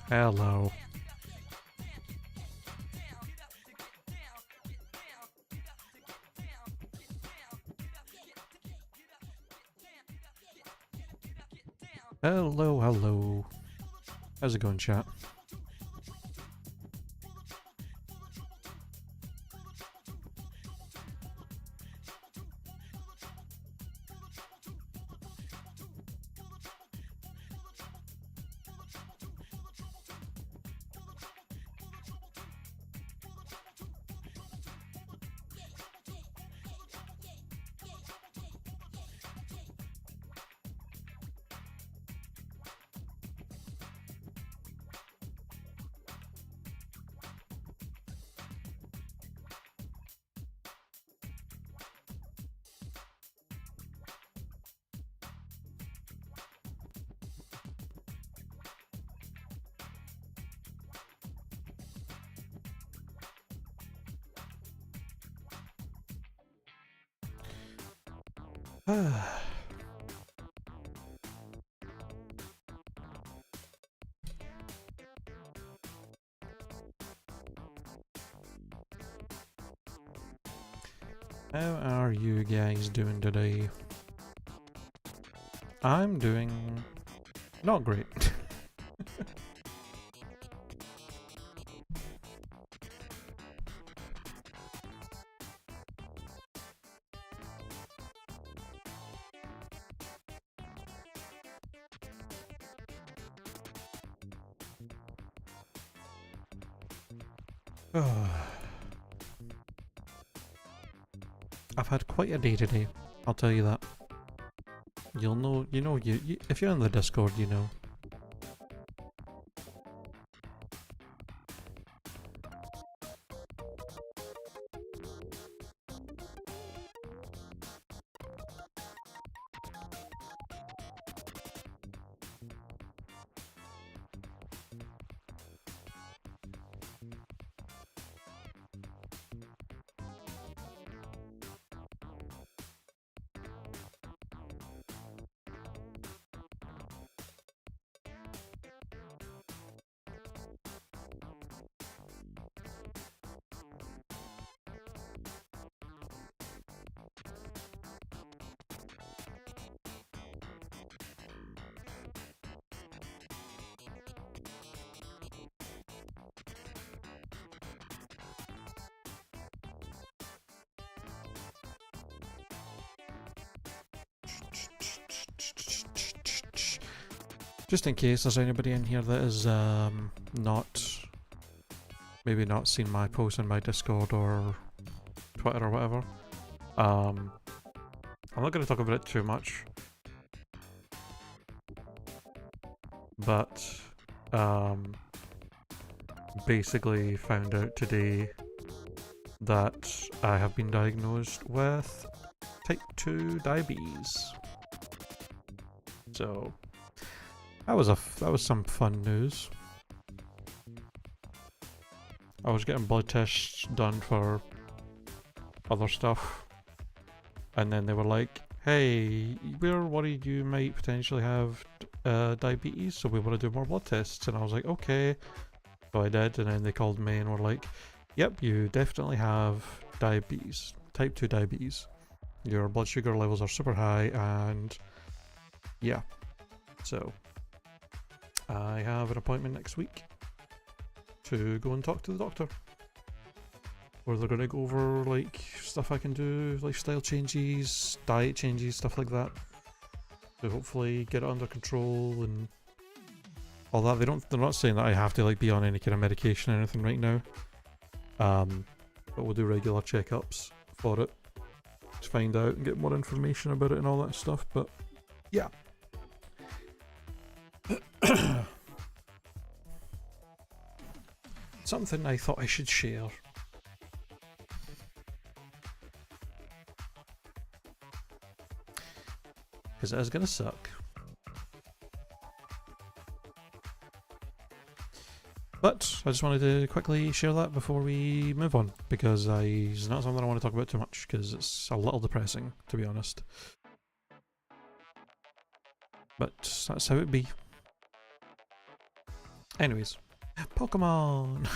Hello. Hello, hello. How's it going, chat? How are you guys doing today? I'm doing not great. I've had quite a day today, I'll tell you that. You'll know, you if you're in the Discord, you know. Just in case there's anybody in here that is maybe not seen my post on my Discord or Twitter or whatever. I'm not going to talk about it too much, but basically found out today that I have been diagnosed with type 2 diabetes. So that was some fun news. I was getting blood tests done for other stuff, and then they were like, hey, we're worried you might potentially have diabetes, so we want to do more blood tests. And I was like, okay. So I did, and then they called me and were like, yep, you definitely have diabetes, type 2 diabetes. Your blood sugar levels are super high, and yeah. So I have an appointment next week to go and talk to the doctor, where they're going to go over like stuff I can do, lifestyle changes, diet changes, stuff like that, to hopefully get it under control and all that. They're not saying that I have to like be on any kind of medication or anything right now, but we'll do regular checkups for it to find out and get more information about it and all that stuff. But yeah. Something I thought I should share. Because it is gonna suck. But I just wanted to quickly share that before we move on, because it's not something I want to talk about too much, because it's a little depressing, to be honest. But that's how it be. Anyways, Pokemon.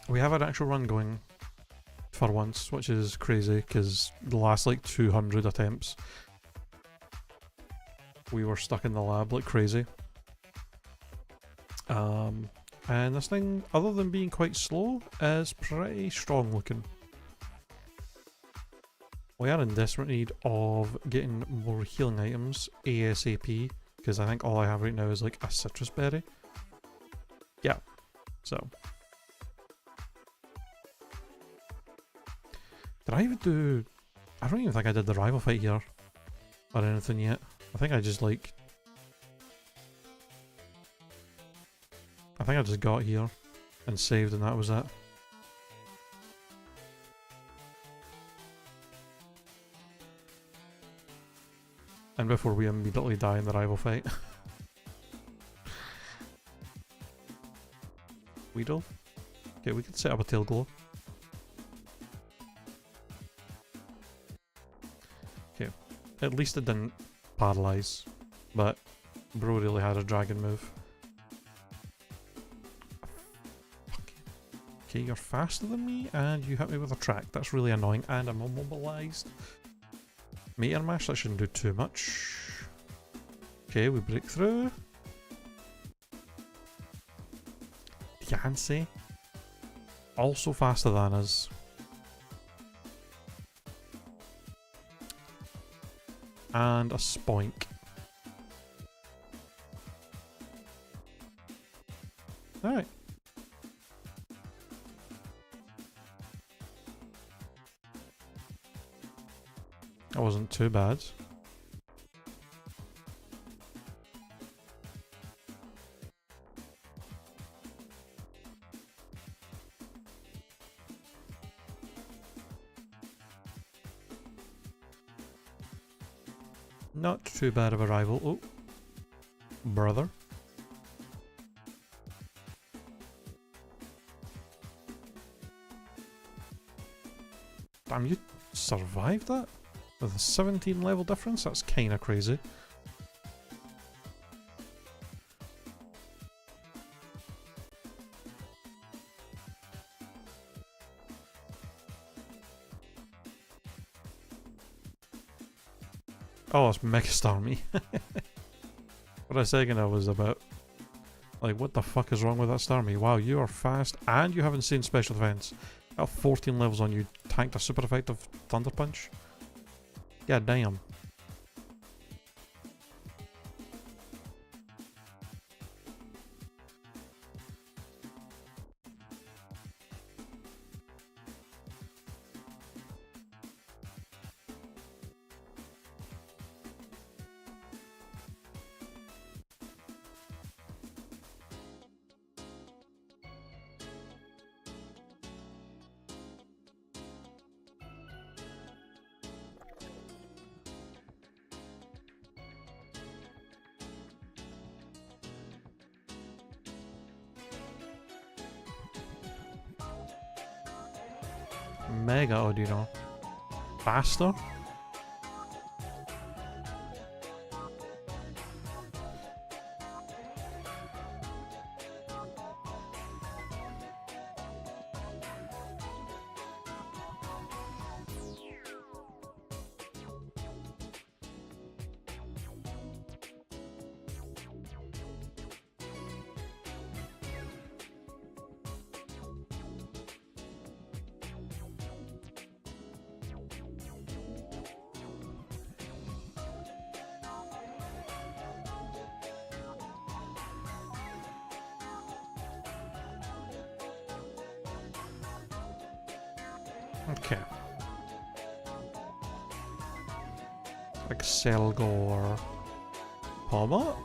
We have an actual run going for once, which is crazy because the last like 200 attempts we were stuck in the lab like crazy. And this thing, other than being quite slow, is pretty strong looking. We are in desperate need of getting more healing items ASAP, because I think all I have right now is like a citrus berry. Yeah, so. Did I even do... I don't even think I did the rival fight here, or anything yet. I think I just like... I think I just got here and saved and that was it. And before we immediately die in the rival fight. Weedle? Okay, we could set up a tail glow. Okay, at least it didn't paralyze, but bro really had a dragon move. Okay, you're faster than me, and you hit me with a track. That's really annoying, and I'm immobilized. Meteor Mash, that shouldn't do too much. Okay, we break through. Yancey, also faster than us. And a Spoink. Alright. That wasn't too bad. Not too bad of a rival. Oh, brother. Damn, you survived that? With a 17 level difference? That's kinda crazy. Oh, it's Mega Starmie. What a second I was about. Like, what the fuck is wrong with that Starmie? Wow, you are fast and you have insane special defense. Got 14 levels on you, tanked a super effective Thunder Punch. God damn. Mega Audino. Faster? Okay. Excelgor. Pomot?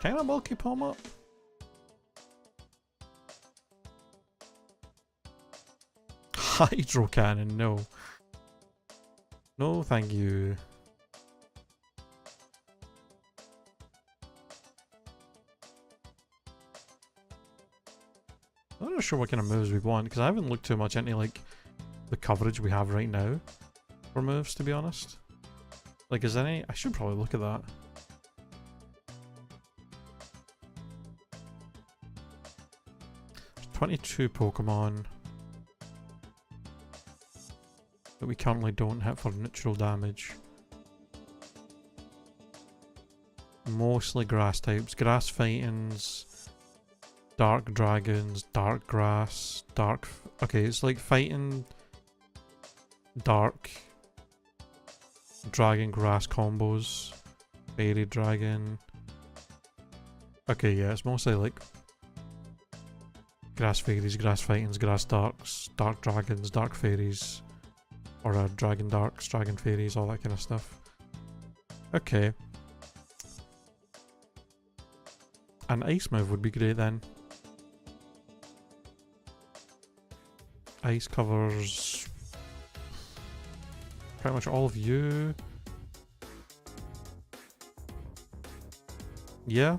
Kinda bulky Pomot? Hydro Cannon, no. No, thank you. I'm not sure what kind of moves we want, because I haven't looked too much into like the coverage we have right now for moves, to be honest. Like, is any... I should probably look at that. There's 22 Pokemon that we currently don't hit for neutral damage. Mostly grass types. Grass fightings, dark dragons, dark grass, dark... Okay, it's like fighting dark dragon grass combos, fairy dragon. Okay, yeah, it's mostly like grass fairies, grass fightings, grass darks, dark dragons, dark fairies, or dragon darks, dragon fairies, all that kind of stuff. Okay. An ice move would be great then. Ice covers pretty much all of you. Yeah.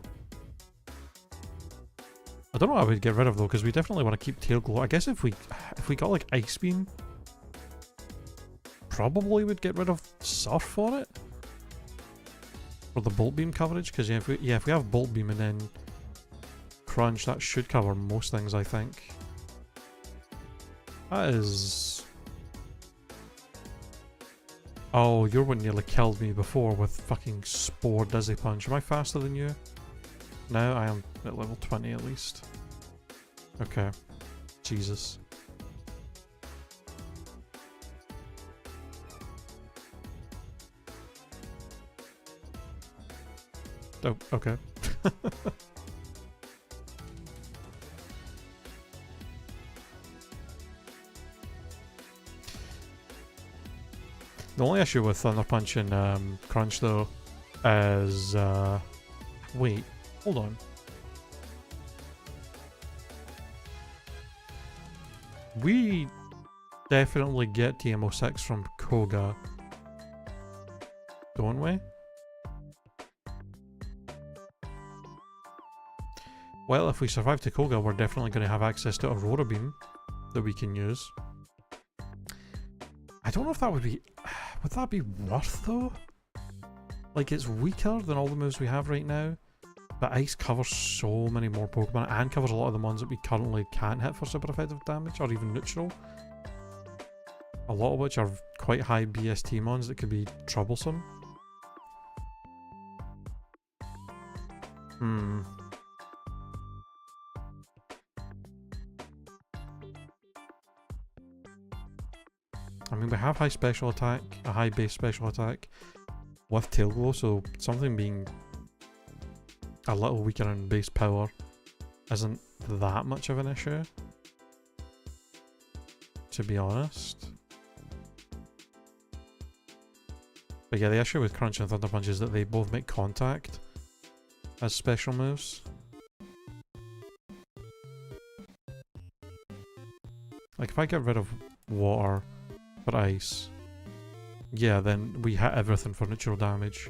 I don't know what I would get rid of though, because we definitely want to keep Tail Glow. I guess if we got like Ice Beam, probably would get rid of Surf for it. For the Bolt Beam coverage, because if we have Bolt Beam and then Crunch, that should cover most things, I think. That is... Oh, your one nearly killed me before with fucking Spore Dizzy Punch. Am I faster than you? No, I am at level 20 at least. Okay. Jesus. Oh, okay. The only issue with Thunder Punch and Crunch though is wait, hold on. We definitely get TM06 from Koga, don't we? Well, if we survive to Koga, we're definitely going to have access to Aurora Beam that we can use. I don't know if that would be... Would that be worth though? Like, it's weaker than all the moves we have right now, but Ice covers so many more Pokemon and covers a lot of the ones that we currently can't hit for super effective damage or even neutral. A lot of which are quite high BST mons that could be troublesome. I mean, we have high special attack, a high base special attack with Tail Glow, so something being a little weaker in base power isn't that much of an issue, to be honest. But yeah, the issue with Crunch and Thunder Punch is that they both make contact as special moves. Like, if I get rid of water for ice, yeah, then we hit everything for neutral damage.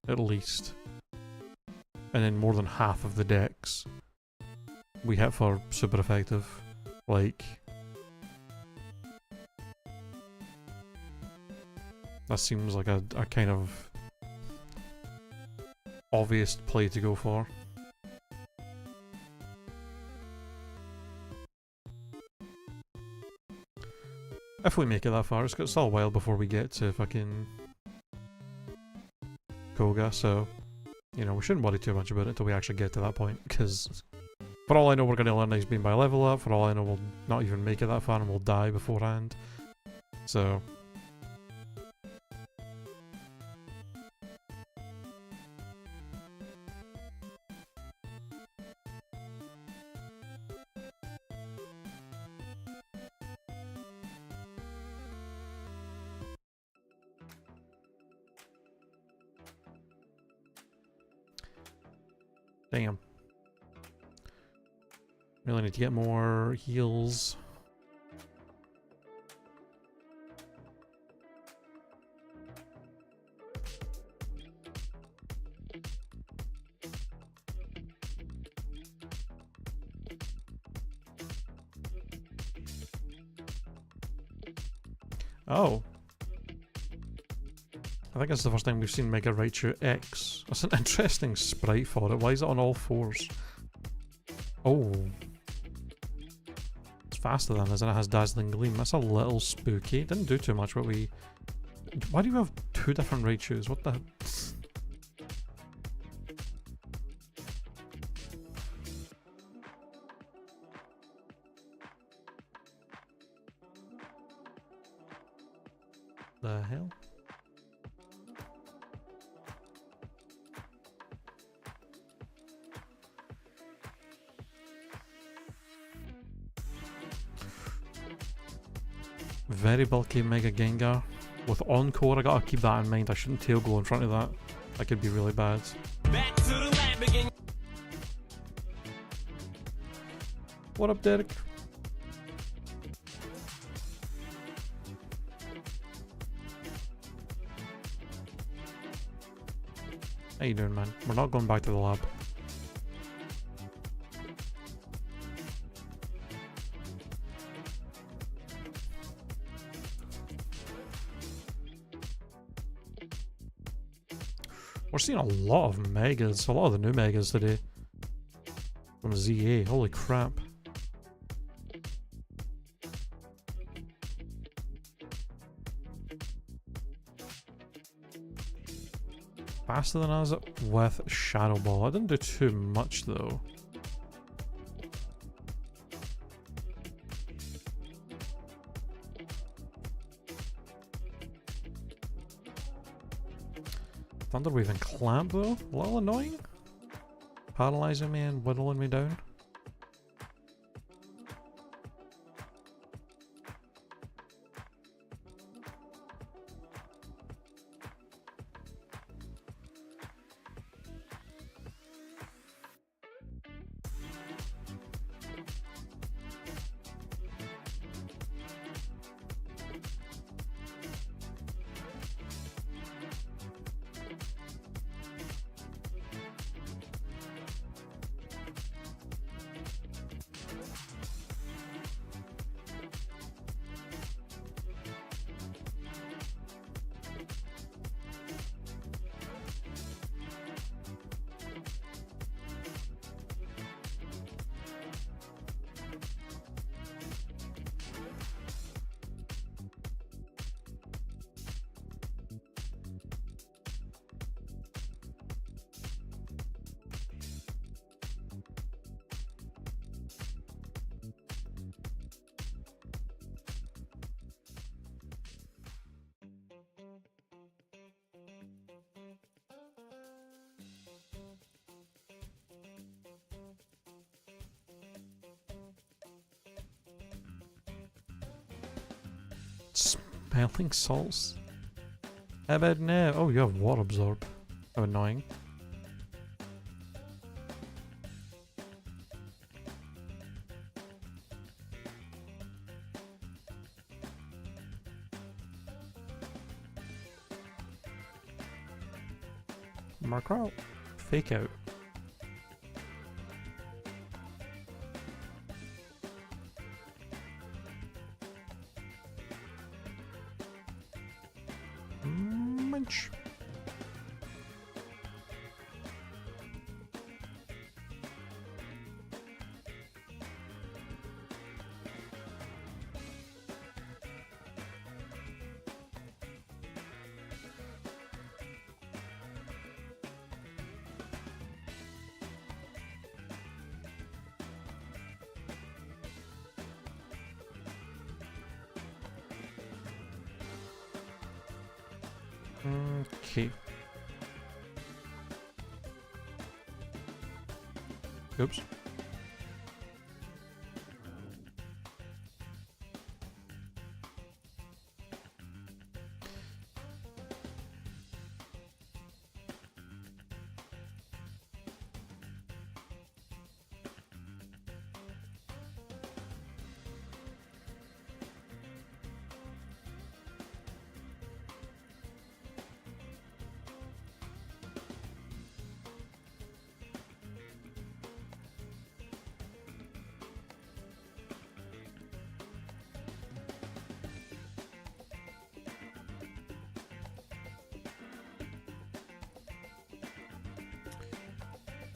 At least. And then more than half of the decks we hit for super effective. Like, that seems like a kind of obvious play to go for. If we make it that far, it's still a while before we get to fucking Koga, so, you know, we shouldn't worry too much about it until we actually get to that point, because for all I know we're going to learn Ice Beam by level up, for all I know we'll not even make it that far and we'll die beforehand, so... Damn. Really need to get more heals. Oh. I think it's the first time we've seen Mega Raichu X. That's an interesting sprite for it. Why is it on all fours? Oh. It's faster than us and it has Dazzling Gleam. That's a little spooky. It didn't do too much, but we... Why do you have two different Raichus? What the... The hell? Very bulky Mega Gengar. With Encore, I gotta keep that in mind. I shouldn't tail glow in front of that. That could be really bad. Back to the lab again. What up, Derek? How you doing, man? We're not going back to the lab. We're seeing a lot of megas, a lot of the new megas today. From ZA, holy crap. Faster than us with Shadow Ball. I didn't do too much though. Thunderwave and Clamp though, a little annoying. Paralyzing me and whittling me down. Smelling salts? How about now? Oh, you have Water Absorb. How annoying. Mark out. Fake out. Munch. Okay. Oops.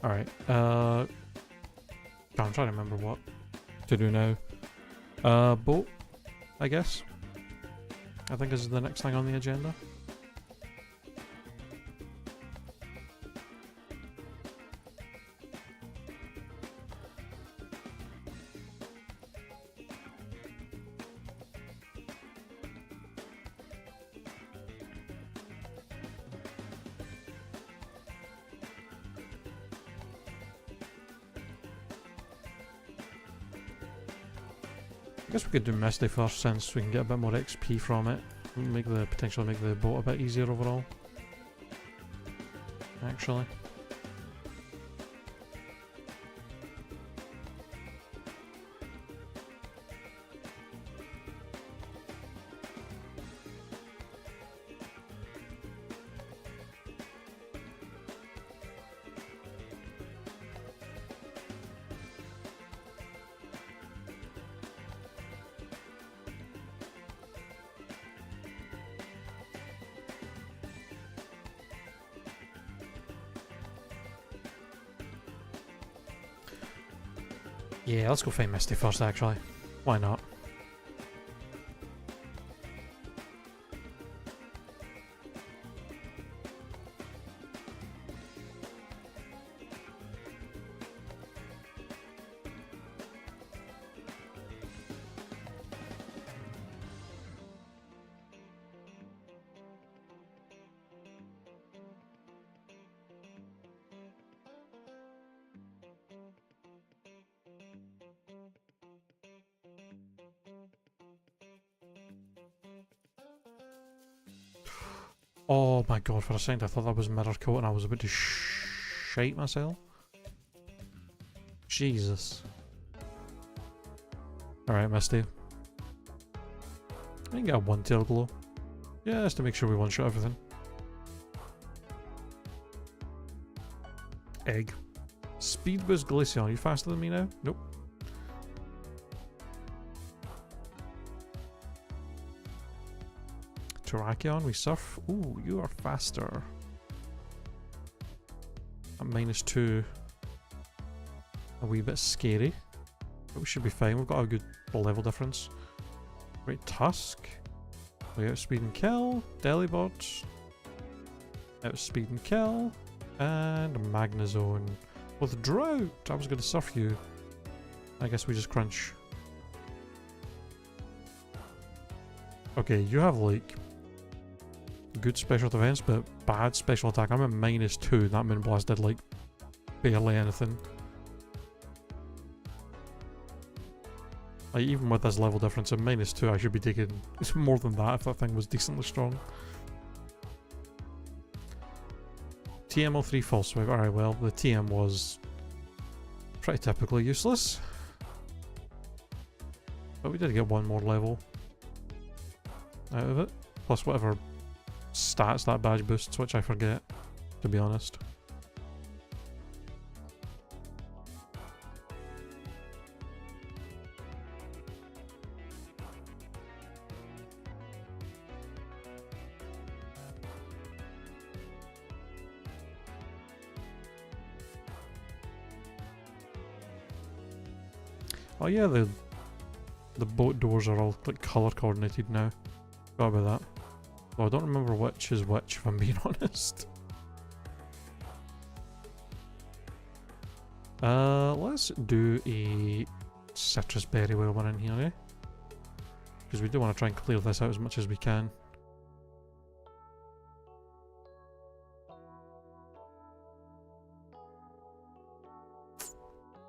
Alright, I'm trying to remember what to do now. Boat, I guess. I think this is the next thing on the agenda. I guess we could do Misty first since we can get a bit more XP from it. Potentially make the boat a bit easier overall. Actually. Yeah, let's go find Misty first actually. Why not? Oh my god, for a second I thought that was Mirror Coat and I was about to shite myself. Jesus. Alright, Misty. I can get a one-tail glow. Yeah, just to make sure we one-shot everything. Egg. Speed boost Glaceon, are you faster than me now? Nope. Terrakion, we surf. Ooh, you are faster. At -2. A wee bit scary. But we should be fine, we've got a good level difference. Right, Tusk. We outspeed and kill. Delibot. Outspeed and kill. And Magnezone. With Drought! I was going to surf you. I guess we just crunch. Okay, you have like good special defense, but bad special attack. I'm at -2, and that Moonblast did like barely anything. Like even with this level difference of -2, I should be taking more than that if that thing was decently strong. TMO3 False Swipe. Alright, well, the TM was pretty typically useless. But we did get one more level out of it. Plus whatever stats that badge boosts, which I forget, to be honest. Oh yeah, the boat doors are all like colour coordinated now. Forgot about that. Well, I don't remember which is which, if I'm being honest. Let's do a citrus berry while we're in here, eh? Because we do want to try and clear this out as much as we can.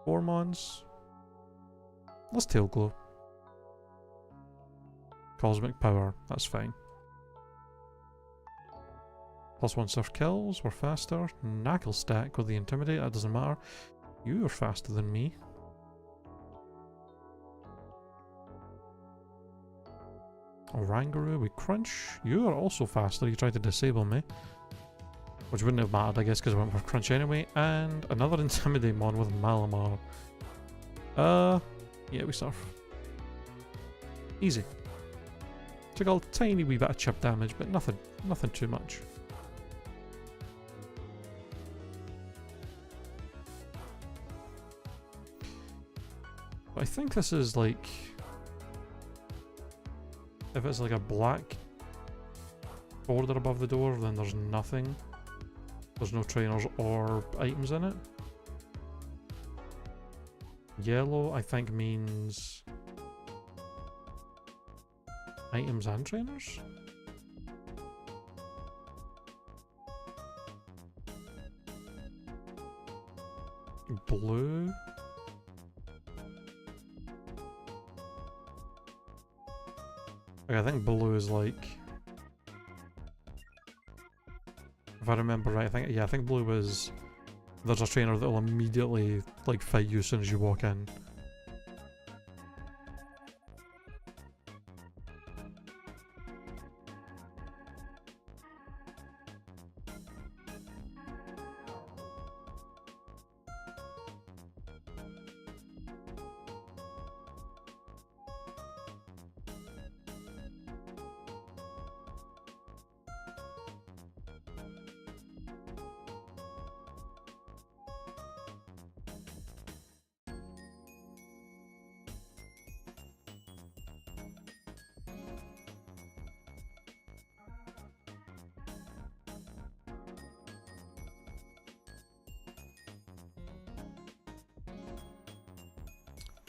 Hormones. Let's tail glow. Cosmic power, that's fine. +1 surf kills, we're faster. Knuckle stack with the intimidate, that doesn't matter. You are faster than me. Oranguru, we crunch. You are also faster, you tried to disable me. Which wouldn't have mattered, I guess, because I went for crunch anyway. And another intimidate mon with Malamar. Yeah, we surf. Easy. Took a tiny wee bit of chip damage, but nothing too much. But I think this is like... If it's like a black border above the door, then there's nothing. There's no trainers or items in it. Yellow, I think, means items and trainers? Blue? Okay, I think blue is like... If I remember right, I think blue is... There's a trainer that will immediately like fight you as soon as you walk in.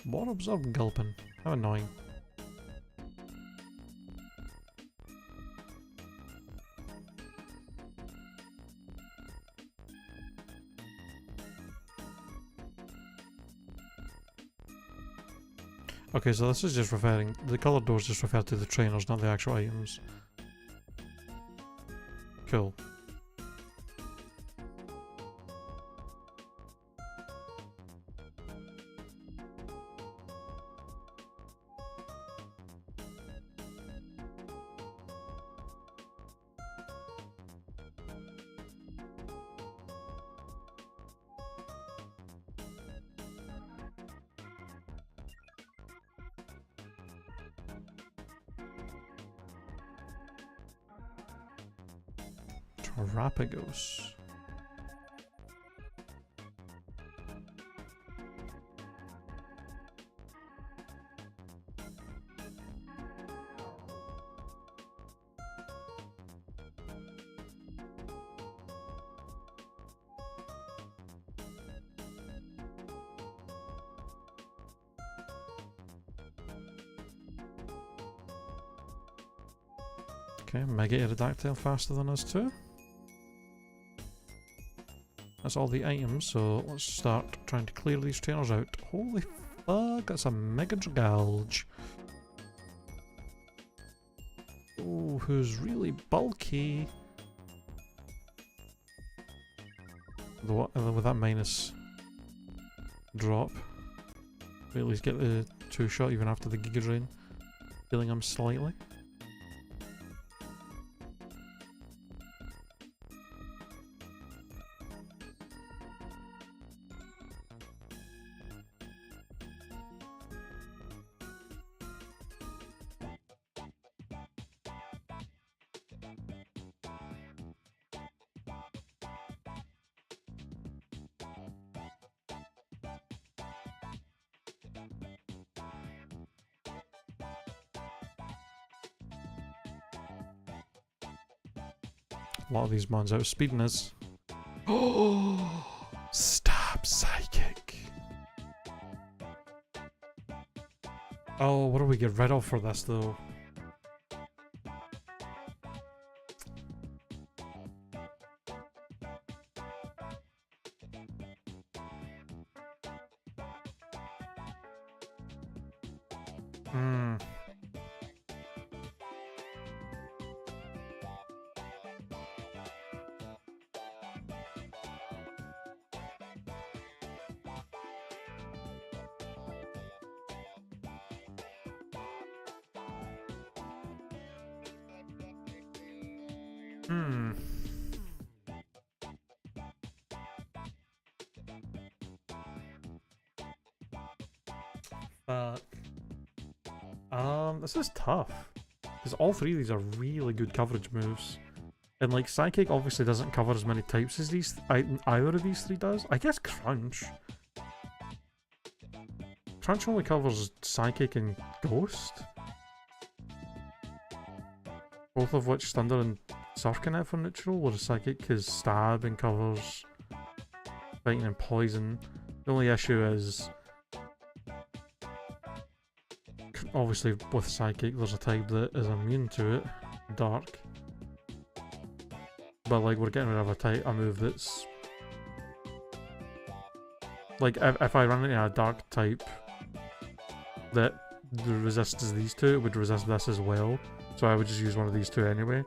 What absorb gulping? How annoying. Okay, so this is just referring... The coloured doors just refer to the trainers, not the actual items. Cool. Terrapagos. Okay, Mega Aerodactyl faster than us too. That's all the items, so let's start trying to clear these trainers out. Holy fuck, that's a Mega Dragalge. Oh, who's really bulky. With that minus drop, we at least get the 2-shot even after the Giga Drain, healing him slightly. A lot of these mons outspeeding us. Oh! Stab Psychic! Oh, what do we get rid of for this though? Fuck. This is tough. Because all three of these are really good coverage moves. And like, Psychic obviously doesn't cover as many types as these either of these three does. I guess Crunch. Crunch only covers Psychic and Ghost. Both of which Thunder and Surf can hit for neutral, whereas Psychic is Stab and covers Fighting and Poison. The only issue is, obviously with Psychic there's a type that is immune to it, Dark. But like we're getting rid of a move that's... Like if I run into a Dark type that resists these two, it would resist this as well. So I would just use one of these two anyway.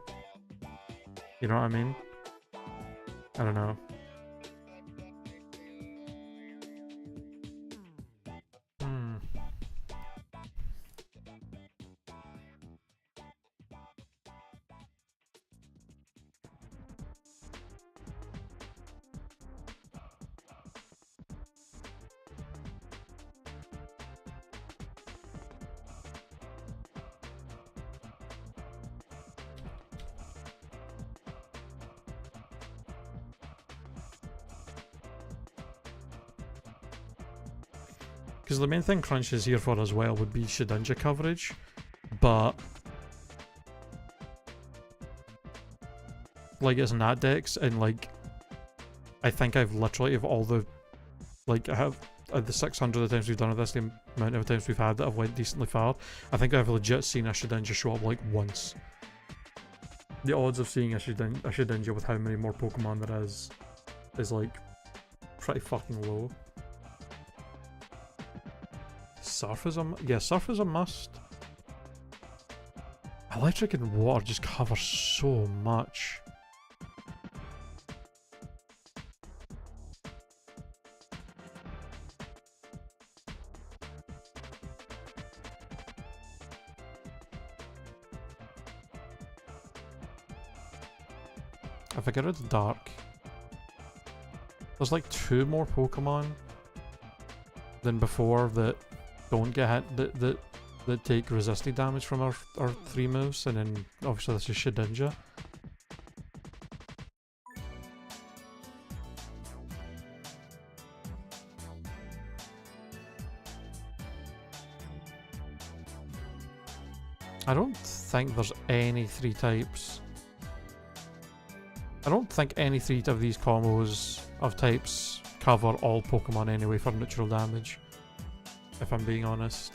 You know what I mean? I don't know. Because the main thing Crunch is here for as well would be Shedinja coverage, but like it's NatDex, and like I think I've literally, of all the, like I have the 600 of the times we've done this, the amount of times we've had that have went decently far, I think I've legit seen a Shedinja show up like once. The odds of seeing a Shedinja with how many more Pokemon there is like pretty fucking low. Surf is Surf is a must. Electric and water just cover so much. If I get rid of Dark, there's like 2 more Pokemon than before that don't get hit, that take resisted damage from our 3 moves, and then obviously this is Shedinja. I don't think there's any 3 types. I don't think any 3 of these combos of types cover all Pokemon anyway for neutral damage, if I'm being honest.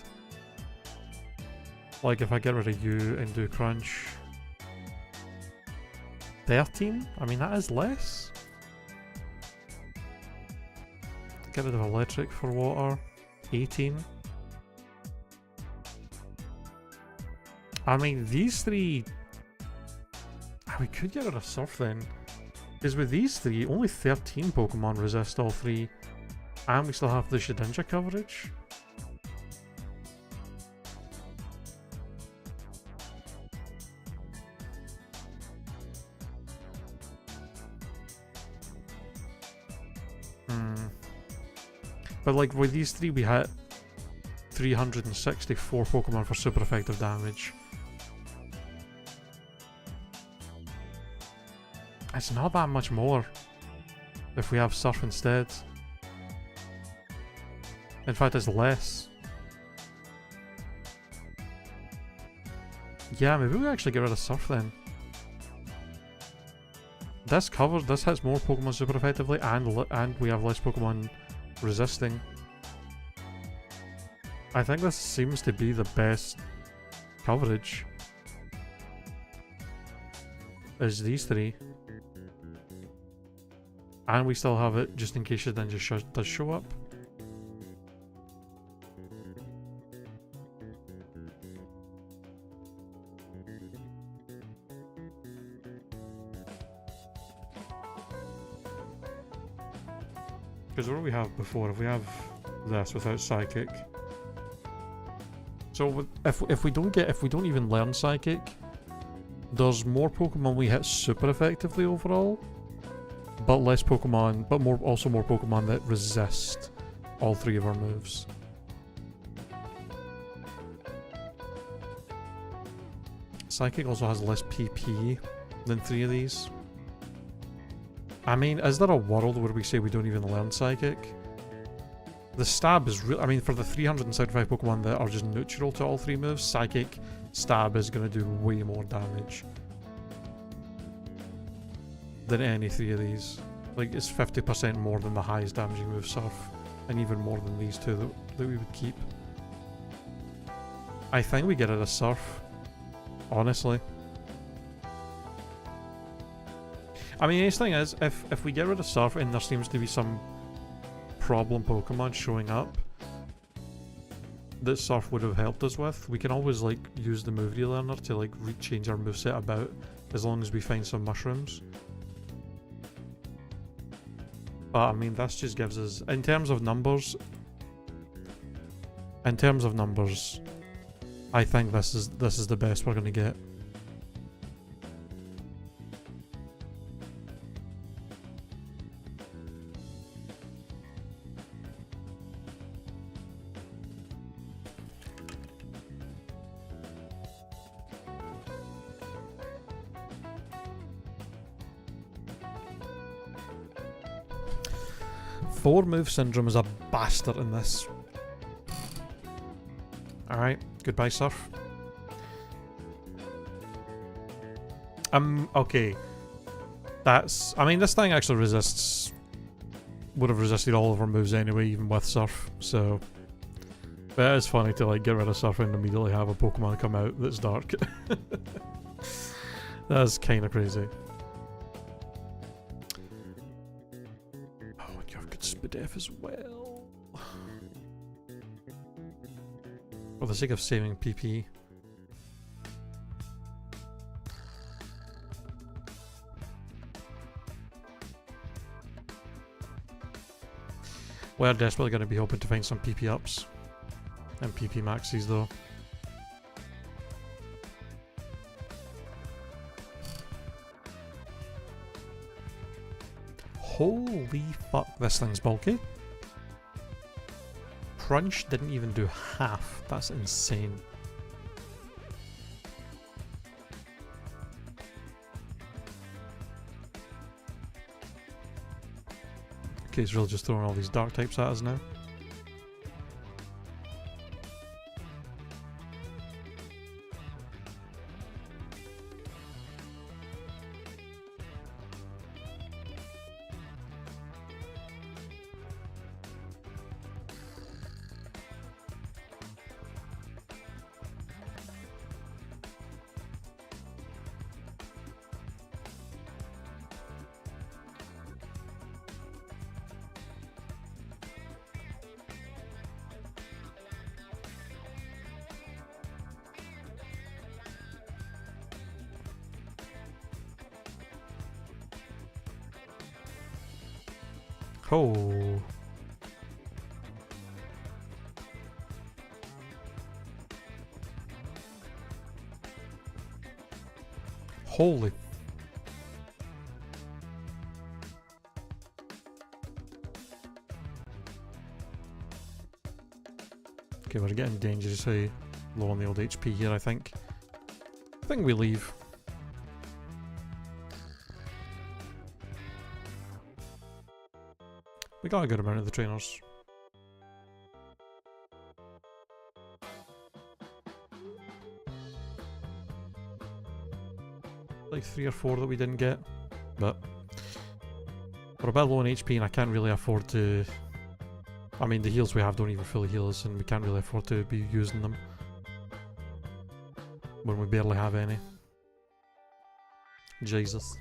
Like if I get rid of you and do Crunch, 13? I mean that is less. Get rid of Electric for water, 18. I mean these 3, we could get rid of Surf then, because with these 3 only 13 Pokemon resist all 3, and we still have the Shedinja coverage. But like with these 3 we hit 364 Pokemon for super effective damage. It's not that much more if we have Surf instead. In fact, it's less. Yeah, maybe we actually get rid of Surf then. This hits more Pokemon super effectively, and we have less Pokemon resisting. I think this seems to be the best coverage, is these 3. And we still have it just in case Shedinja does show up. Because what do we have before? If we have this without Psychic, so if we don't even learn Psychic, there's more Pokemon we hit super effectively overall, but less Pokemon, but also more Pokemon that resist all 3 of our moves. Psychic also has less PP than 3 of these. I mean, is there a world where we say we don't even learn Psychic? The stab is real. I mean, for the 375 Pokemon that are just neutral to all three moves, Psychic, Stab is going to do way more damage than any three of these. Like, it's 50% more than the highest damaging move, Surf, and even more than these two that we would keep. I think we get it as Surf, honestly. I mean, the thing is, if we get rid of Surf and there seems to be some problem Pokemon showing up that Surf would have helped us with, we can always like use the move relearner to like change our moveset about, as long as we find some mushrooms. But I mean, this just gives us, in terms of numbers, I think this is the best we're gonna get. Four move syndrome is a bastard in this. Alright, goodbye Surf. Okay. That's, I mean, this thing actually would have resisted all of our moves anyway, even with Surf, so. But it is funny to like get rid of Surf and immediately have a Pokemon come out that's dark. That's kinda crazy. Spidef as well. For the sake of saving PP. We're desperately going to be hoping to find some PP ups and PP maxis though. Holy fuck, this thing's bulky. Crunch didn't even do half. That's insane. Okay, it's really just throwing all these dark types at us now. Oh. Holy. Okay, we're getting dangerously low on the old HP here, I think. I think we leave. We got a good amount of the trainers. Like 3 or 4 that we didn't get, but we're a bit low on HP and I can't really afford to... I mean, the heals we have don't even fully heal us and we can't really afford to be using them when we barely have any. Jesus.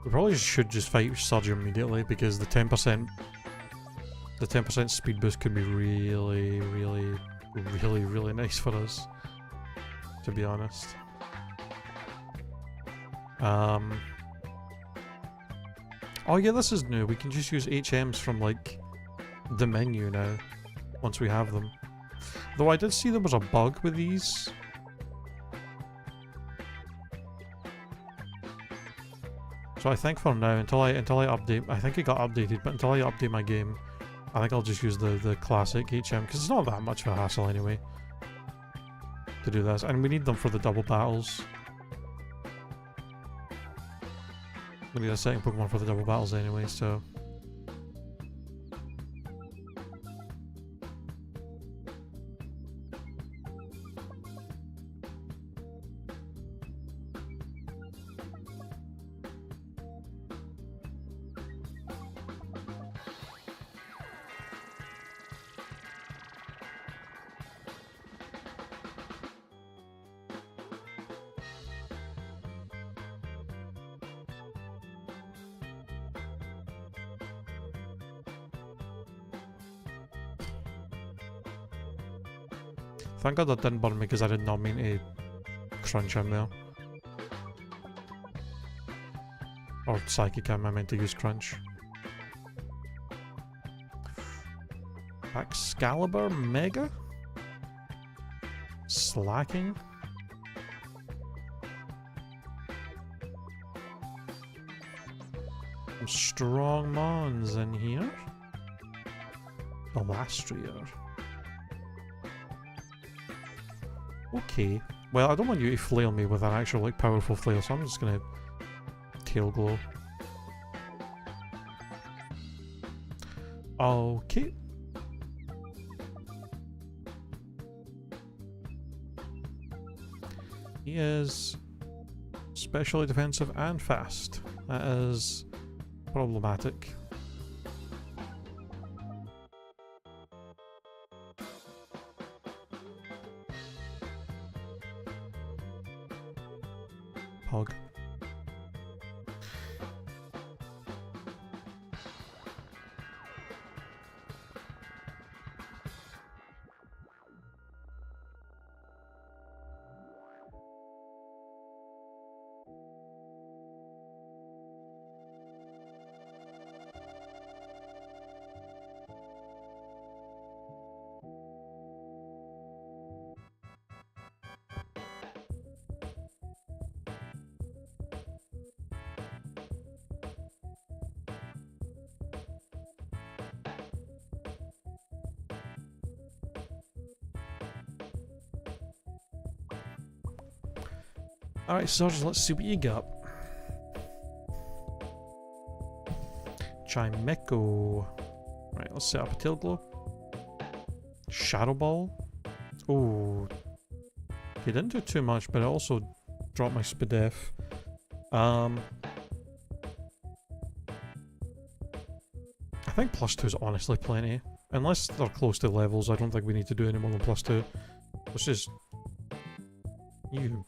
We probably should just fight Surgeon immediately because the 10% speed boost could be really nice for us, to be honest. Oh yeah, this is new. We can just use HMs from like the menu now once we have them. Though I did see there was a bug with these. So I think for now, until I update, I think it got updated, but until I update my game, I think I'll just use the classic HM, because it's not that much of a hassle anyway to do this, and we need them for the double battles. We need a second Pokemon for the double battles anyway, so... Thank God that didn't burn me because I did not mean to crunch him there. Or Psychic him, I meant to use crunch. Excalibur Mega? Slacking? Some strong mons in here. Elastrier. Okay. Well, I don't want you to flail me with an actual, like, powerful flail, so I'm just gonna tail glow. Okay. He is specially defensive and fast. That is problematic. Pog. Alright, Sarge, let's see what you got. Chimeco. Right, let's set up a tail glow. Shadow Ball. Oh. He didn't do too much, but it also dropped my Spadef. I think +2 is honestly plenty. Unless they're close to levels, I don't think we need to do any more than +2. Let's just... You...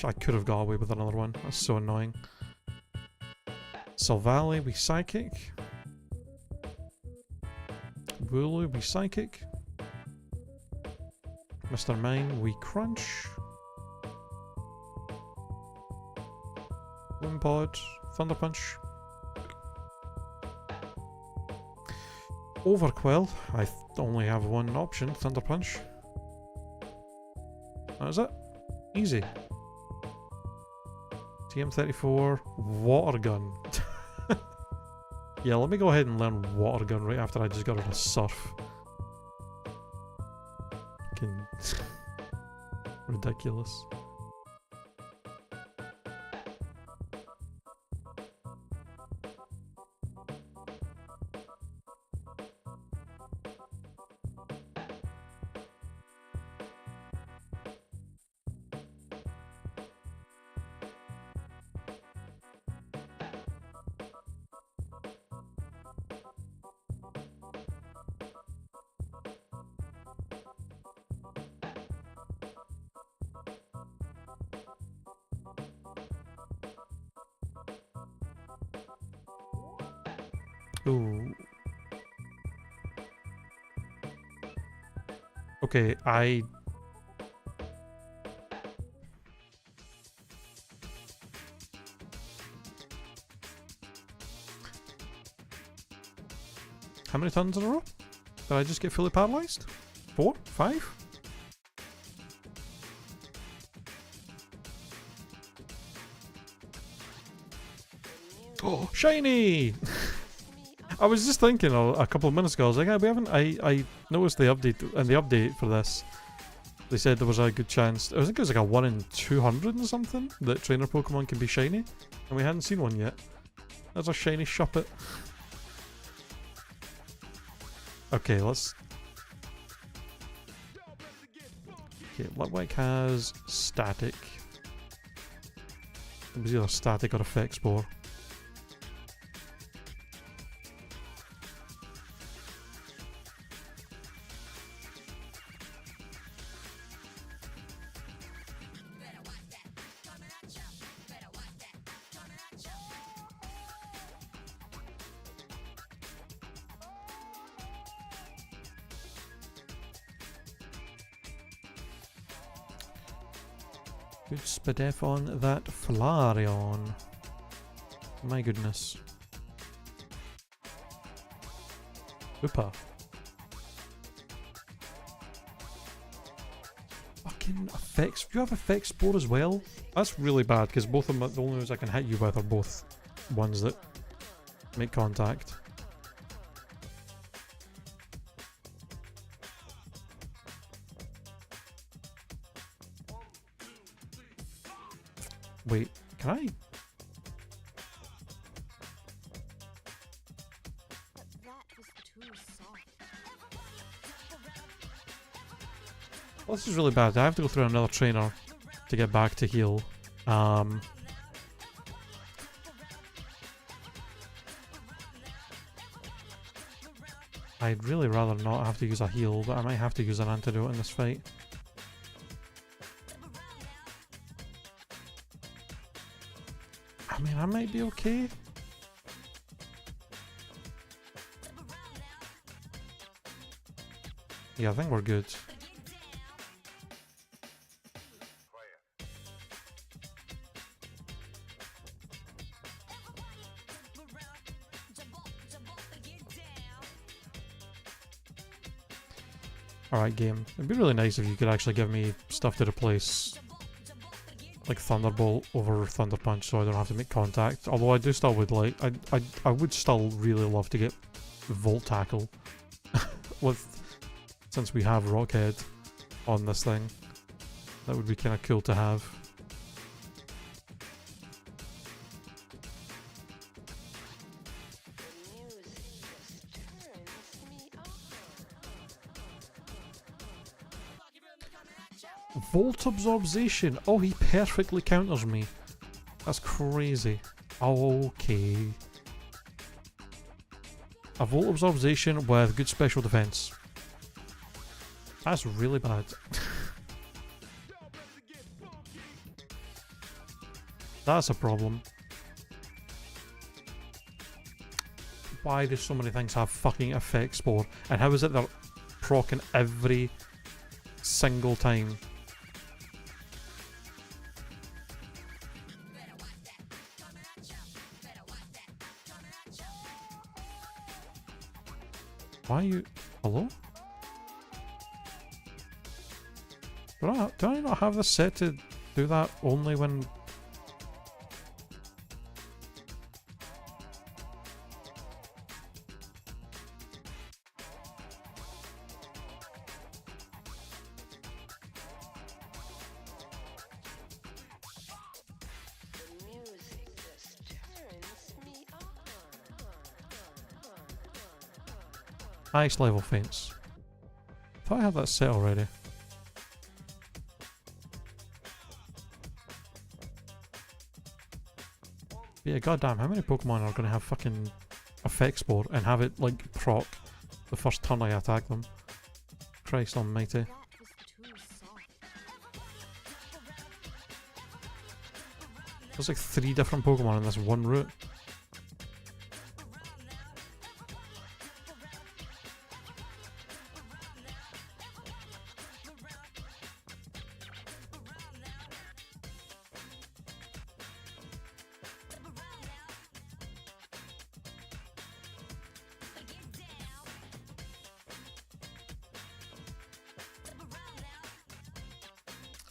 I could have got away with another one. That's so annoying. Silvally, we Psychic. Wooloo, we Psychic. Mr. Mime, we Crunch. Wimpod, Thunder Punch. Overquill, I only have one option, Thunder Punch. That is it. Easy. TM34, Water Gun. Yeah, let me go ahead and learn Water Gun right after I just got rid of Surf. Fucking ridiculous. Ooh. Okay, how many turns in a row? Did I just get fully paralyzed? 4? 5? Oh, shiny! I was just thinking a couple of minutes ago, I was like, we haven't, I noticed the update, and the update for this, they said there was a good chance, I think it was like a 1 in 200 and something, that trainer Pokemon can be shiny, and we hadn't seen one yet. There's a shiny Shuppet. Okay, let's... Okay, Litwick has Static. It was either Static or Effect Spore. Good spadef on that Flareon. My goodness. Oopa. Fucking effects. Do you have effect spore as well? That's really bad because both of them, the only ones I can hit you with are both ones that make contact. Wait, can I? Well, this is really bad. I have to go through another trainer to get back to heal. I'd really rather not have to use a heal, but I might have to use an antidote in this fight. I mean, I might be okay. Yeah, I think we're good. Alright, game. It'd be really nice if you could actually give me stuff to replace, like Thunderbolt over Thunder Punch, so I don't have to make contact. Although I do still would like, I would still really love to get Volt Tackle with, since we have Rockhead on this thing. That would be kind of cool to have. Volt Absorbation! Oh, he perfectly counters me. That's crazy. Okay. A Volt Absorbation with good special defense. That's really bad. That's a problem. Why do so many things have fucking Effect Spore? And how is it they're proccing every single time? Why are you... Hello? Do I not have this set to do that only when... Highest level fence. I thought I had that set already. Yeah, goddamn, how many Pokemon are going to have fucking Effect Spore and have it, like, proc the first turn I attack them? Christ almighty. There's like 3 different Pokemon in this one route.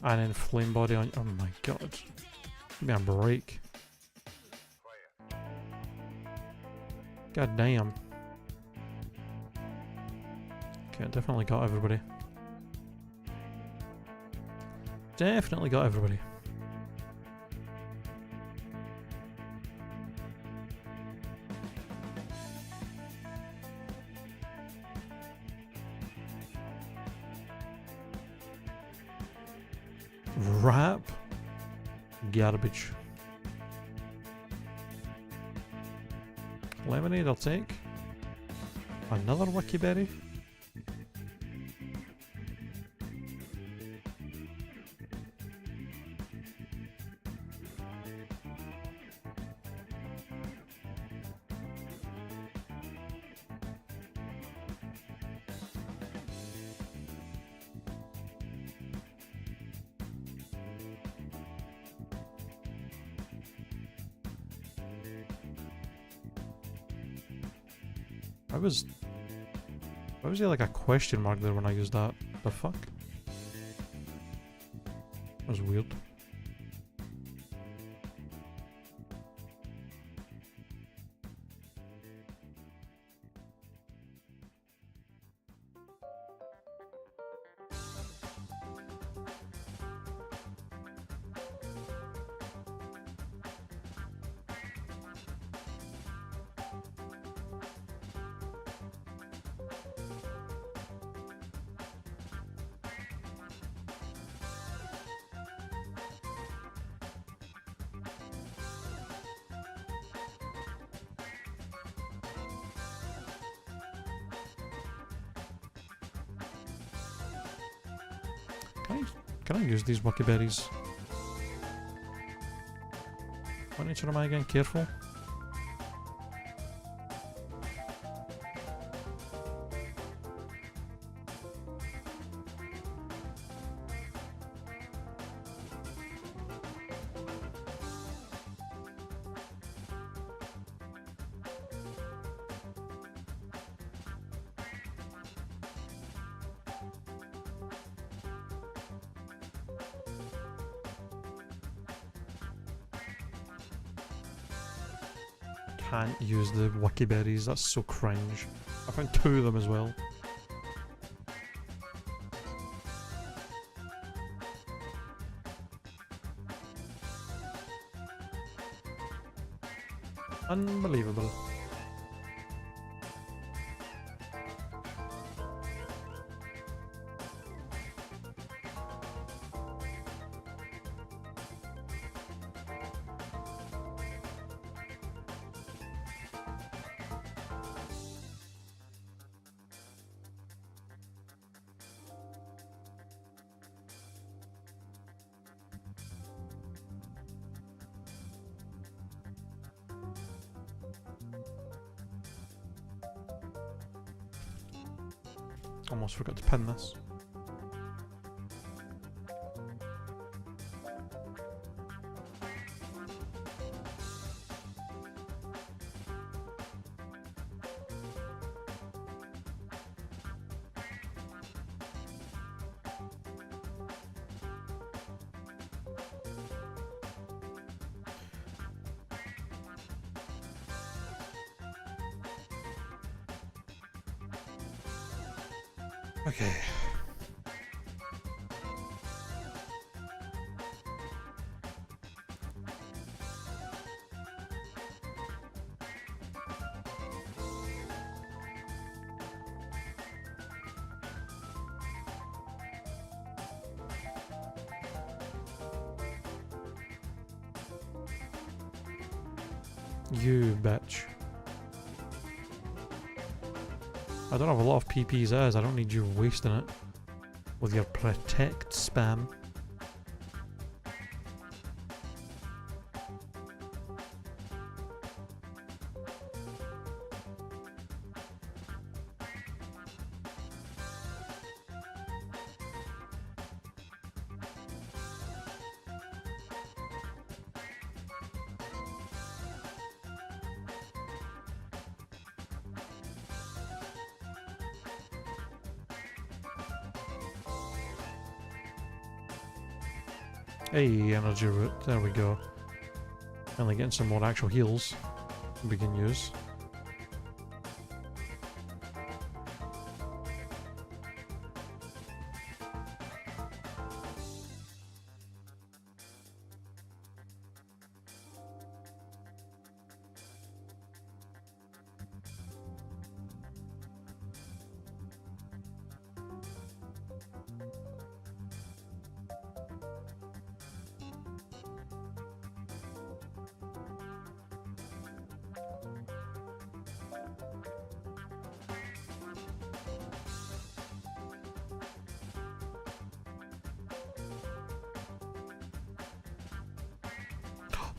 And then flame body on. Oh my god. Give me a break. God damn. Okay, definitely got everybody. Definitely got everybody. Rap? Garbage. Lemonade I'll take. Another wiki berry. Why was there like a question mark there when I used that? The fuck? That was weird. Can I use these wiki berries? What nature am I again? Careful? Can't use the wiki berries, that's so cringe. I found 2 of them as well. Unbelievable. Almost forgot to pin this. Okay. You bitch. I don't have a lot of PPs as I don't need you wasting it with your protect spam. Hey, energy root. There we go. Finally getting some more actual heals we can use.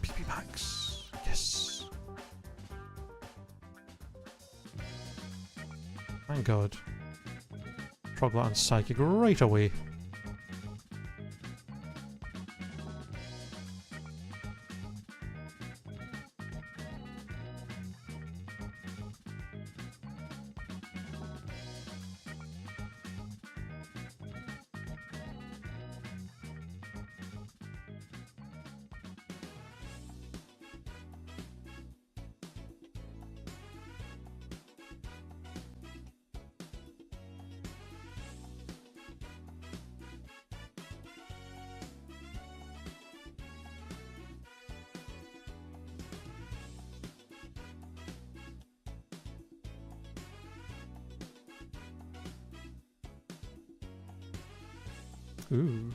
PP packs. Yes. Thank God. Froglet and Psychic right away. Ooh.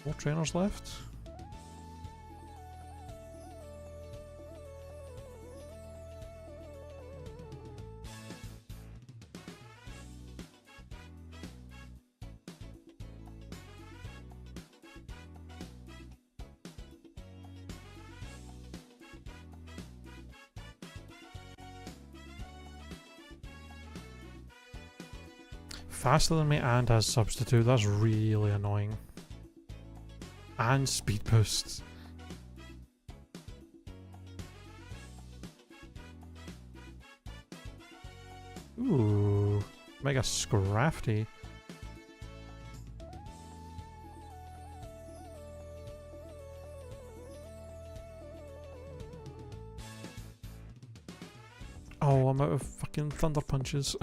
More trainers left? Faster than me and has substitute, that's really annoying. And speed boosts. Ooh, mega scrafty. Oh, I'm out of fucking thunder punches.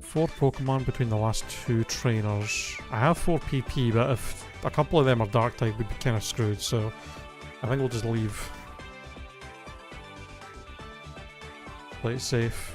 Four Pokemon between the last two trainers. I have 4 PP, but if a couple of them are Dark type, we'd be kind of screwed, so I think we'll just leave. Play it safe.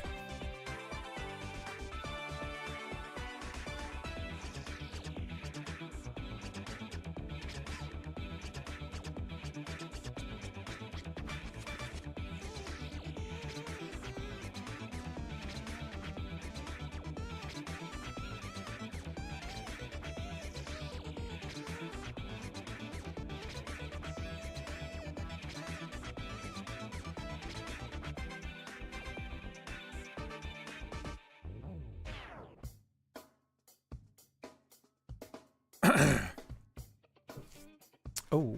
Oh,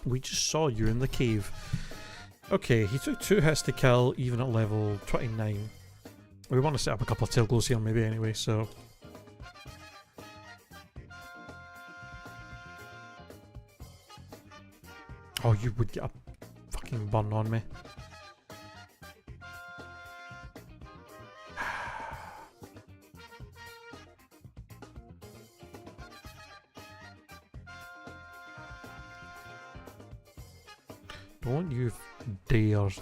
we just saw you in the cave. Okay, he took 2 hits to kill even at level 29. We want to set up a couple of tail glows here maybe anyway, so... Oh, you would get a fucking burn on me. Don't you dare. Alright,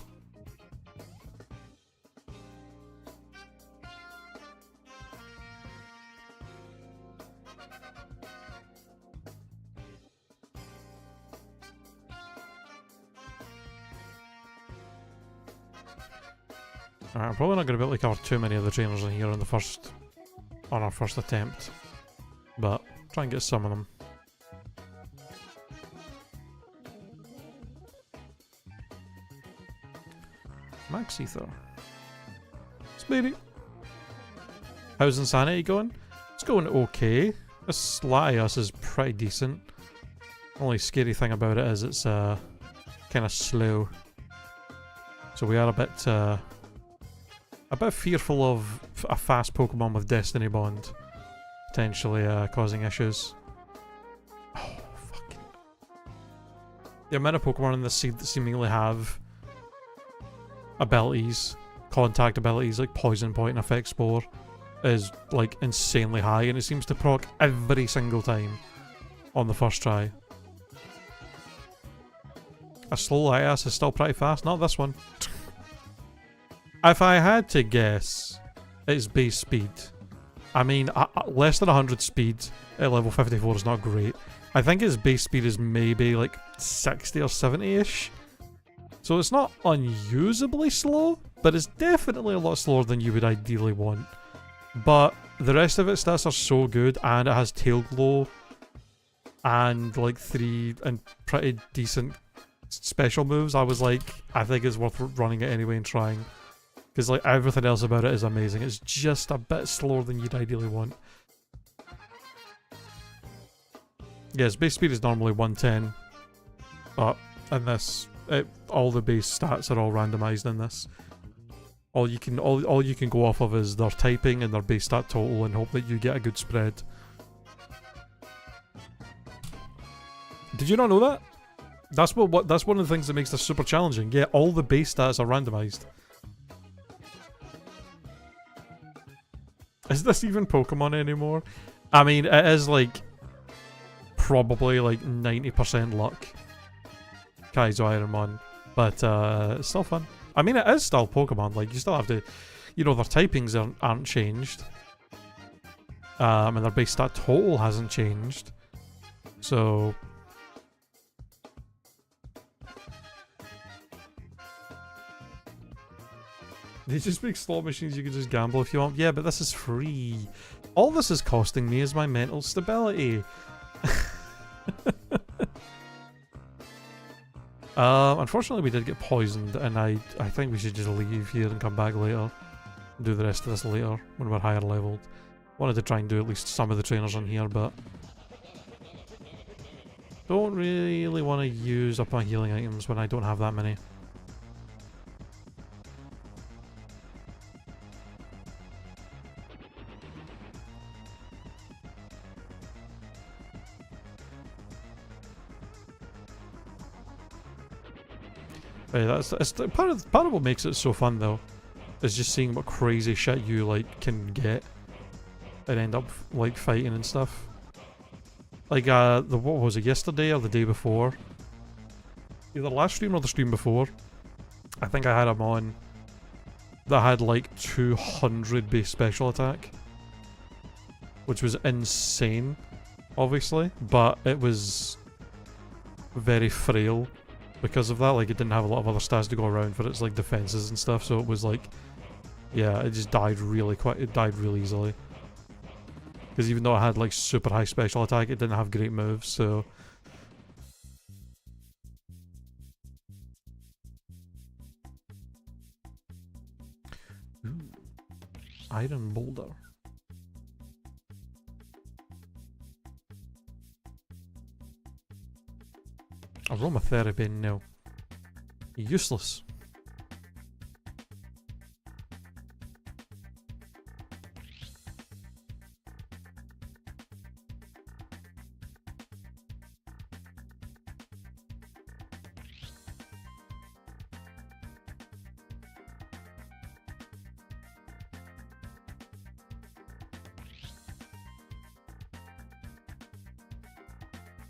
I'm probably not going to be able to cover too many of the trainers in here on our first attempt. But try and get some of them. Max Ether. Speedy. How's Insanity going? It's going okay. This Latias is pretty decent. Only scary thing about it is it's kind of slow. So we are a bit fearful of a fast Pokemon with Destiny Bond potentially causing issues. Oh, fucking. The amount of Pokemon in this seed that seemingly have abilities, contact abilities like Poison Point and Effect Spore is like insanely high, and it seems to proc every single time on the first try. A slow Latias is still pretty fast, not this one. If I had to guess, it's base speed. I mean, less than 100 speed at level 54 is not great. I think its base speed is maybe like 60 or 70-ish. So it's not unusably slow, but it's definitely a lot slower than you would ideally want. But the rest of its stats are so good, and it has Tail Glow and like 3 and pretty decent special moves. I was like, I think it's worth running it anyway and trying. Because like everything else about it is amazing. It's just a bit slower than you'd ideally want. Yes, base speed is normally 110. But in this, all the base stats are all randomized in this. All you can go off of is their typing and their base stat total and hope that you get a good spread. Did you not know that? That's one of the things that makes this super challenging. Yeah, all the base stats are randomized. Is this even Pokemon anymore? I mean, it is like probably like 90% luck. Kaizo IronMON, but it's still fun. I mean, it is still Pokemon. Like you still have to, you know, their typings aren't changed, and their base stat total hasn't changed. So they just make slot machines you can just gamble if you want. Yeah, but this is free. All this is costing me is my mental stability. Unfortunately we did get poisoned, and I think we should just leave here and come back later. Do the rest of this later when we're higher leveled. Wanted to try and do at least some of the trainers on here, but don't really want to use up my healing items when I don't have that many. Hey, that's part of what makes it so fun though, is just seeing what crazy shit you like can get and end up like fighting and stuff. Like what was it, yesterday or the day before? Either last stream or the stream before. I think I had him on that had like 200 base special attack, which was insane, obviously, but it was very frail. Because of that, like it didn't have a lot of other stats to go around for its like defenses and stuff, so it was like, yeah, it just died really quick. It died really easily. Because even though it had like super high special attack, it didn't have great moves, so. Ooh. Iron Boulder. Aromatherapy, no. Useless.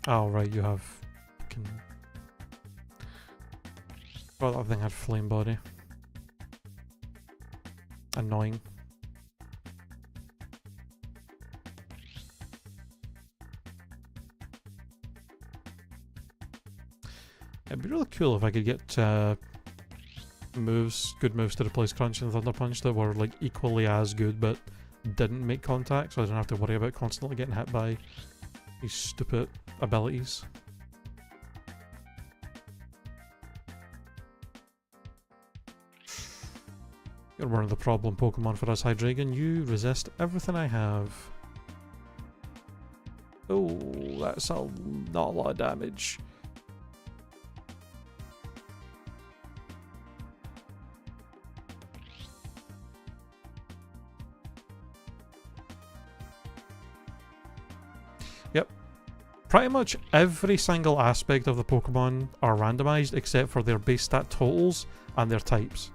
Oh, right, you have... Oh, that thing had flame body. Annoying. It'd be really cool if I could get moves, good moves to replace Crunch and Thunder Punch that were like equally as good but didn't make contact, so I don't have to worry about constantly getting hit by these stupid abilities. You're one of the problem Pokemon for us, Hydreigon. You resist everything I have. Oh, that's not a lot of damage. Yep. Pretty much every single aspect of the Pokemon are randomized except for their base stat totals and their types.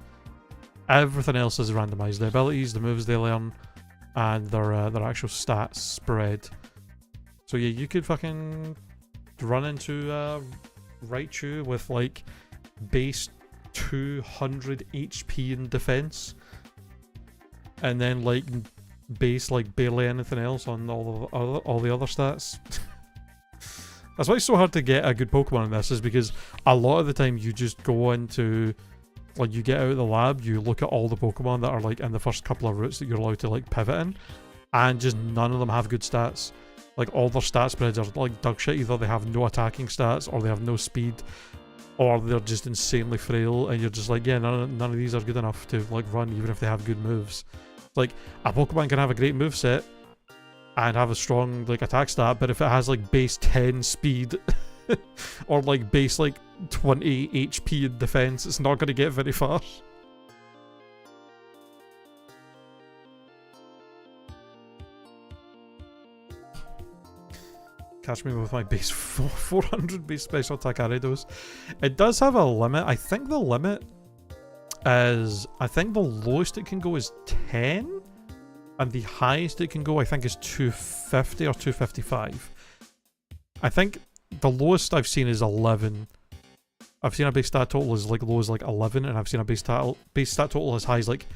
Everything else is randomized. The abilities, the moves they learn, and their actual stats spread. So yeah, you could fucking run into Raichu with like base 200 HP in defense, and then like base like barely anything else on all the other stats. That's why it's so hard to get a good Pokemon in this, is because a lot of the time you just go into, like, you get out of the lab, you look at all the Pokemon that are like in the first couple of routes that you're allowed to like pivot in, and just none of them have good stats. Like, all their stat spreads are like dog shit. Either they have no attacking stats, or they have no speed, or they're just insanely frail, and you're just like, yeah, none of these are good enough to like run, even if they have good moves. Like, a Pokemon can have a great moveset and have a strong like attack stat, but if it has like base 10 speed or like base like 20 HP in defense, it's not going to get very far. Catch me with my base 400 base special attack Aridos. It does have a limit. I think the limit is, I think the lowest it can go is 10, and the highest it can go I think is 250 or 255. I think the lowest I've seen is 11. I've seen a base stat total as like low as like 11, and I've seen a base stat total as high as like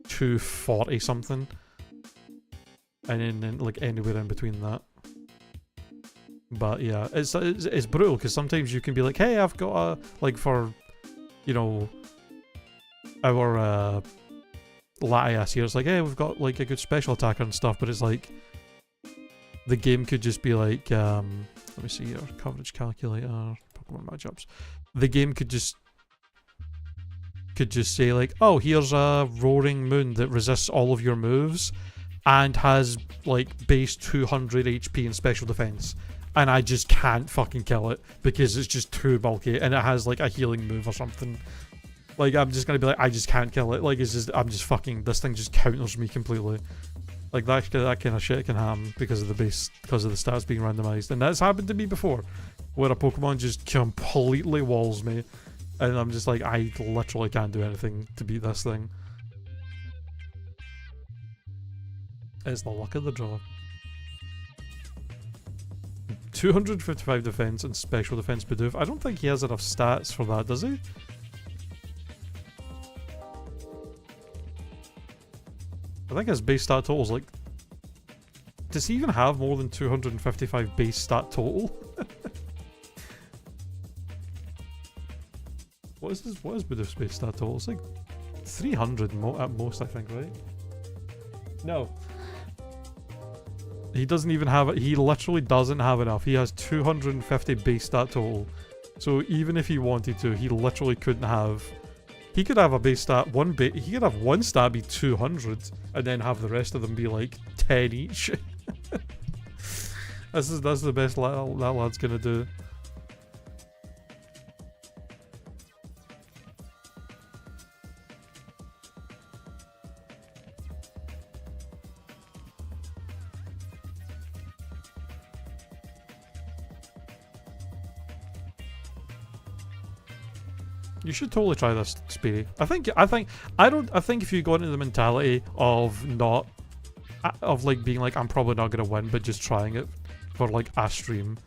240 something, and then like anywhere in between that. But yeah, it's brutal, because sometimes you can be like, hey, I've got a, like, for, you know, our Latias here, it's like, hey, we've got like a good special attacker and stuff, but it's like the game could just be like, let me see here, coverage calculator, Pokemon matchups. The game could just say like, oh, here's a Roaring Moon that resists all of your moves and has like base 200 HP and special defense, and I just can't fucking kill it because it's just too bulky, and it has like a healing move or something. Like, I'm just gonna be like, I just can't kill it. Like, it's just, I'm just fucking, this thing just counters me completely. Like, that kind of shit can happen because of the base, because of the stats being randomized. And that's happened to me before, where a Pokemon just completely walls me, and I'm just like, I literally can't do anything to beat this thing. It's the luck of the draw. 255 defense and special defense Bidoof. I don't think he has enough stats for that, does he? I think his base stat total is like... Does he even have more than 255 base stat total? What is Bidoof's base stat total? It's like 300 at most, I think, right? No. He doesn't even have it. He literally doesn't have enough. He has 250 base stat total. So even if he wanted to, he literally couldn't have... He could have a base stat, he could have one stat be 200, and then have the rest of them be like 10 each. That's the best that lad's gonna do. You should totally try this, Speedy. I think if you go into the mentality of like being like, I'm probably not gonna win, but just trying it for like a stream,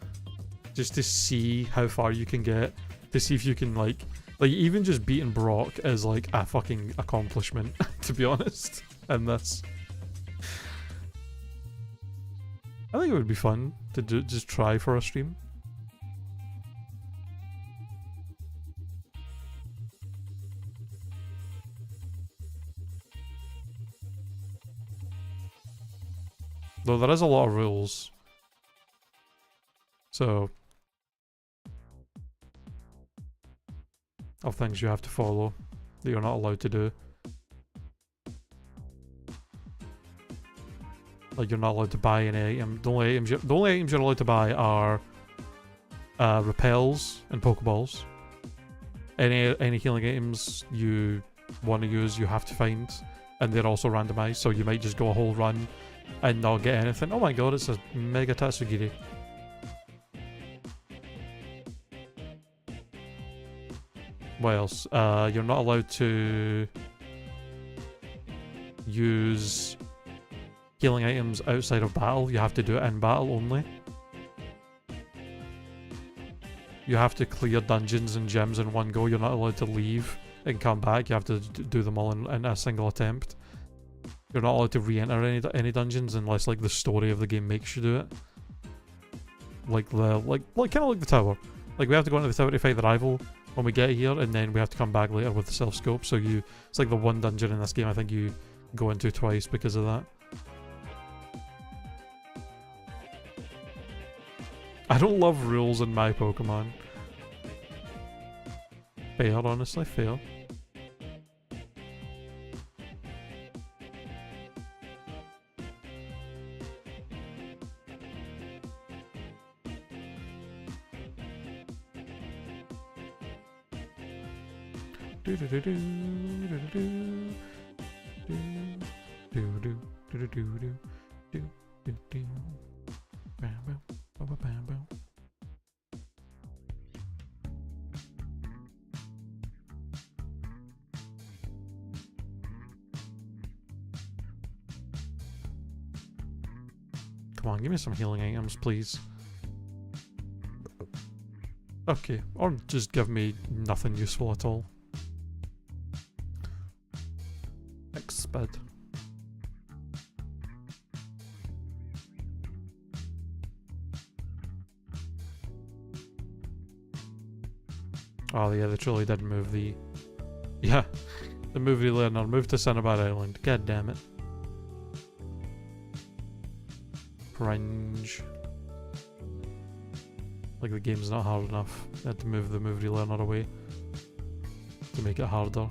just to see how far you can get, to see if you can like even just beating Brock is like a fucking accomplishment, to be honest. And that's, I think it would be fun to just try for a stream. Though there is a lot of rules. So, of things you have to follow that you're not allowed to do. Like you're not allowed to buy any item. The only items you're allowed to buy are repels and Pokeballs. Any healing items you want to use, you have to find, and they're also randomized. So you might just go a whole run and not get anything. Oh my god, it's a Mega Tatsugiri. What else? You're not allowed to use healing items outside of battle. You have to do it in battle only. You have to clear dungeons and gems in one go. You're not allowed to leave and come back. You have to do them all in a single attempt. You're not allowed to re-enter any dungeons unless like the story of the game makes you do it. Like kind of like the tower. Like we have to go into the tower to fight the rival when we get here, and then we have to come back later with the self-scope. So it's like the one dungeon in this game I think you go into twice because of that. I don't love rules in my Pokemon. Fair, honestly, fair. Come on, give me some healing items, please. Okay, or just give me nothing useful at all. Exped. Oh yeah, they truly did move the... Yeah, the movie learner moved to Cinnabar Island. God damn it. Cringe. Like the game's not hard enough. They had to move the movie learner away to make it harder.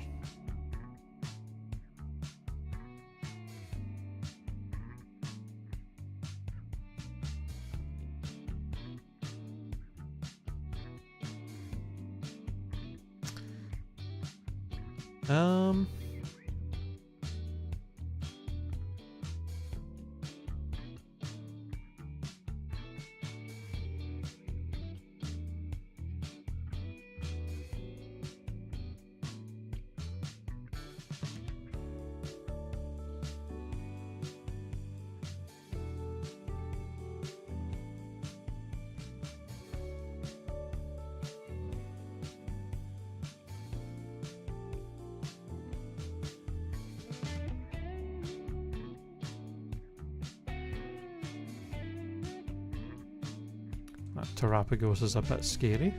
That Terrapagos is a bit scary.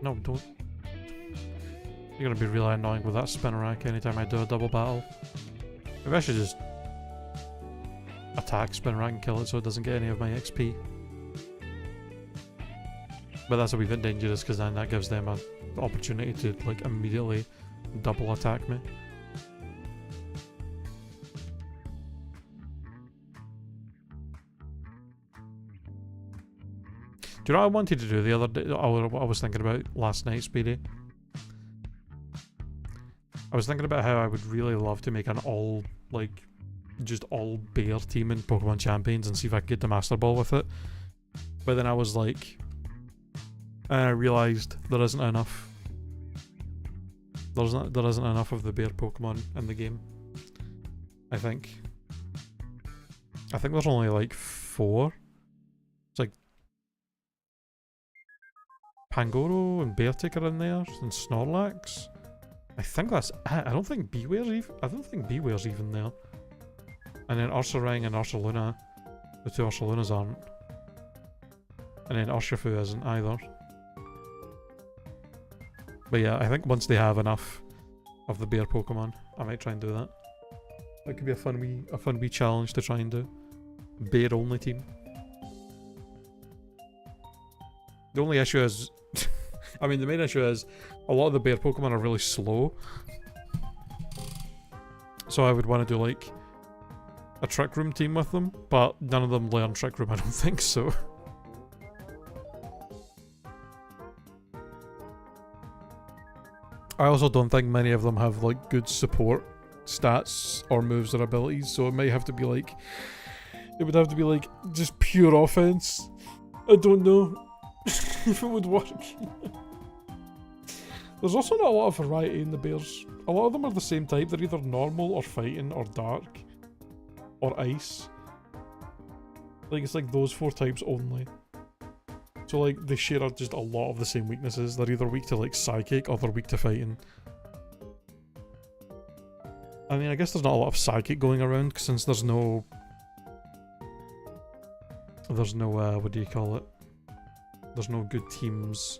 No, don't. You're gonna be really annoying with that spin rack anytime I do a double battle. Maybe I should just attack spin rack and kill it so it doesn't get any of my XP. But that's a wee bit dangerous because then that gives them an opportunity to like immediately double attack me. Do you know what I wanted to do the other day? What I was thinking about last night, Speedy? I was thinking about how I would really love to make an all, like, just all bear team in Pokemon Champions and see if I could get the Master Ball with it. But then I was like... And I realised there isn't enough. There isn't enough of the bear Pokemon in the game. I think. I think there's only like 4. It's like... Pangoro and Beartick are in there, and Snorlax. I think that's it. I don't think Beware's even there. And then Ursaring and Ursaluna. The 2 Ursalunas aren't. And then Urshifu isn't either. But yeah, I think once they have enough of the bear Pokemon, I might try and do that. That could be a fun wee challenge to try and do. Bear only team. The only issue is, I mean, the main issue is a lot of the bear Pokemon are really slow. So I would want to do like a Trick Room team with them, but none of them learn Trick Room, I don't think so. I also don't think many of them have like good support stats or moves or abilities, so it might have to be like, it would have to be like just pure offense. I don't know if it would work. There's also not a lot of variety in the bears. A lot of them are the same type. They're either normal or fighting or dark or ice. Like it's like those 4 types only. So like they share just a lot of the same weaknesses. They're either weak to like psychic or they're weak to fighting. I mean, I guess there's not a lot of psychic going around since there's no what do you call it? There's no good teams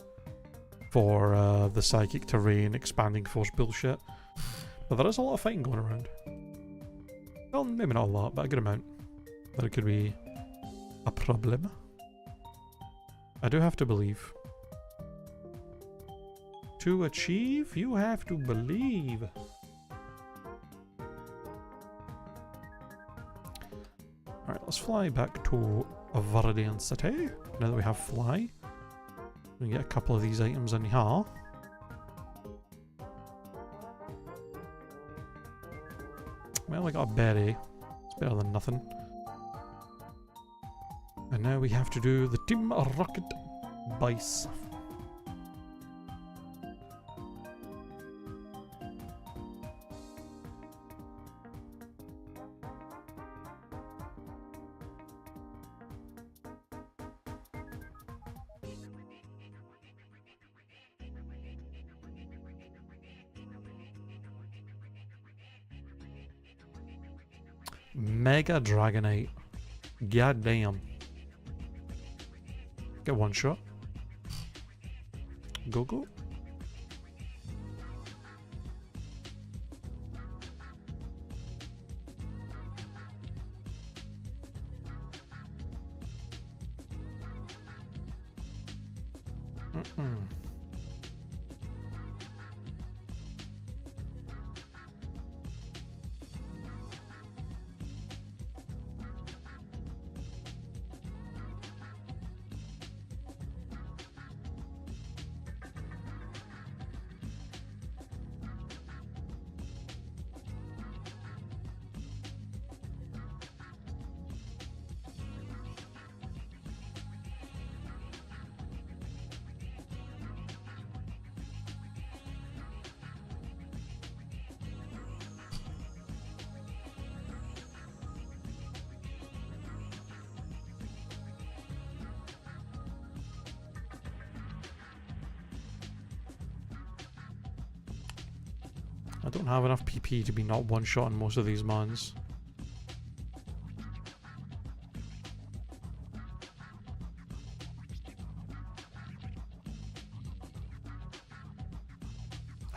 for the psychic terrain expanding force bullshit. But there is a lot of fighting going around. Well, maybe not a lot, but a good amount. That it could be a problem. I do have to believe. To achieve, you have to believe. Alright, let's fly back to Viridian City. Now that we have fly, we can get a couple of these items in here. Well, we got a berry. It's better than nothing. And now we have to do the Team Rocket Base. Mega Dragonite. God damn. Get one shot. Go go. I don't have enough PP to be not one-shot on most of these mons.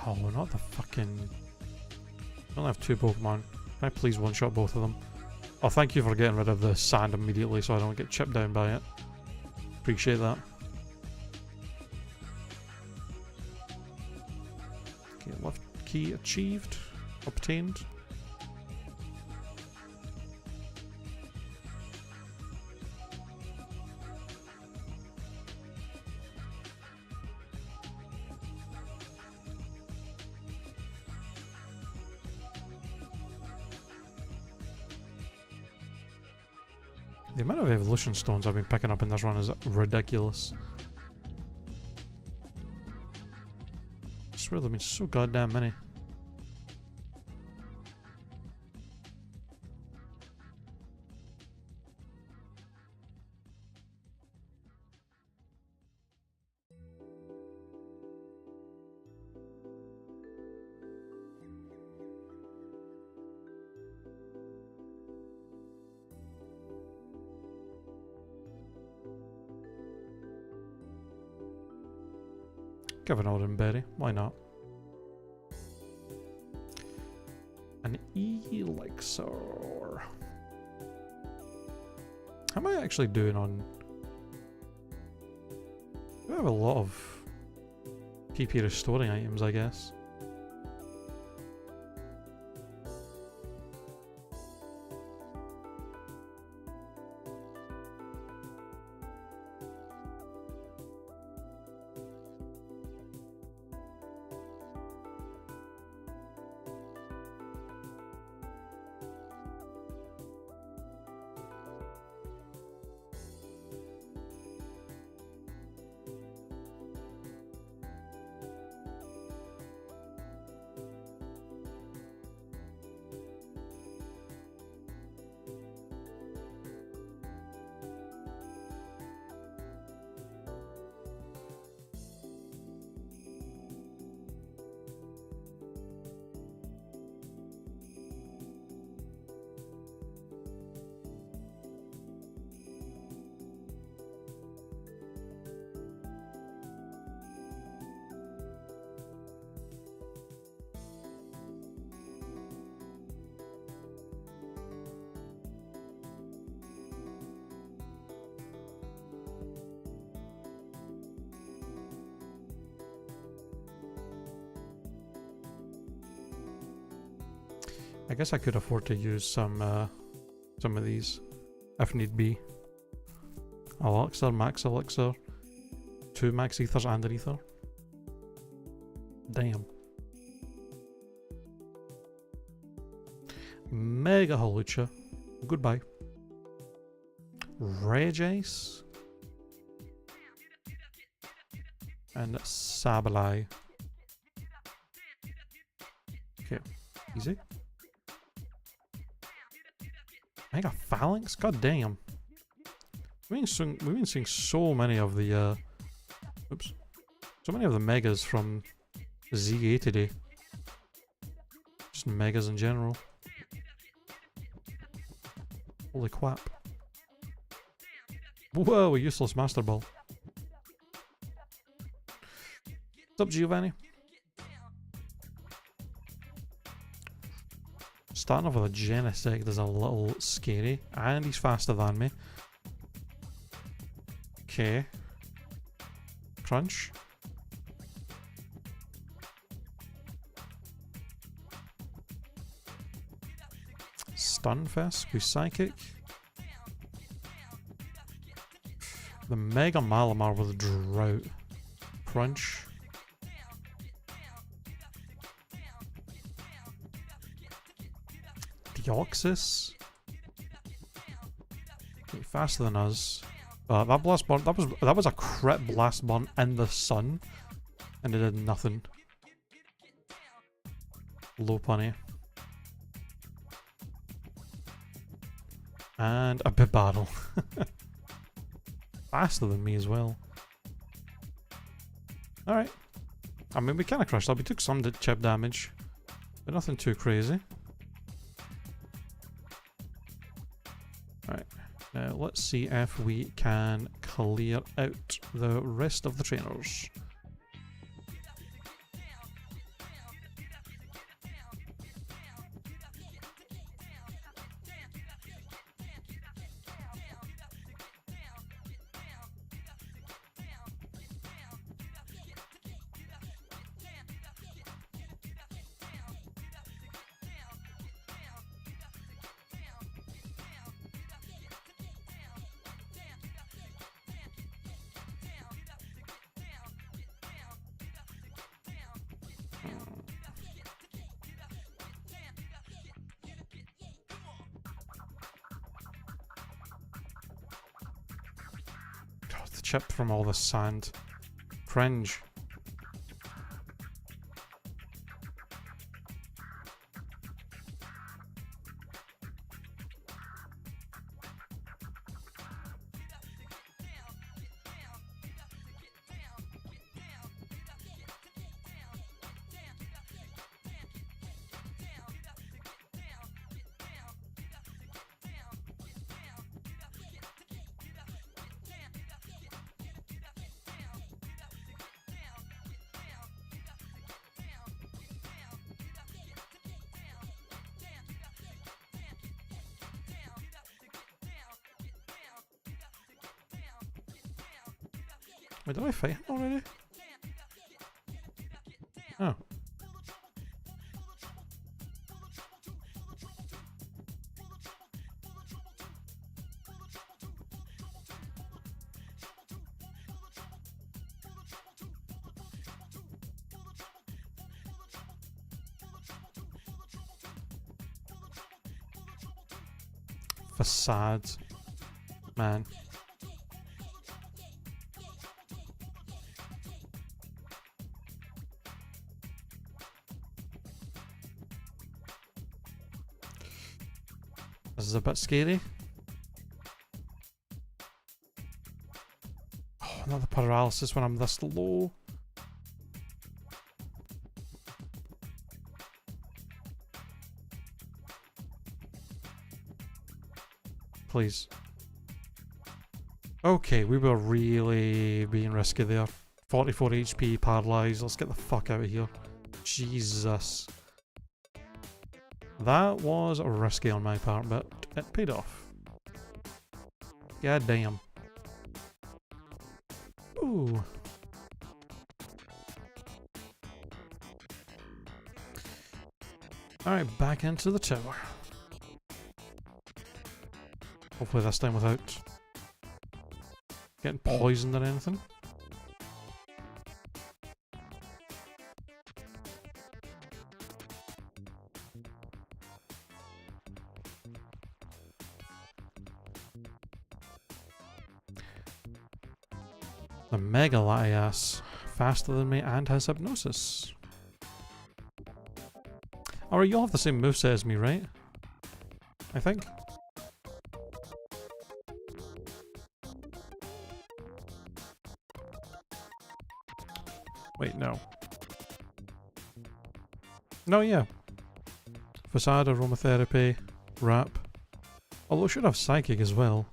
Oh, not the fucking... I only have 2 Pokemon. Can I please one-shot both of them? Oh, thank you for getting rid of the sand immediately so I don't get chipped down by it. Appreciate that. Okay, left key achieved. Obtained. The amount of evolution stones I've been picking up in this run is ridiculous. I swear there've been so goddamn many. Give an Odin berry, why not? An elixir. How am I actually doing on... I have a lot of PP restoring items, I guess. I guess I could afford to use some of these if need be. Elixir, max elixir, 2 max ethers and an ether. Damn. Mega Halucha. Goodbye. Regice. And Sableye. Okay, easy. Mega Phalanx? God damn. We've been seeing so many of the oops. So many of the megas from ZA today. Just megas in general. Holy crap. Whoa, a useless Master Ball. What's up, Giovanni? Starting off with a Genesect is a little scary, and he's faster than me. Okay. Crunch. Stunfisk with Psychic. The Mega Malamar with Drought. Crunch. Deoxys. Okay, faster than us. That blast burn, that was a crit blast burn in the sun, and it did nothing. Low punny. And a bit battle. Faster than me as well. Alright. I mean, we kind of crushed that. We took some chip damage, but nothing too crazy. Alright. Now, let's see if we can clear out the rest of the trainers. Chip from all the sand. Cringe. Wait, did I fight him already? Oh. Facade. Man. This is a bit scary. Oh, another paralysis when I'm this low. Please. Okay, we were really being risky there. 44 HP, paralyzed. Let's get the fuck out of here. Jesus. That was risky on my part, but it paid off. God damn. Ooh. Alright, back into the tower. Hopefully this time without getting poisoned or anything. The Mega Latias, faster than me and has hypnosis. Alright, you all have the same moveset as me, right? I think. Wait, no. No, yeah. Facade, aromatherapy, rap. Although it should have psychic as well.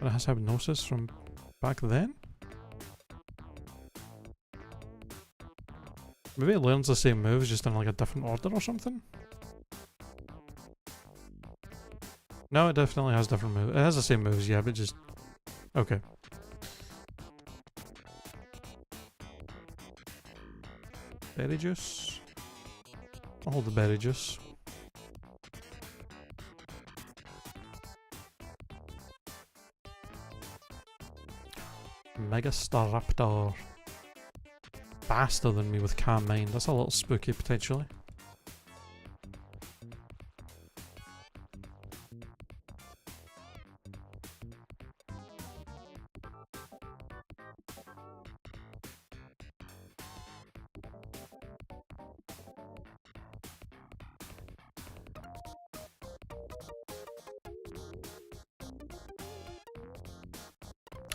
But it has hypnosis from back then? Maybe it learns the same moves just in like a different order or something? No, it definitely has different moves. It has the same moves, yeah, but just... Okay. Berry juice? I'll hold the berry juice. Mega Staraptor. Faster than me with Calm Mind. That's a little spooky potentially.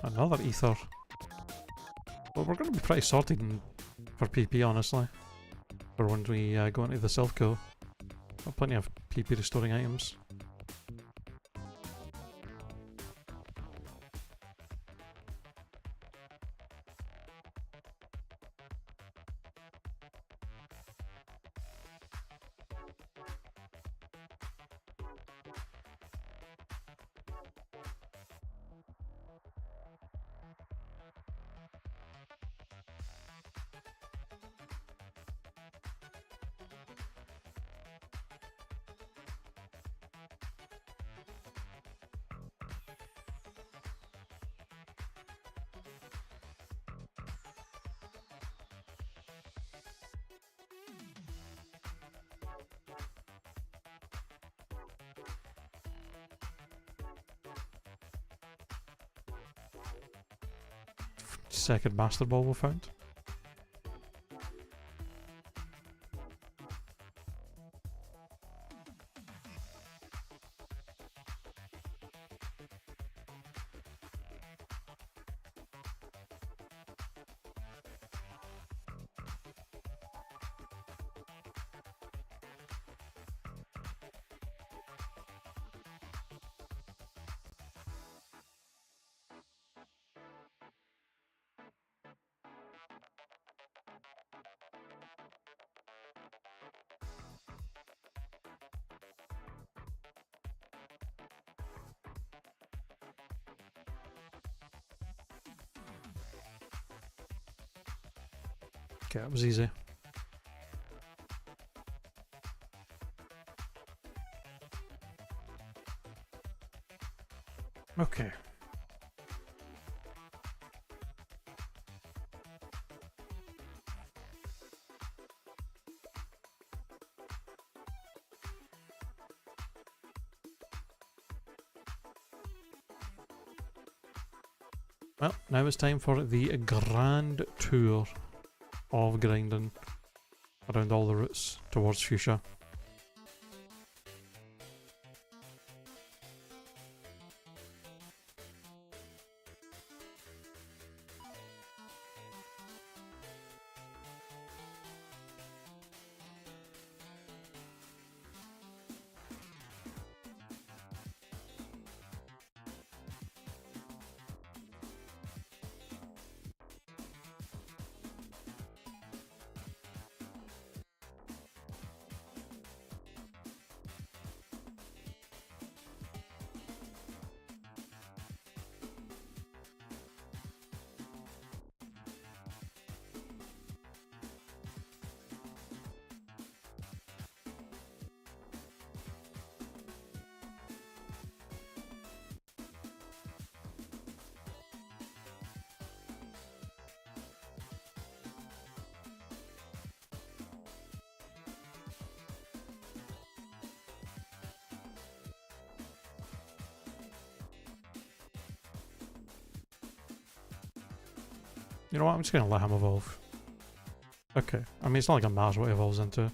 Another ether. Well, we're going to be pretty sorted for PP, honestly. For when we go into the Silphco. Got plenty of PP restoring items. Second Master Ball we found. Okay, that was easy. Okay. Well, now it's time for the grand tour of grinding around all the routes towards Fuchsia. You know what, I'm just going to let him evolve. Okay, I mean it's not like it matters what he evolves into.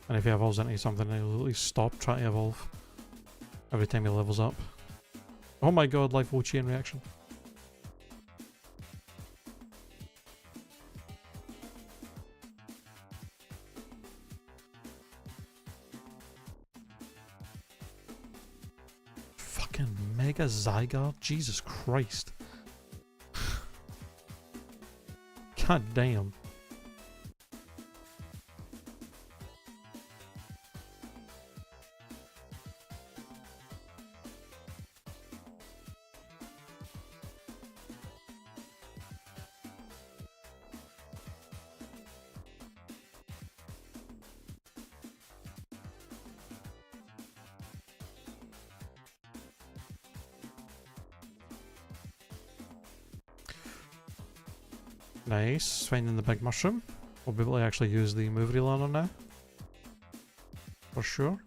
And if he evolves into something, he'll at least stop trying to evolve every time he levels up. Oh my god, life will chain reaction. Fucking Mega Zygarde? Jesus Christ. God damn. Nice, finding the big mushroom. We'll be able to actually use the move relearner now. For sure.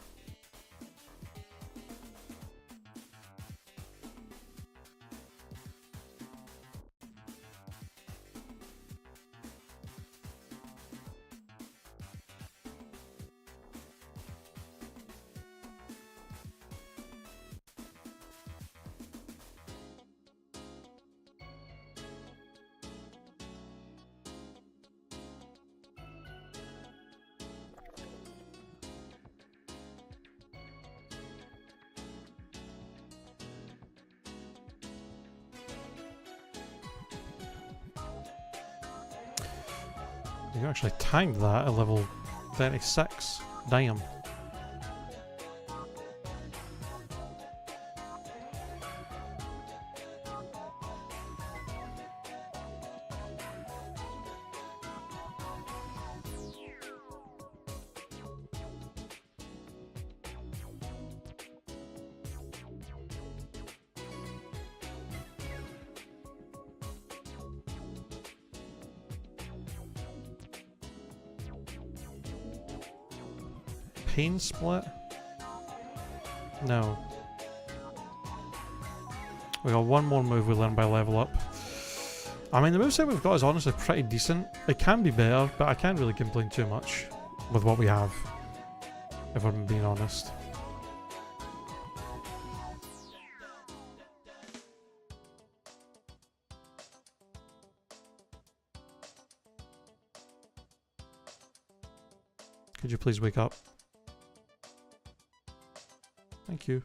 You actually timed that at level 36. Damn. Pain split? No. We got one more move we learn by level up. I mean, the moveset we've got is honestly pretty decent. It can be better, but I can't really complain too much with what we have, if I'm being honest. Could you please wake up? Thank you.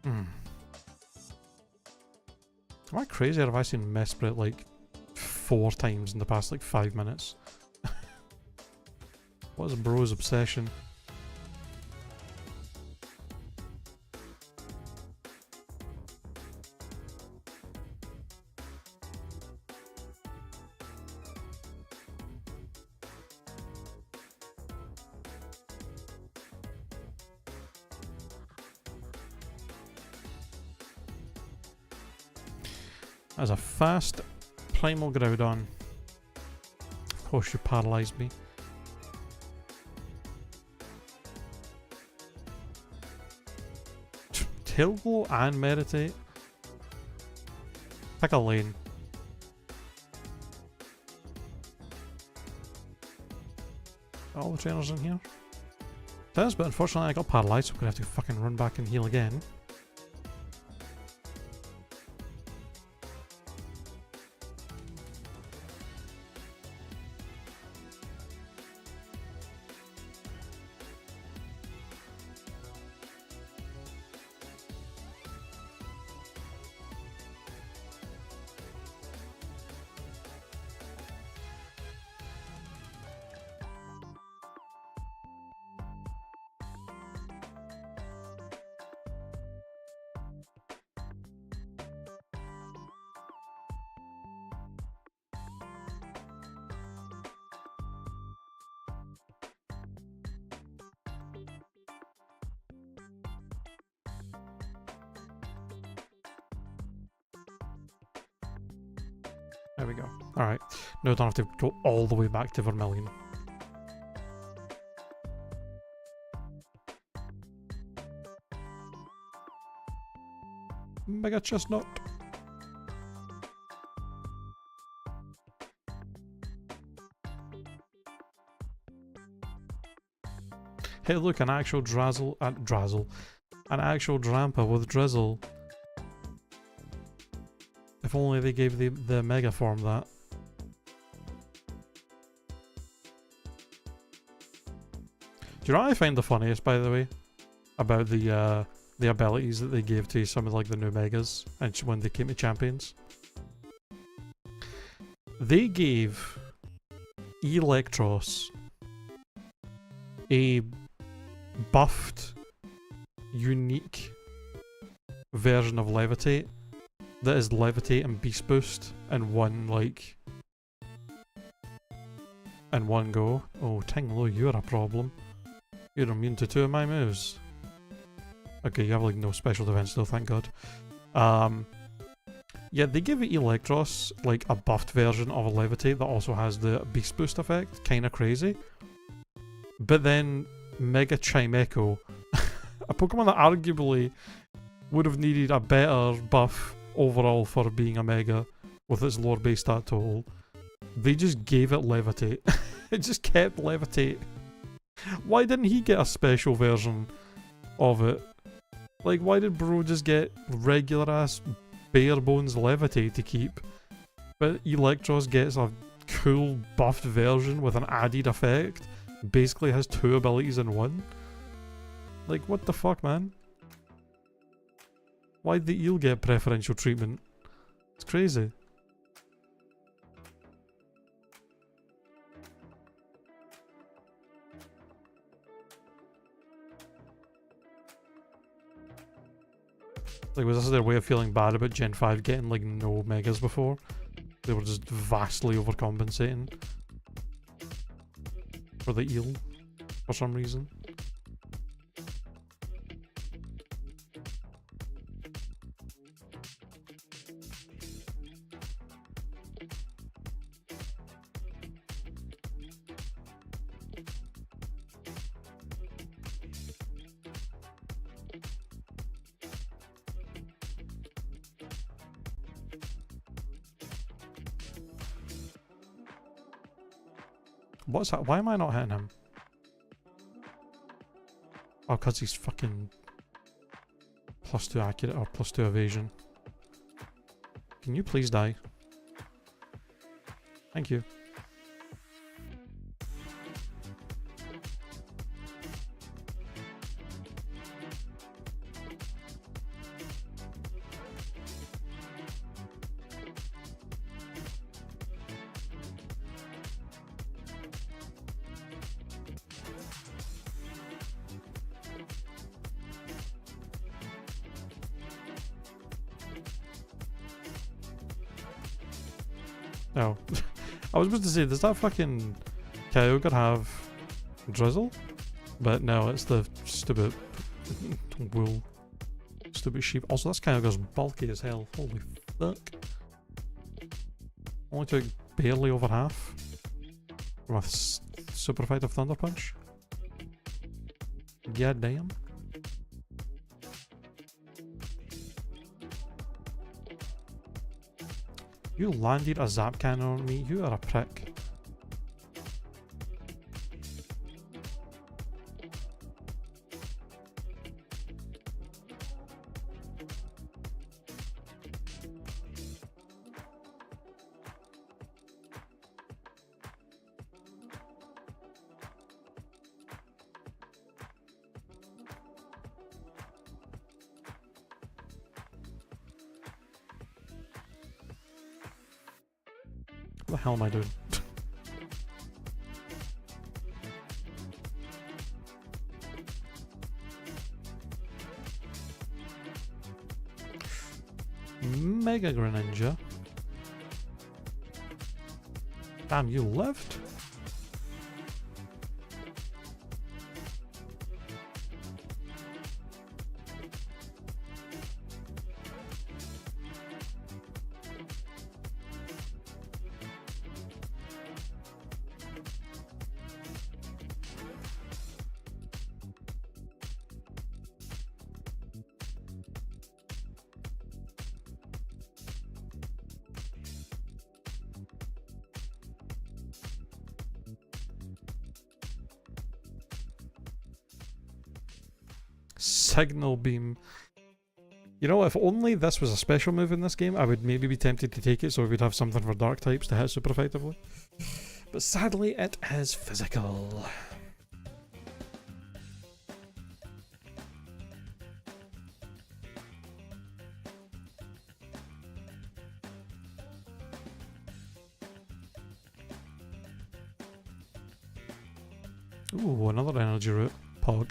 Am I crazy, or have I seen Mesprit like 4 times in the past like 5 minutes? What is bro's obsession? As a fast primal Groudon. Of course you paralysed me. Tailglow and Meditate? Pick a lane. All the trainers in here? Does, but unfortunately I got paralysed, so I'm gonna have to fucking run back and heal again. There we go. Alright. Now I don't have to go all the way back to Vermilion. Mega Chestnut. Hey look, an actual an actual Drampa with Drizzle. If only they gave the Mega form that. Do you know what I find the funniest, by the way, about the abilities that they gave to some of like the new Megas and when they came to Champions? They gave Electros a buffed, unique version of Levitate that is Levitate and Beast Boost in one go. Oh, Tinglo, you're a problem. You're immune to 2 of my moves. Okay, you have like no special defense though, thank god. Yeah, they give Electros like a buffed version of a Levitate that also has the Beast Boost effect. Kinda crazy. But then Mega Chimecho, a Pokemon that arguably would have needed a better buff overall for being a Mega with its lower base stat total, they just gave it Levitate. It just kept Levitate. Why didn't he get a special version of it? Like, why did bro just get regular ass bare bones Levitate to keep, but Electros gets a cool buffed version with an added effect? Basically has 2 abilities in one? Like, what the fuck, man? Why'd the eel get preferential treatment? It's crazy. Like, was this their way of feeling bad about Gen 5 getting like no Megas before? They were just vastly overcompensating for the eel for some reason. What's that? Why am I not hitting him? Oh, because he's fucking +2 accurate or +2 evasion. Can you please die? Thank you. Oh. I was supposed to say, does that fucking Kyogre have drizzle? But no, it's the stupid wool. Stupid sheep. Also, this Kyogre's bulky as hell. Holy fuck. Only took barely over half. With super effective Thunder Punch. God damn. You landed a zap cannon on me, you are a prick. What the hell am I doing? Mega Greninja. Damn, you lived? Signal Beam. You know, if only this was a special move in this game, I would maybe be tempted to take it so we would have something for dark types to hit super effectively. But sadly, it is physical. Ooh, another energy root. Pog.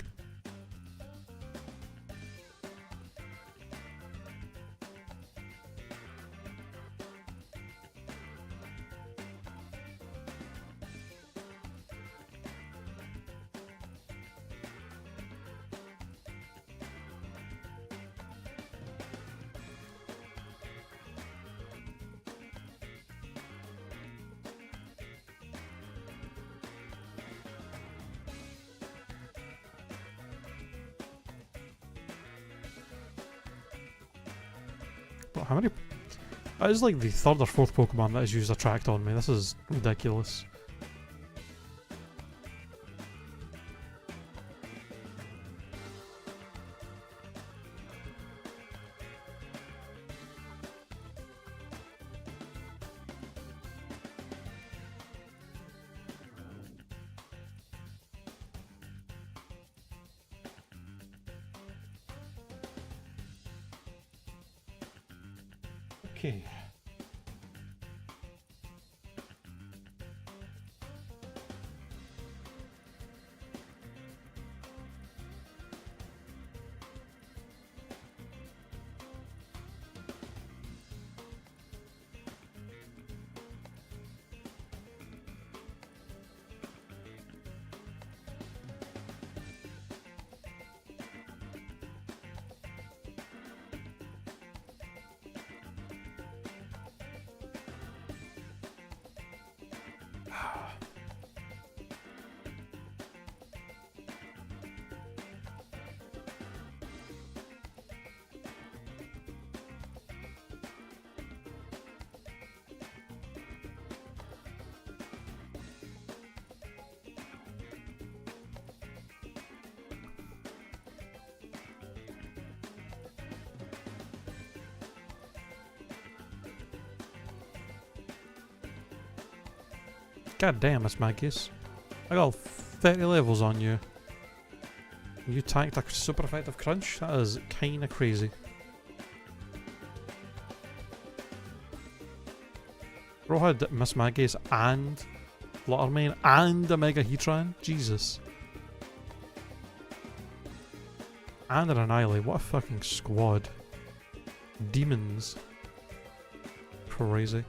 How many? That is like the third or fourth Pokemon that has used Attract on me. This is ridiculous. Okay. God damn, it's Magus. I got 30 levels on you. You tanked a super effective crunch? That is kinda crazy. Bro had Miss Magus and Fluttermane and a Mega Heatran? Jesus. And an Annihilate. What a fucking squad. Demons. Crazy.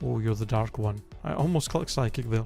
Oh, you're the dark one. I almost clicked psychic there.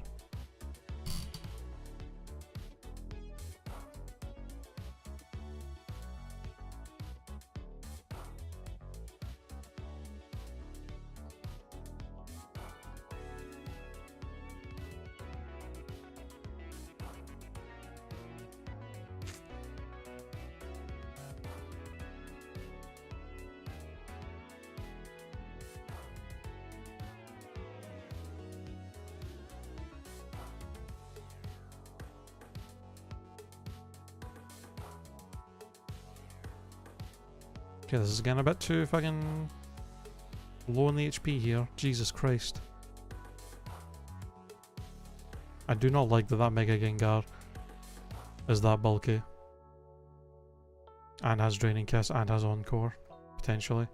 Okay, this is getting a bit too fucking low on the HP here. Jesus Christ. I do not like that that Mega Gengar is that bulky. And has Draining Kiss and has Encore, potentially.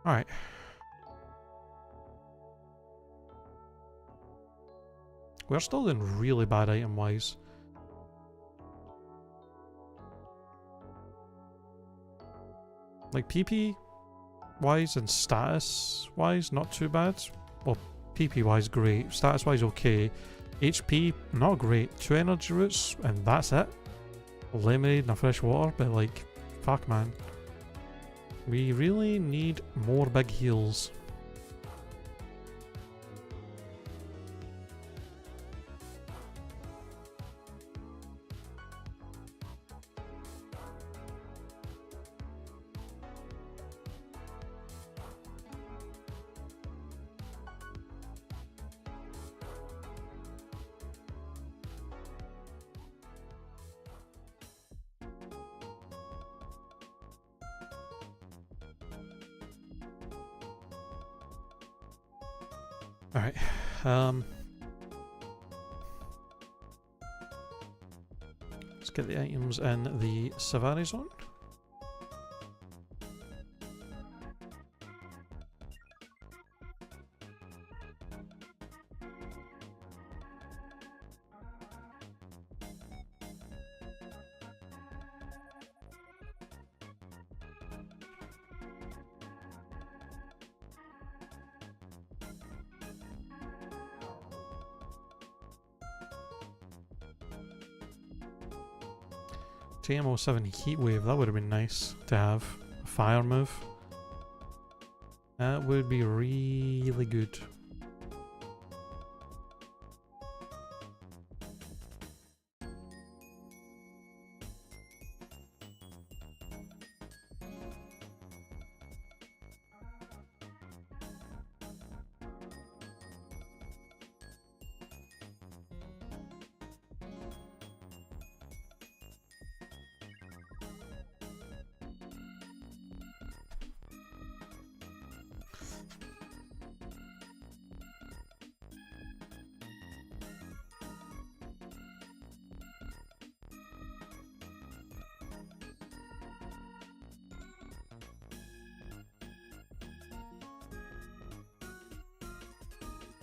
Alright. We're still doing really bad item-wise. Like PP-wise and status-wise, not too bad. Well, PP-wise, great. Status-wise, okay. HP, not great. 2 energy roots, and that's it. A lemonade and a fresh water, but like, fuck man. We really need more big heals. Alright, let's get the items in the Safari Zone. TM07 Heatwave, that would have been nice to have. A fire move. That would be really good.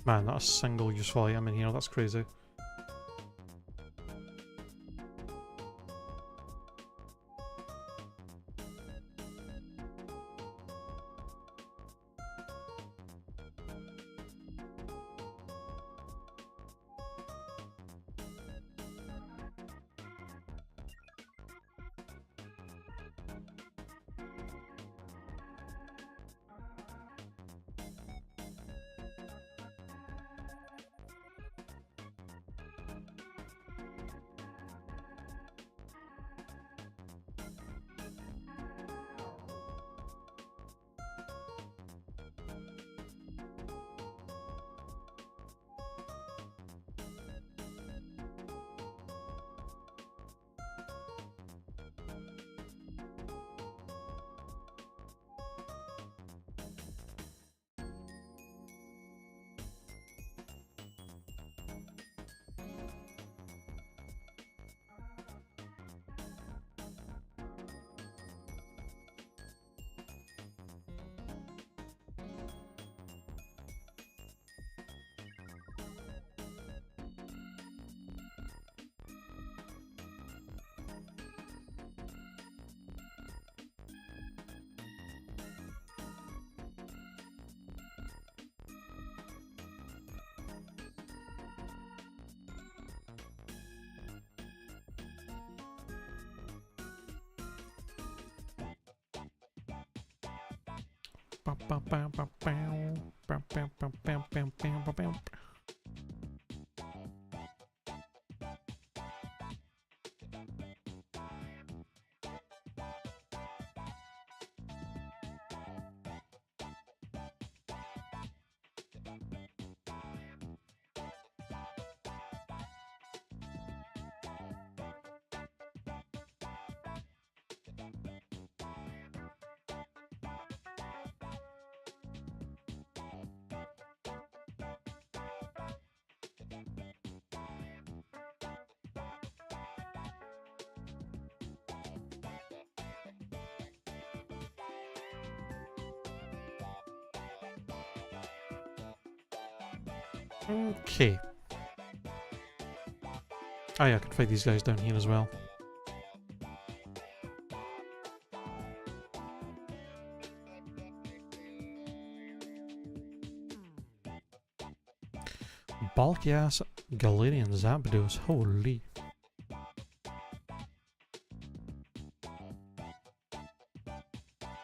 Man, not a single useful item in here, that's crazy. Okay. Oh yeah, I can fight these guys down here as well. Bulky ass Galarian Zapdos, holy.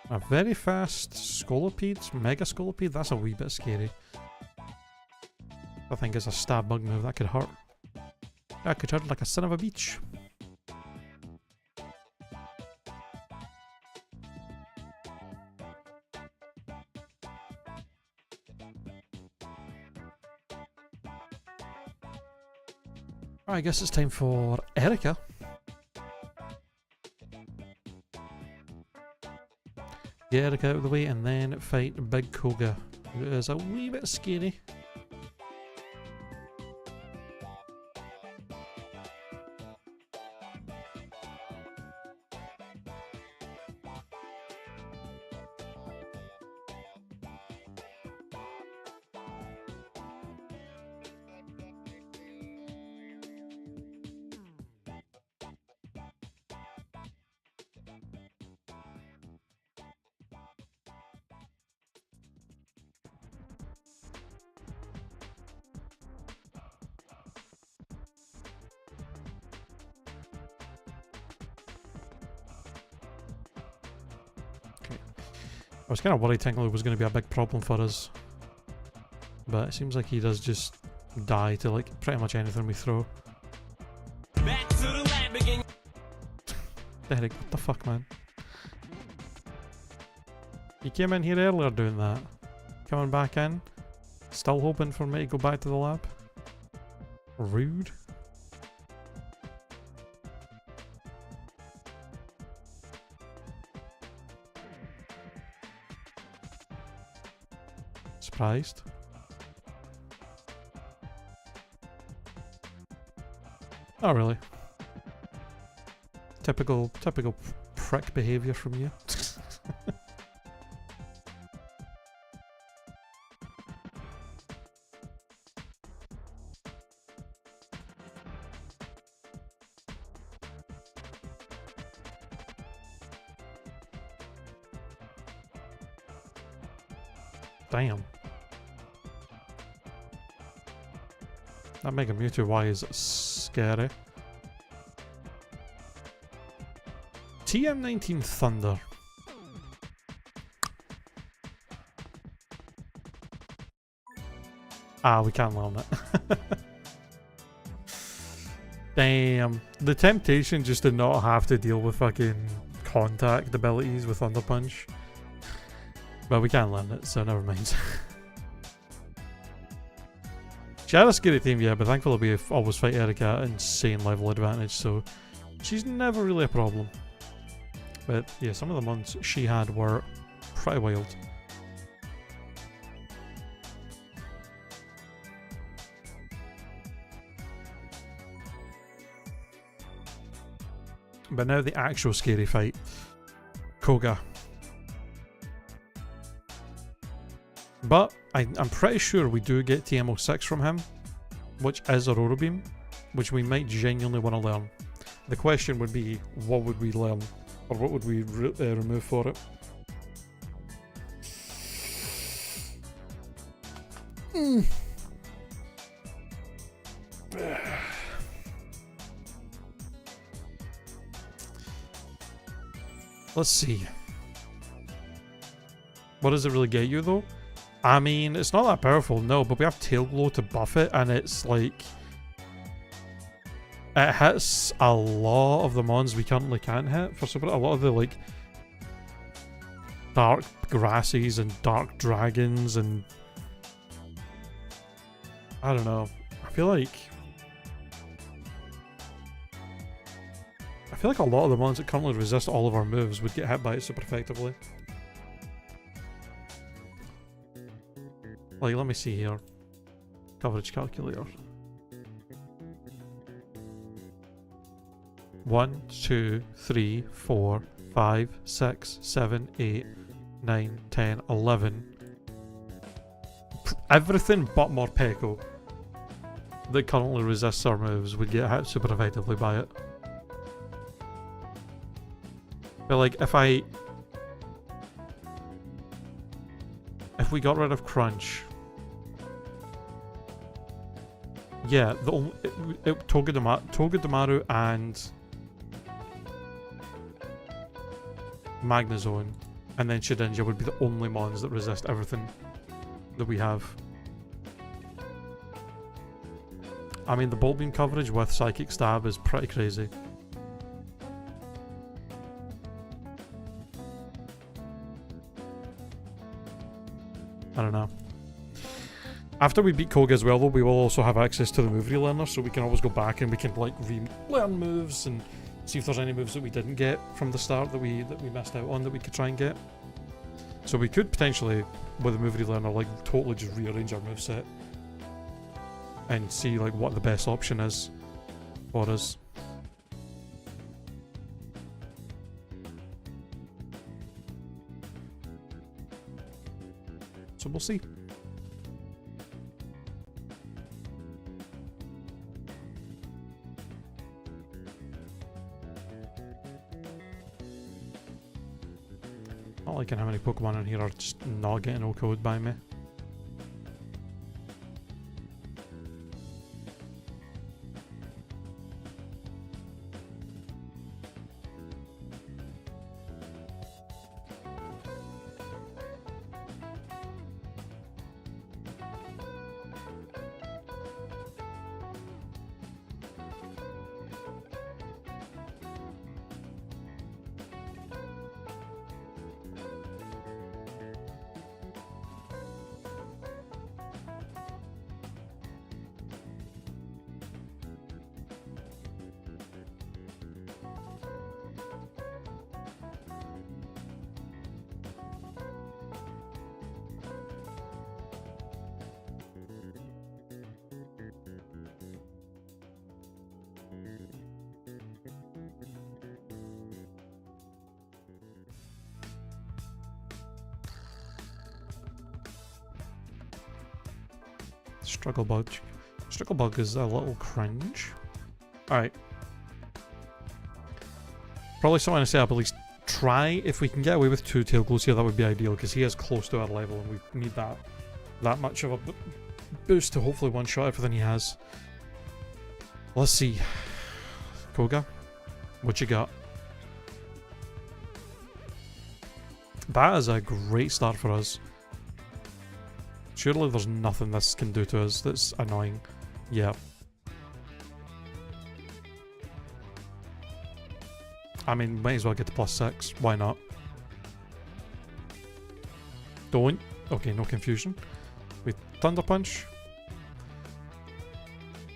A very fast Scolipede, Mega Scolipede, that's a wee bit scary. I think it's a stab bug move, that could hurt. That could hurt like a son of a beach. I guess it's time for Erica. Get Erica out of the way and then fight Big Koga, who is a wee bit scary. I was kind of worried Tinkler was going to be a big problem for us, but it seems like he does just die to like pretty much anything we throw. Back to the lab again. Derek, what the fuck, man? You came in here earlier doing that. Coming back in, still hoping for me to go back to the lab. Rude. Surprised. Oh really? Typical prick behaviour from you. Damn. That Mega Mewtwo Y is scary. TM19 Thunder. Ah, we can't learn it. Damn. The temptation just to not have to deal with fucking contact abilities with Thunder Punch. But we can't learn it, so never mind. She had a scary team, yeah, but thankfully we always fight Erica at insane level advantage, so she's never really a problem. But yeah, some of the months she had were pretty wild. But now the actual scary fight. Koga. But I'm pretty sure we do get TM06 from him, which is Aurora Beam, which we might genuinely want to learn. The question would be, what would we learn? Or what would we remove for it? Let's see. What does it really get you though? I mean, it's not that powerful, no, but we have Tail Glow to buff it, and it's like... It hits a lot of the mons we currently can't hit for super. A lot of the like dark grasses and dark dragons and I don't know. I feel like a lot of the mons that currently resist all of our moves would get hit by it super effectively. Like, let me see here. Coverage calculator. 1, 2, 3, 4, 5, 6, 7, 8, 9, 10, 11. Everything but Morpeko that currently resists our moves would get hit super effectively by it. But like, if we got rid of Crunch, yeah, the only Togedemaru and Magnezone, and then Shedinja would be the only mons that resist everything that we have. I mean, the Bolt Beam coverage with Psychic Stab is pretty crazy. I don't know. After we beat Koga as well though, we will also have access to the move relearner, so we can always go back and we can like relearn moves and see if there's any moves that we didn't get from the start that we missed out on that we could try and get. So we could potentially, with the move relearner, like totally just rearrange our moveset and see like what the best option is for us. So we'll see. Not liking how many Pokemon in here are just not getting OHKO'd by me. Struggle Bug. Struggle Bug is a little cringe. Alright. Probably something to say up, at least try, if we can get away with 2 Tail Glows here, that would be ideal, because he is close to our level and we need that much of a boost to hopefully one-shot everything he has. Let's see. Koga, what you got? That is a great start for us. Surely there's nothing this can do to us that's annoying. Yeah. I mean, might as well get to +6. Why not? Don't. Okay, no confusion. We Thunder Punch.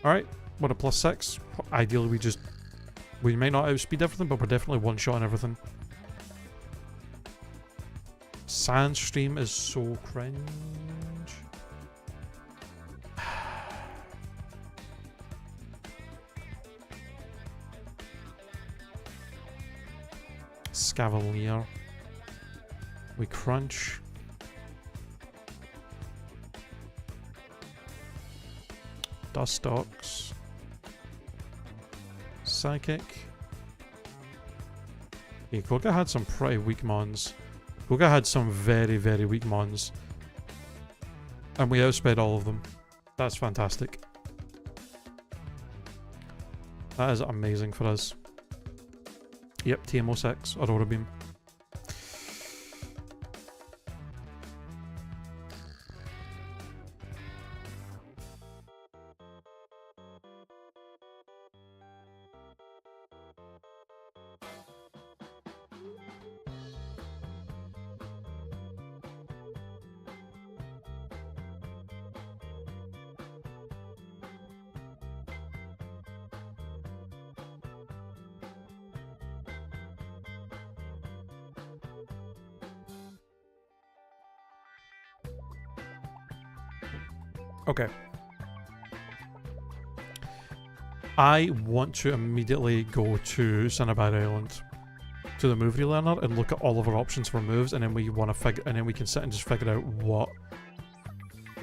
Alright, what a +6. Ideally we may not outspeed everything, but we're definitely one-shotting everything. Sandstream is so cringe. Scavalier. We crunch. Dustox. Psychic. Yeah, Koga had some pretty weak mons. Koga had some very, very weak mons. And we outsped all of them. That's fantastic. That is amazing for us. Yep, TMO6, Aurora Beam. Okay. I want to immediately go to Cinnabar Island, to the move relearner, and look at all of our options for moves, and then we want to figure, and then we can sit and just figure out what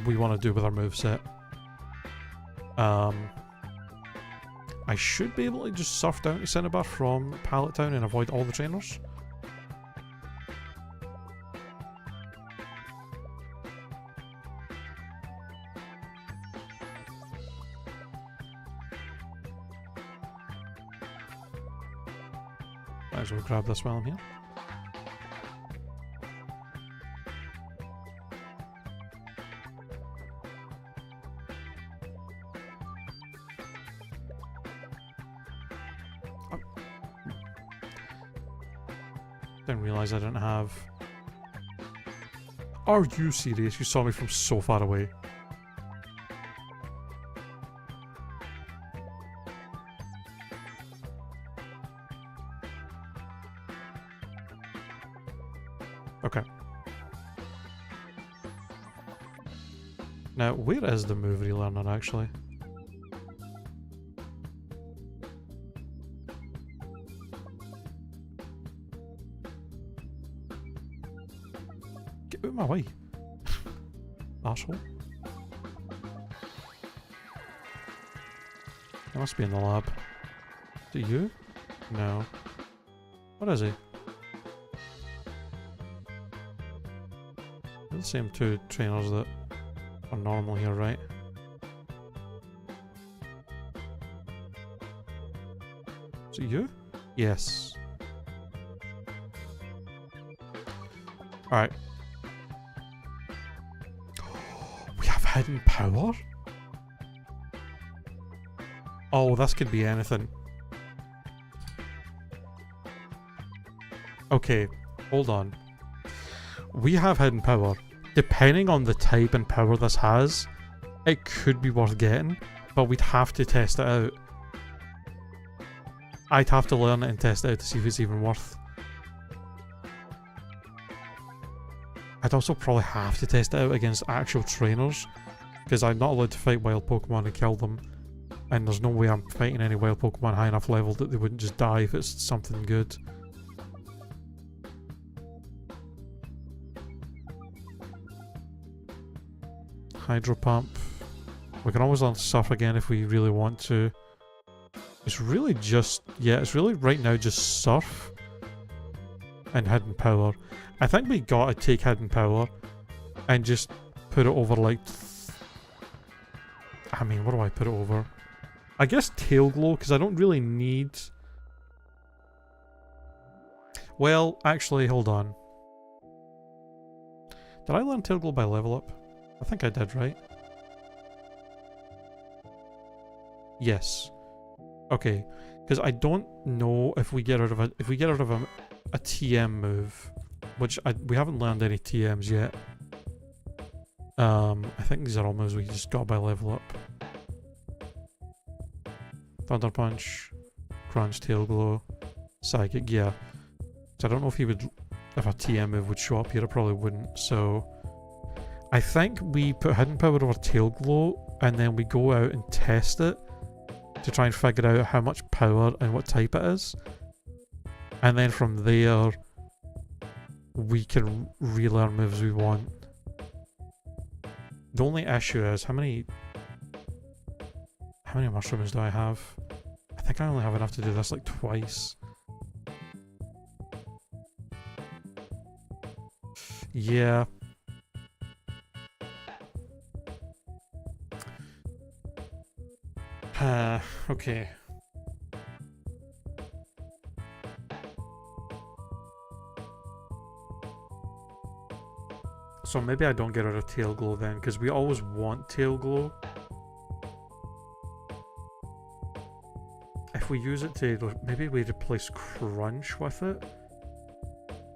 we want to do with our moveset. I should be able to just surf down to Cinnabar from Pallet Town and avoid all the trainers. Might as well grab this while I'm here. Didn't realise I didn't have... Are you serious? You saw me from so far away. Okay. Now, where is the move relearner actually? Get out of my way. Arsehole. He must be in the lab. Is it you? No. What is he? They're the same two trainers that are normal here, right? Is it you? Yes. Alright. We have hidden power? Oh, this could be anything. Okay, hold on. We have hidden power. Depending on the type and power this has, it could be worth getting, but we'd have to test it out. I'd have to learn it and test it out to see if it's even worth. I'd also probably have to test it out against actual trainers, because I'm not allowed to fight wild Pokemon and kill them, and there's no way I'm fighting any wild Pokemon high enough level that they wouldn't just die if it's something good. Hydro Pump. We can always learn Surf again if we really want to. It's really just, yeah, it's really right now just Surf and Hidden Power. I think we gotta take Hidden Power and just put it over like... I mean, what do I put it over? I guess Tail Glow, because I don't really need... Well, actually, hold on. Did I learn Tail Glow by level up? I think I did, right? Yes. Okay, because I don't know if we get rid of a TM move, which we haven't learned any TMs yet. I think these are all moves we just got by level up. Thunder Punch, Crunch, Tail Glow, Psychic, yeah. So I don't know if if a TM move would show up here. It probably wouldn't. So I think we put Hidden Power over Tail Glow, and then we go out and test it to try and figure out how much power and what type it is. And then from there, we can relearn moves we want. The only issue is how many mushrooms do I have? I think I only have enough to do this like twice. Yeah. Okay. So maybe I don't get rid of Tail Glow then, because we always want Tail Glow. If we use it to, maybe we replace Crunch with it.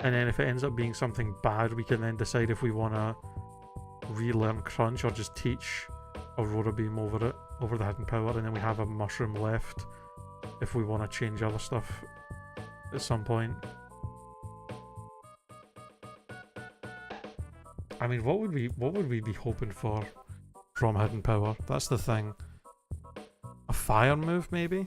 And then if it ends up being something bad, we can then decide if we want to relearn Crunch or just teach Aurora Beam over it, over the Hidden Power, and then we have a mushroom left if we want to change other stuff at some point. I mean, what would we be hoping for? from hidden power. That's the thing. A fire move, maybe?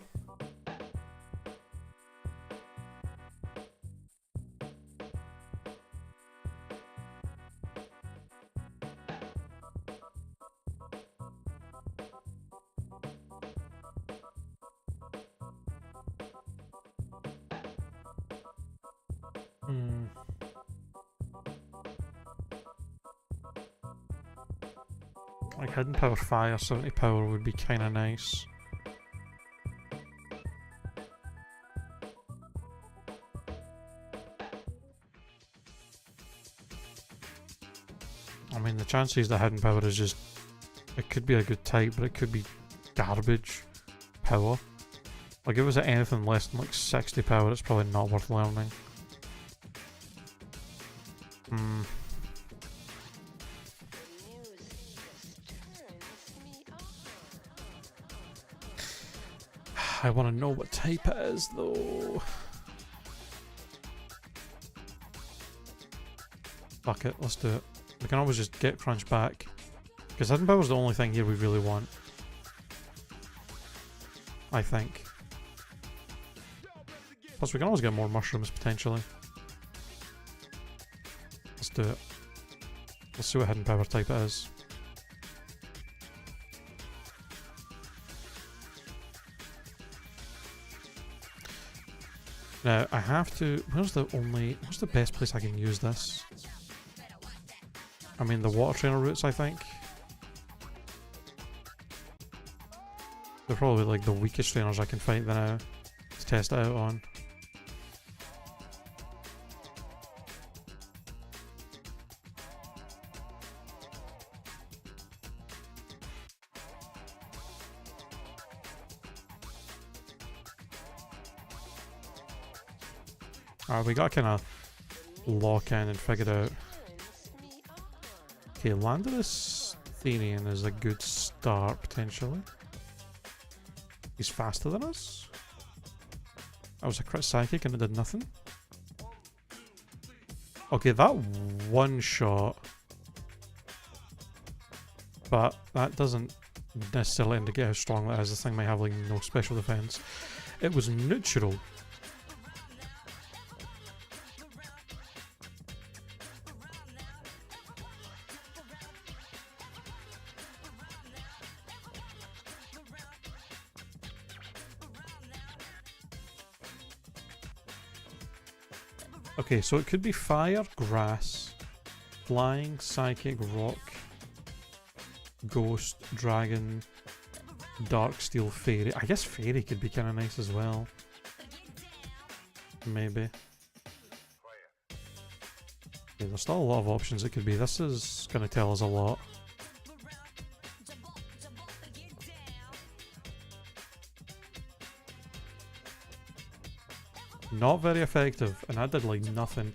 Like hidden power fire, 70 power would be kind of nice. I mean, the chances that hidden power is just... It could be a good type, but it could be garbage power. Like, if it was at anything less than like 60 power, it's probably not worth learning. I want to know what type it is, though. Fuck it, let's do it. We can always just get Crunch back. Because hidden power's the only thing here we really want. I think. Plus we can always get more mushrooms, potentially. Let's do it. Let's see what hidden power type it is. Now, I have to... What's the best place I can use this? I mean, the water trainer routes, I think. They're probably like the weakest trainers I can find now to test it out on. Alright, we got kind of lock in and figured out. Okay, Landorus Athenian is a good start, potentially. He's faster than us. That was a crit psychic and it did nothing. Okay, that one shot. But that doesn't necessarily indicate how strong that is. This thing might have like no special defense. It was neutral. Okay, so it could be fire, grass, flying, psychic, rock, ghost, dragon, dark steel, fairy. I guess fairy could be kind of nice as well. Maybe. Okay, there's still a lot of options it could be. This is going to tell us a lot. Not very effective, and that did like nothing.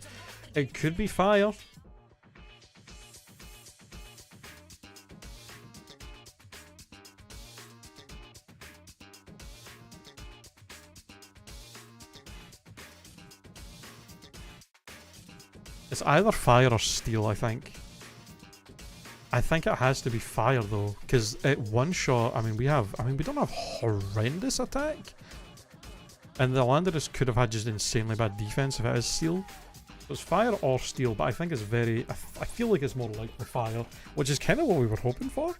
It could be fire. It's either fire or steel, I think. I think it has to be fire though, because at one shot, we don't have horrendous attack. And the Landorus could have had just insanely bad defense if it is steel. So it's fire or steel, but I think it's very... I feel like it's more like the fire, which is kind of what we were hoping for.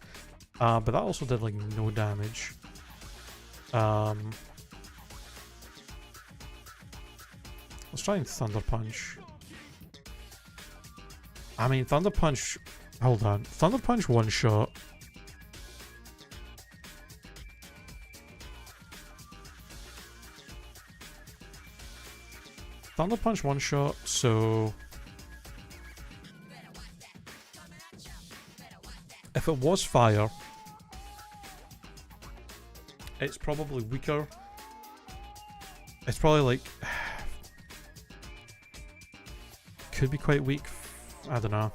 But that also did like no damage. Let's try and Thunder Punch. I mean, Thunder Punch... Hold on. Thunder Punch one shot. Thunder Punch one shot, so... If it was fire, it's probably weaker. It's probably like... Could be quite weak. I don't know.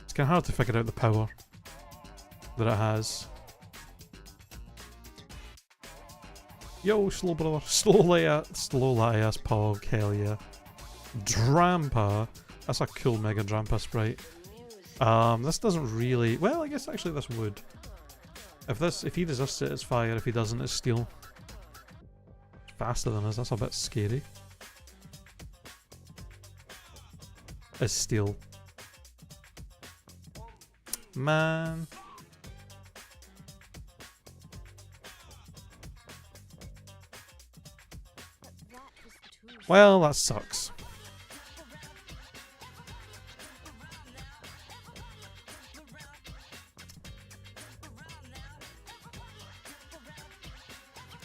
It's kind of hard to figure out the power that it has. Yo, slow brother. Slow ass pog, hell yeah. Drampa. That's a cool Mega Drampa sprite. This doesn't really... Well, I guess actually this would. If he resists it, it's fire. If he doesn't, it's steel. Faster than us. That's a bit scary. It's steel. Man. Well, that sucks.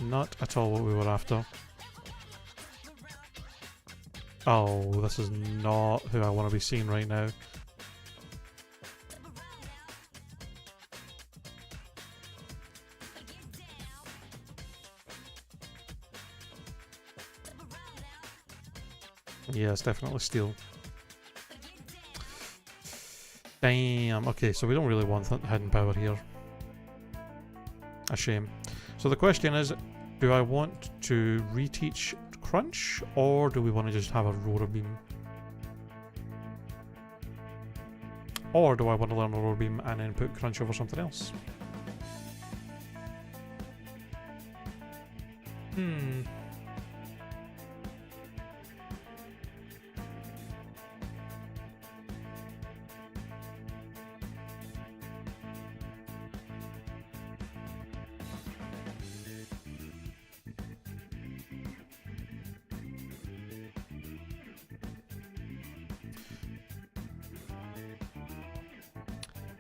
Not at all what we were after. Oh, this is not who I want to be seeing right now. Yeah, it's definitely steel. Damn. Okay, so we don't really want hidden power here. A shame. So the question is, do I want to reteach Crunch, or do we want to just have a Aurora Beam? Or do I want to learn Aurora Beam and then put Crunch over something else?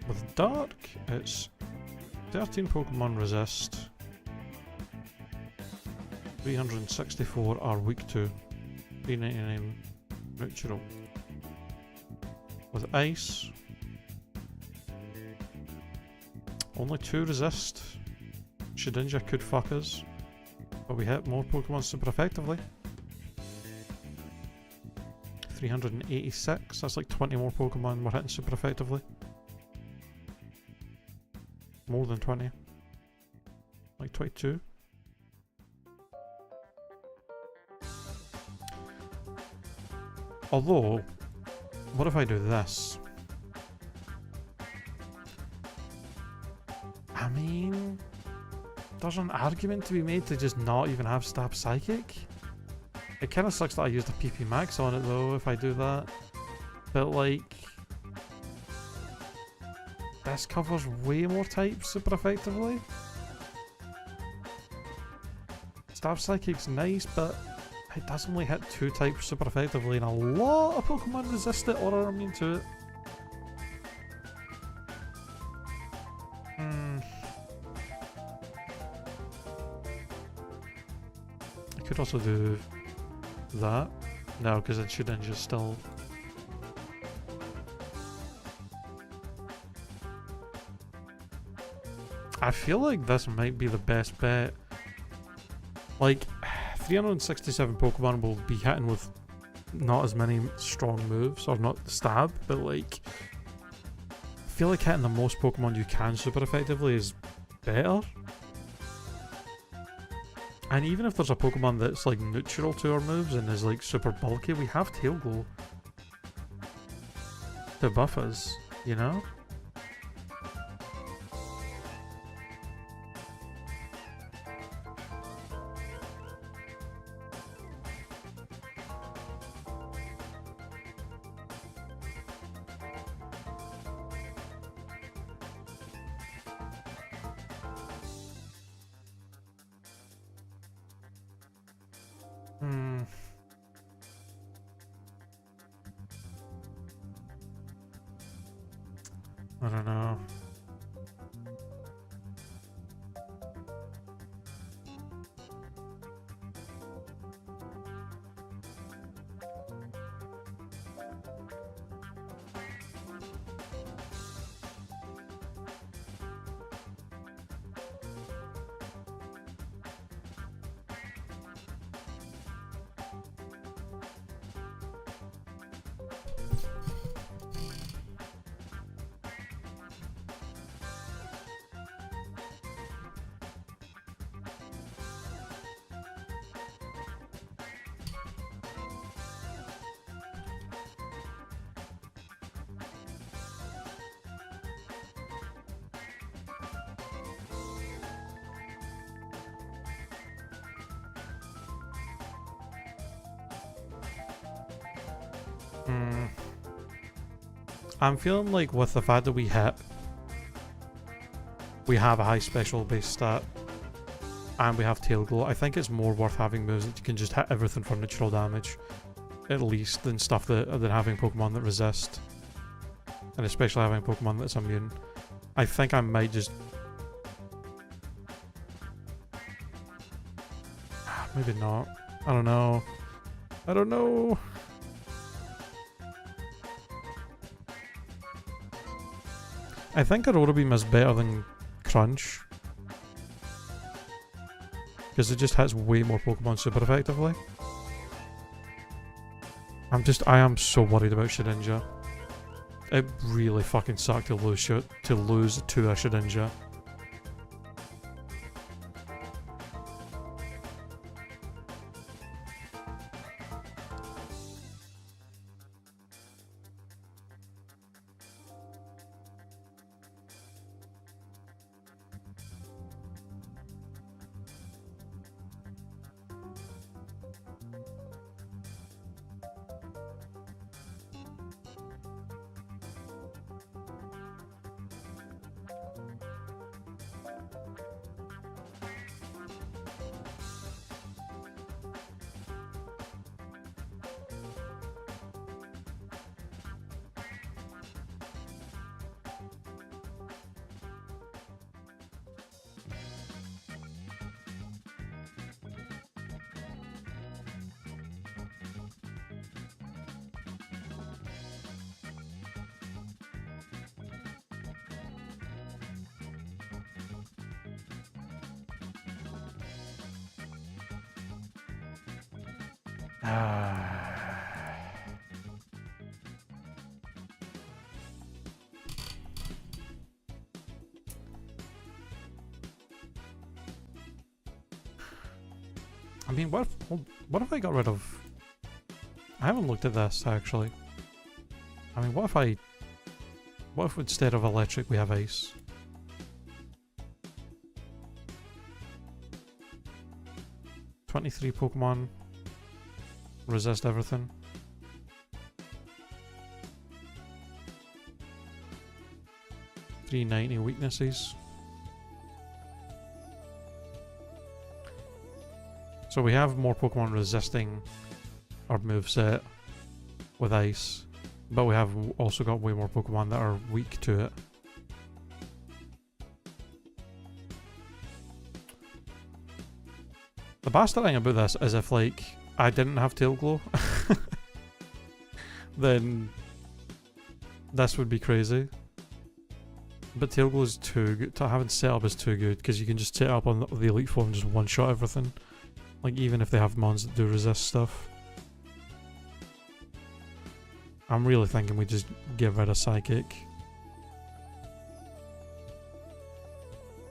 With Dark, it's 13 Pokemon resist, 364 are weak to, 399 neutral. With Ice, only 2 resist. Shedinja could fuck us, but we hit more Pokemon super effectively. 386, that's like 20 more Pokemon we're hitting super effectively. More than 20. Like 22. Although, what if I do this? I mean, there's an argument to be made to just not even have Stab Psychic. It kind of sucks that I used a PP Max on it though if I do that. But like, this covers way more types super effectively. Stab Psychic's nice, but it does only hit 2 types super effectively, and a lot of Pokemon resist it or are immune to it. I could also do that. No, because it shouldn't just still. I feel like this might be the best bet. Like, 367 Pokemon will be hitting with not as many strong moves, or not stab, but like, I feel like hitting the most Pokemon you can super effectively is better. And even if there's a Pokemon that's like neutral to our moves and is like super bulky, we have Tail Glow to buff us, you know? I don't know. Hmm. I'm feeling like with the fact that we have a high special base stat, and we have Tail Glow, I think it's more worth having moves that you can just hit everything for neutral damage, at least, than stuff than having Pokemon that resist. And especially having Pokemon that's immune. I think I might just... Maybe not. I don't know. I don't know. I think Aurora Beam is better than Crunch. Because it just hits way more Pokemon super effectively. I am so worried about Shedinja. It really fucking sucked to lose to a Shedinja. I mean, what if I got rid of... I haven't looked at this, actually. I mean, what if instead of electric we have ice? "23 Pokemon resist everything." "390 weaknesses." So we have more Pokemon resisting our moveset with ice, but we have also got way more Pokemon that are weak to it. The bastard thing about this is if, like, I didn't have Tail Glow, then this would be crazy. But Tail Glow is too good. Having setup is too good, because you can just set up on the Elite Four and just one-shot everything. Like, even if they have mons that do resist stuff. I'm really thinking we just get rid of Psychic.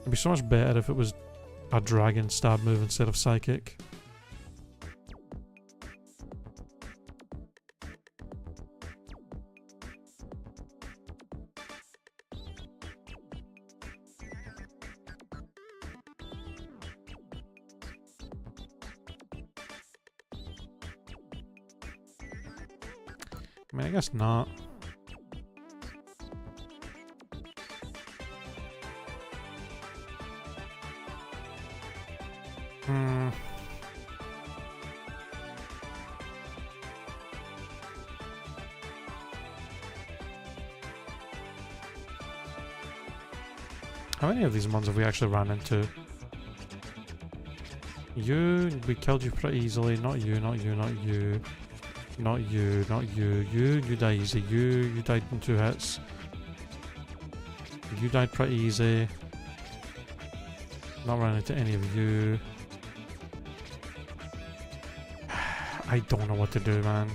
It'd be so much better if it was a Dragon stab move instead of Psychic. I mean, I guess not. How many of these mons have we actually ran into? You, we killed you pretty easily. Not you, not you, not you. Not you, not you. You die easy. You died in 2 hits. You died pretty easy. Not running into any of you. I don't know what to do, man.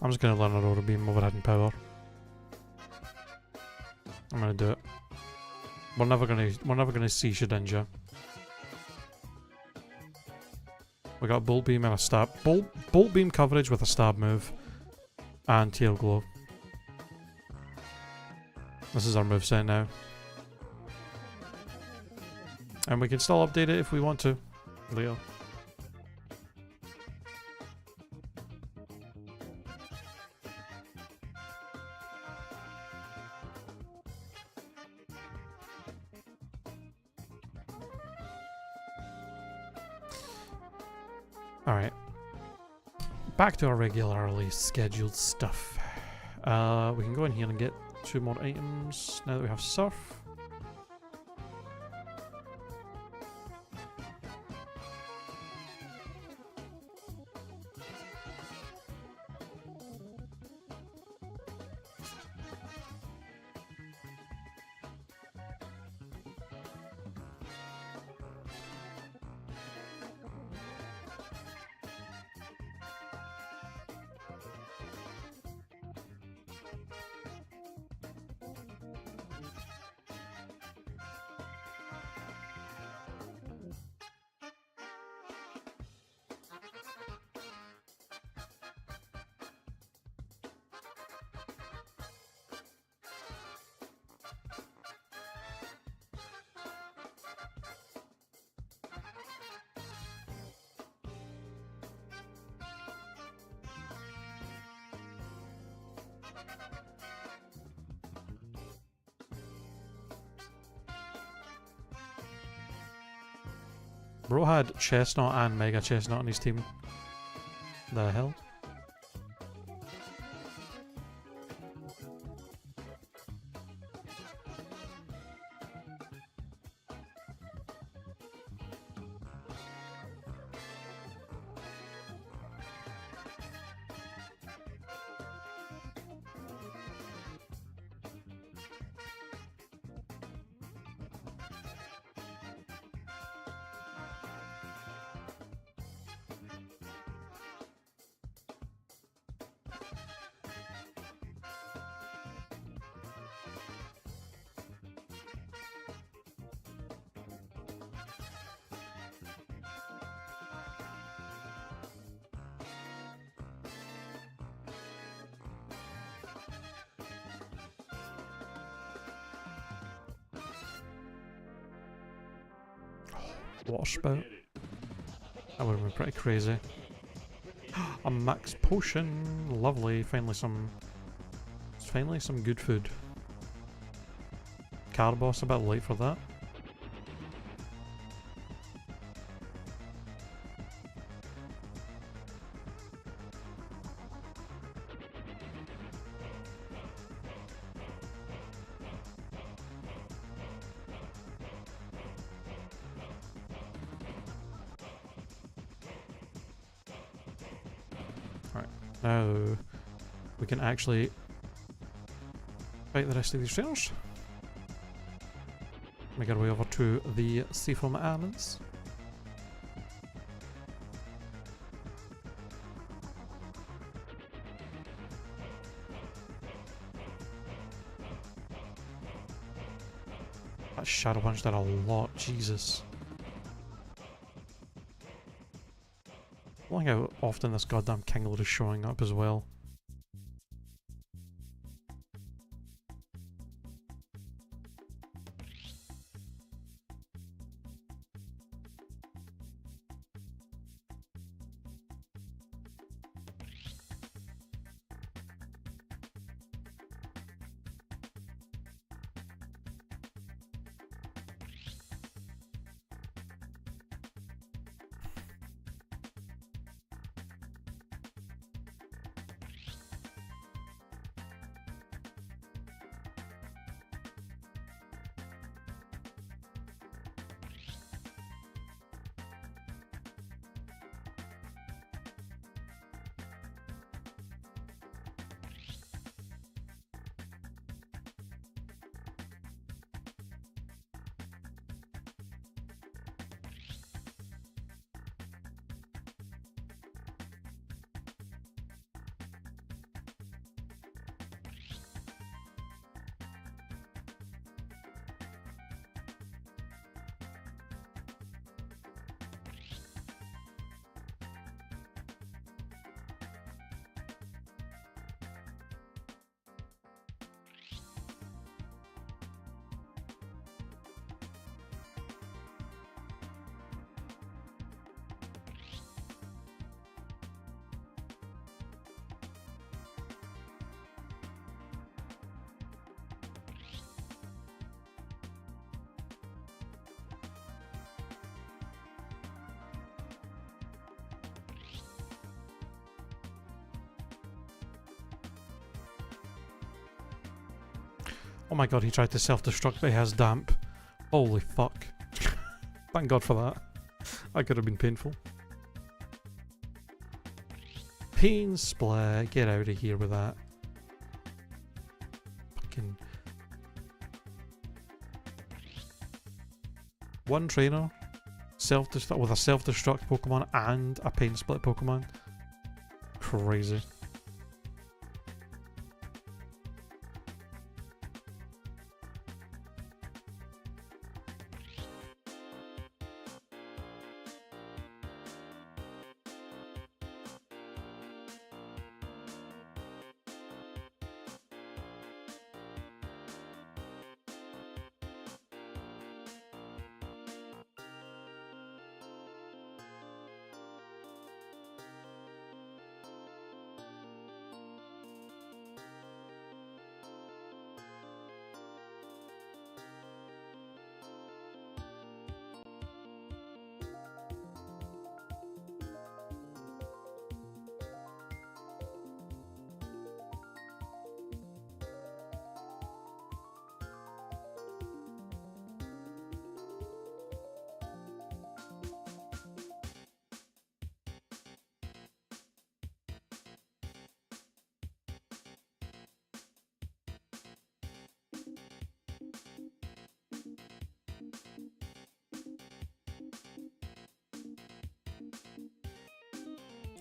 I'm just gonna learn Aurora Beam overhead power. I'm gonna do it. We're never gonna see Shedinja. We got Bolt Beam and a stab. Bolt Beam coverage with a stab move. And Tail Glow. This is our moveset now. And we can still update it if we want to. Later. Alright. Back to our regularly scheduled stuff. We can go in here and get 2 more items now that we have Surf. Bro had Chestnut and Mega Chestnut on his team. The hell? Water spout. That would have been pretty crazy. A max potion. Lovely. Finally some good food. Carbos a bit late for that. Now we can actually fight the rest of these trainers. Make our way over to the Seafoam Islands. That Shadow Punch did a lot, Jesus. I like how often this goddamn Kingler is showing up as well. Oh my god, he tried to self-destruct but he has damp. Holy fuck. Thank god for that. That could have been painful. Pain split, get out of here with that. Fucking... One trainer self-destruct with a self-destruct Pokemon and a pain split Pokemon. Crazy.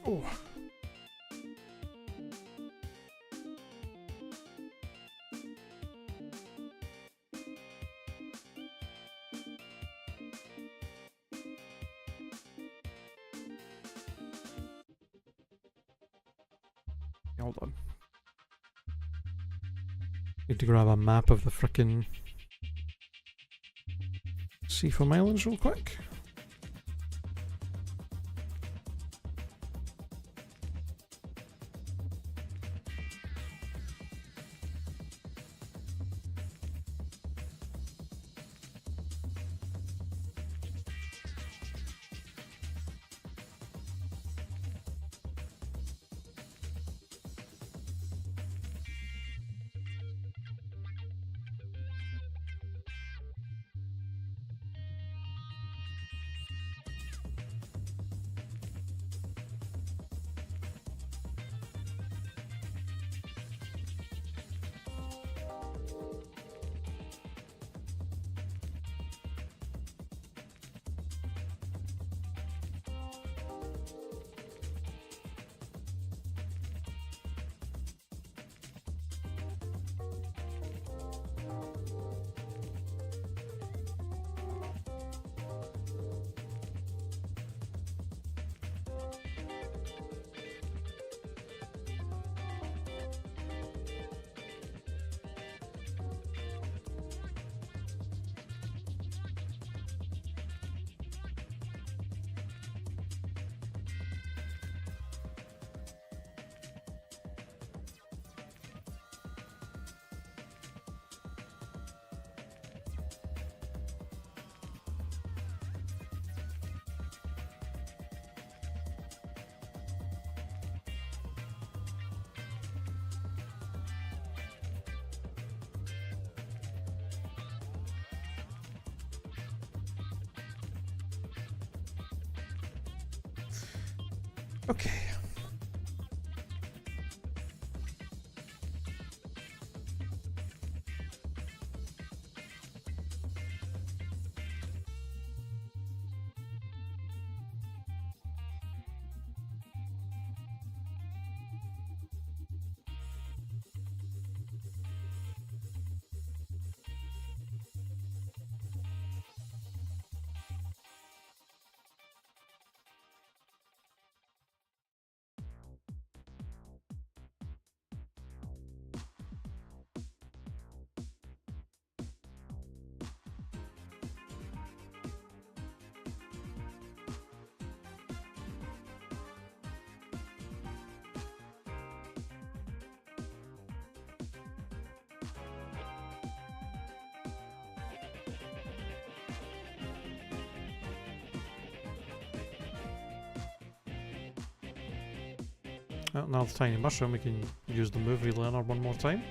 Oh. Hold on. Need to grab a map of the frickin' Seafoam Islands real quick. Okay. Now the tiny mushroom, we can use the movie learner one more time.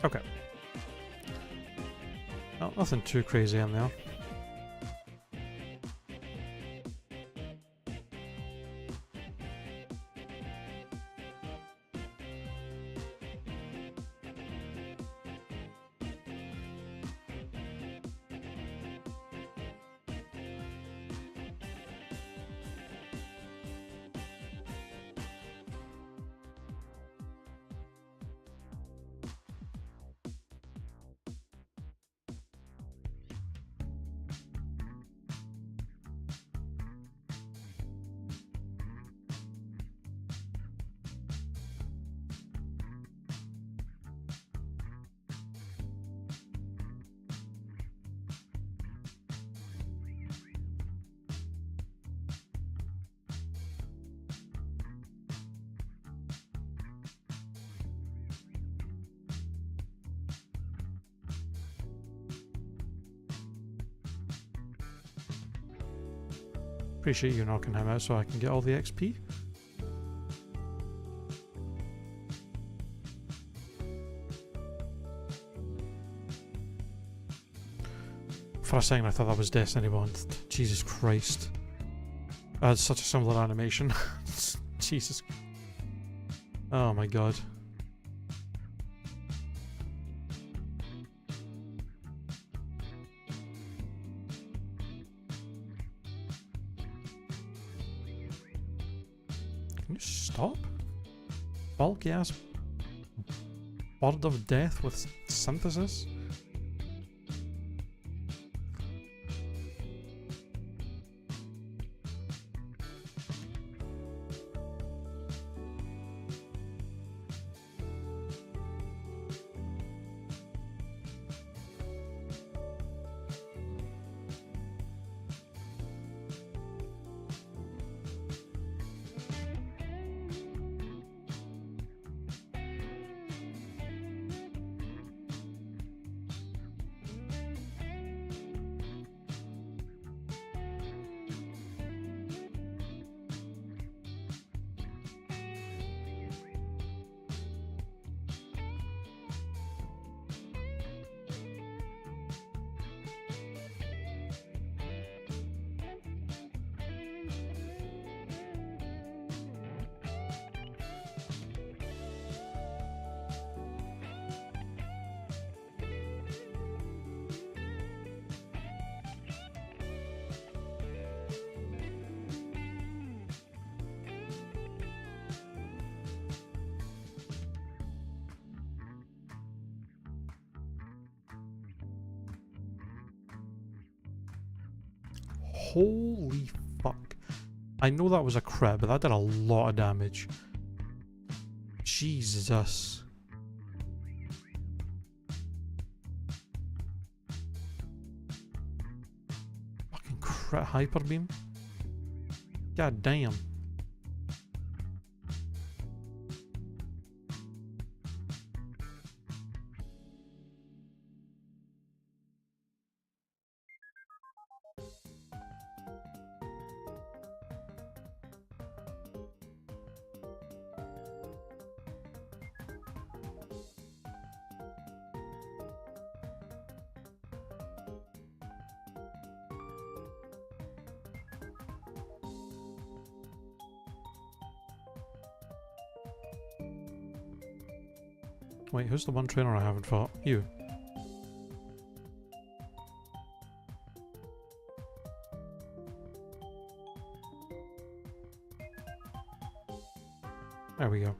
Okay. Well, nothing too crazy in there. Appreciate you knocking him out so I can get all the XP. For a second I thought that was Destiny Bond. Jesus Christ. I had such a similar animation. Jesus. Oh my god. Can you stop? Bulky ass bird of death with synthesis? Holy fuck. I know that was a crit, but that did a lot of damage. Jesus. Fucking crit hyper beam. God damn. Wait, who's the one trainer I haven't fought? You. There we go.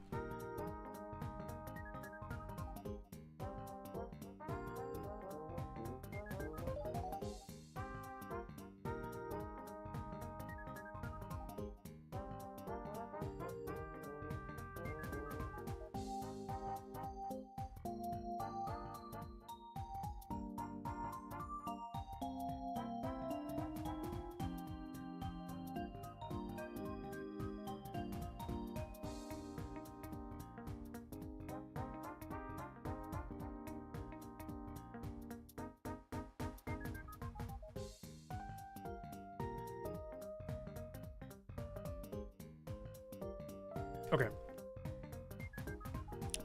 Okay.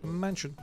Mention.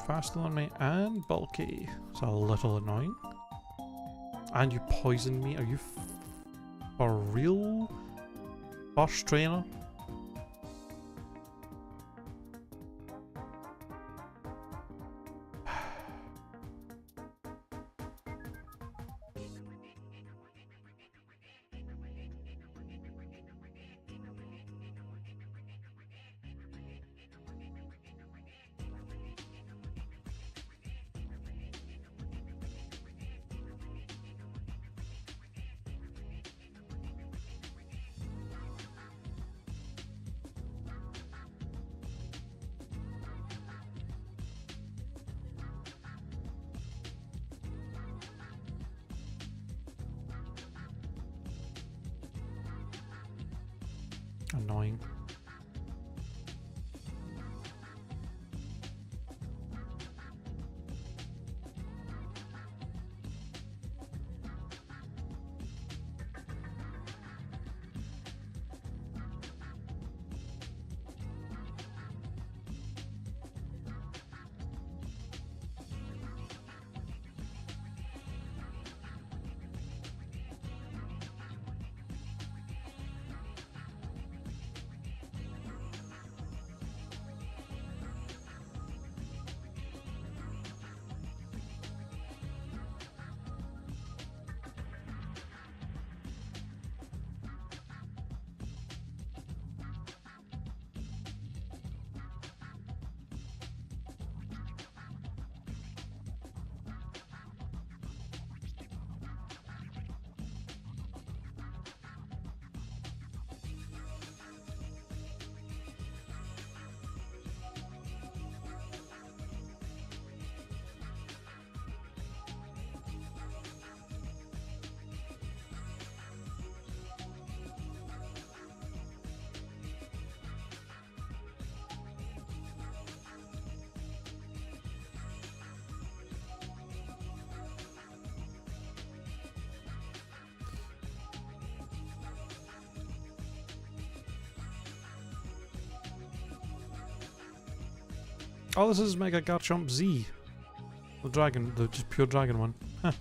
faster than me and bulky. It's a little annoying. And you poisoned me. Are you for real? Boss trainer? Annoying. Oh, this is Mega Garchomp Z. The dragon, the just pure dragon one. Huh.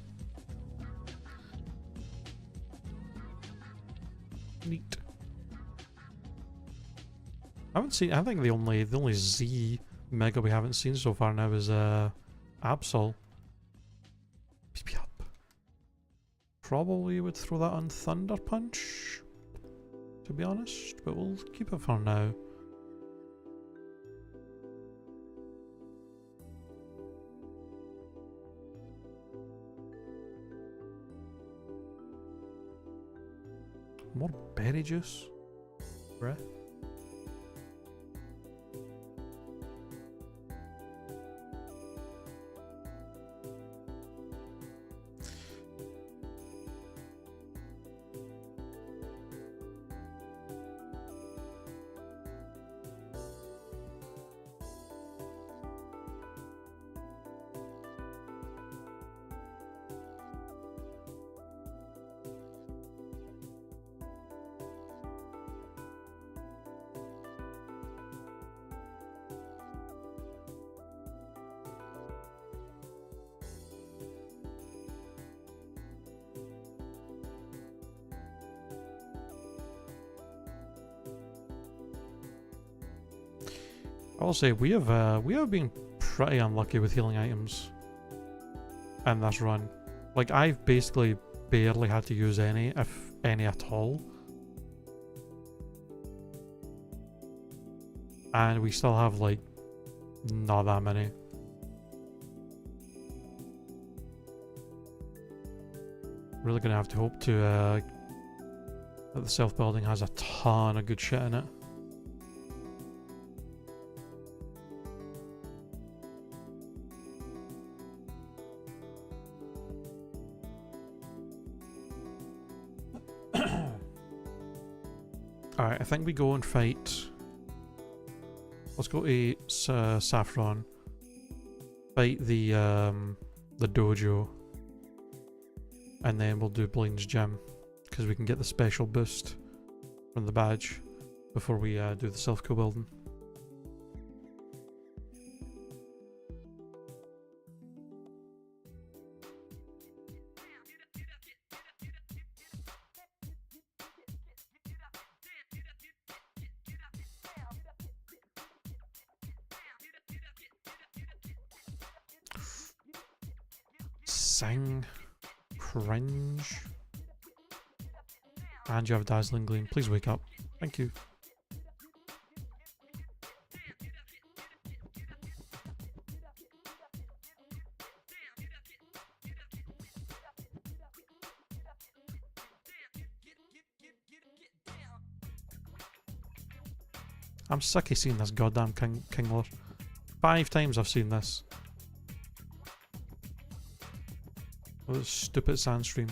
Neat. I haven't seen. I think the only Z Mega we haven't seen so far now is Absol. Beep up. Probably would throw that on Thunder Punch, to be honest, but we'll keep it for now. More berry juice? Bruh. I will say we have been pretty unlucky with healing items in this run. Like, I've basically barely had to use any, if any at all. And we still have like not that many. Really gonna have to hope to that the self-building has a ton of good shit in it. Alright, I think we go and fight. Let's go to Saffron. Fight the dojo. And then we'll do Blaine's Gym. Because we can get the special boost from the badge before we do the self-co-building. sing. Cringe. And you have Dazzling Gleam. Please wake up. Thank you. I'm sick of seeing this goddamn Kingler. 5 times I've seen this. Oh, this stupid sandstream.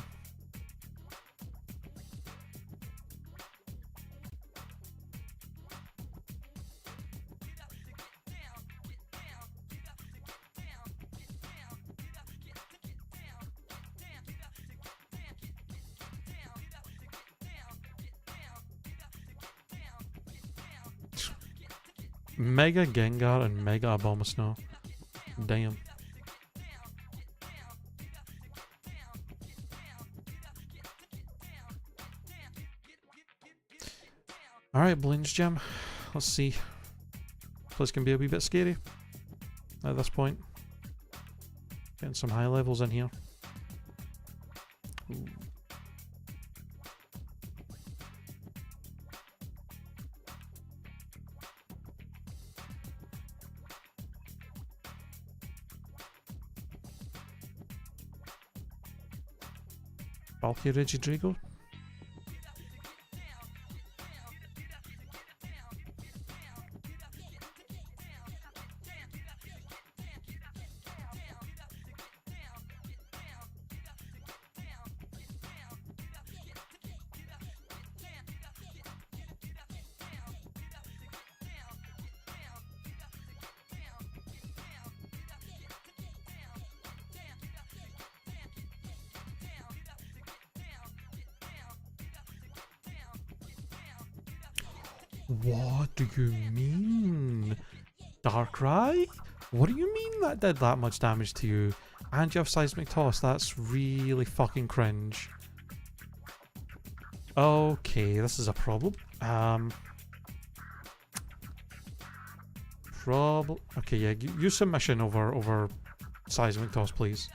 Mega Gengar and Mega Abomasnow. Damn. Alright, Blaine's Gym. Let's see. This can be a wee bit scary at this point. Getting some high levels in here. Ooh. Bulky Regidrago. What do you mean? Darkrai? What do you mean that did that much damage to you? And you have Seismic Toss, that's really fucking cringe. Okay, this is a problem. Okay, yeah, use Submission over Seismic Toss, please.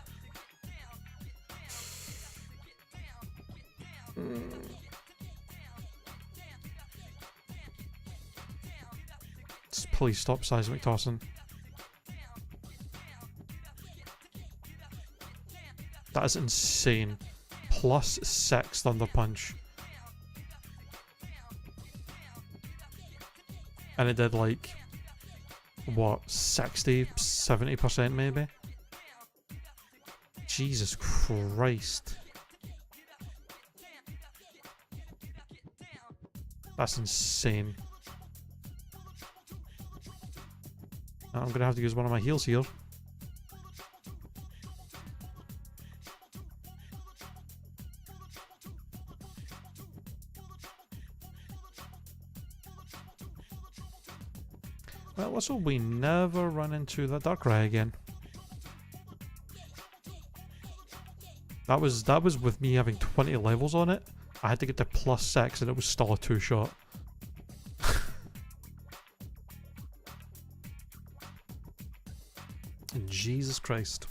Please stop Seismic Tossing. That is insane. +6 Thunder Punch. And it did like, what, 60-70% maybe? Jesus Christ. That's insane. I'm gonna have to use one of my heals here. Well, let's hope we never run into that Darkrai again. That was with me having 20 levels on it. I had to get to +6 and it was still a 2-shot. Jesus Christ.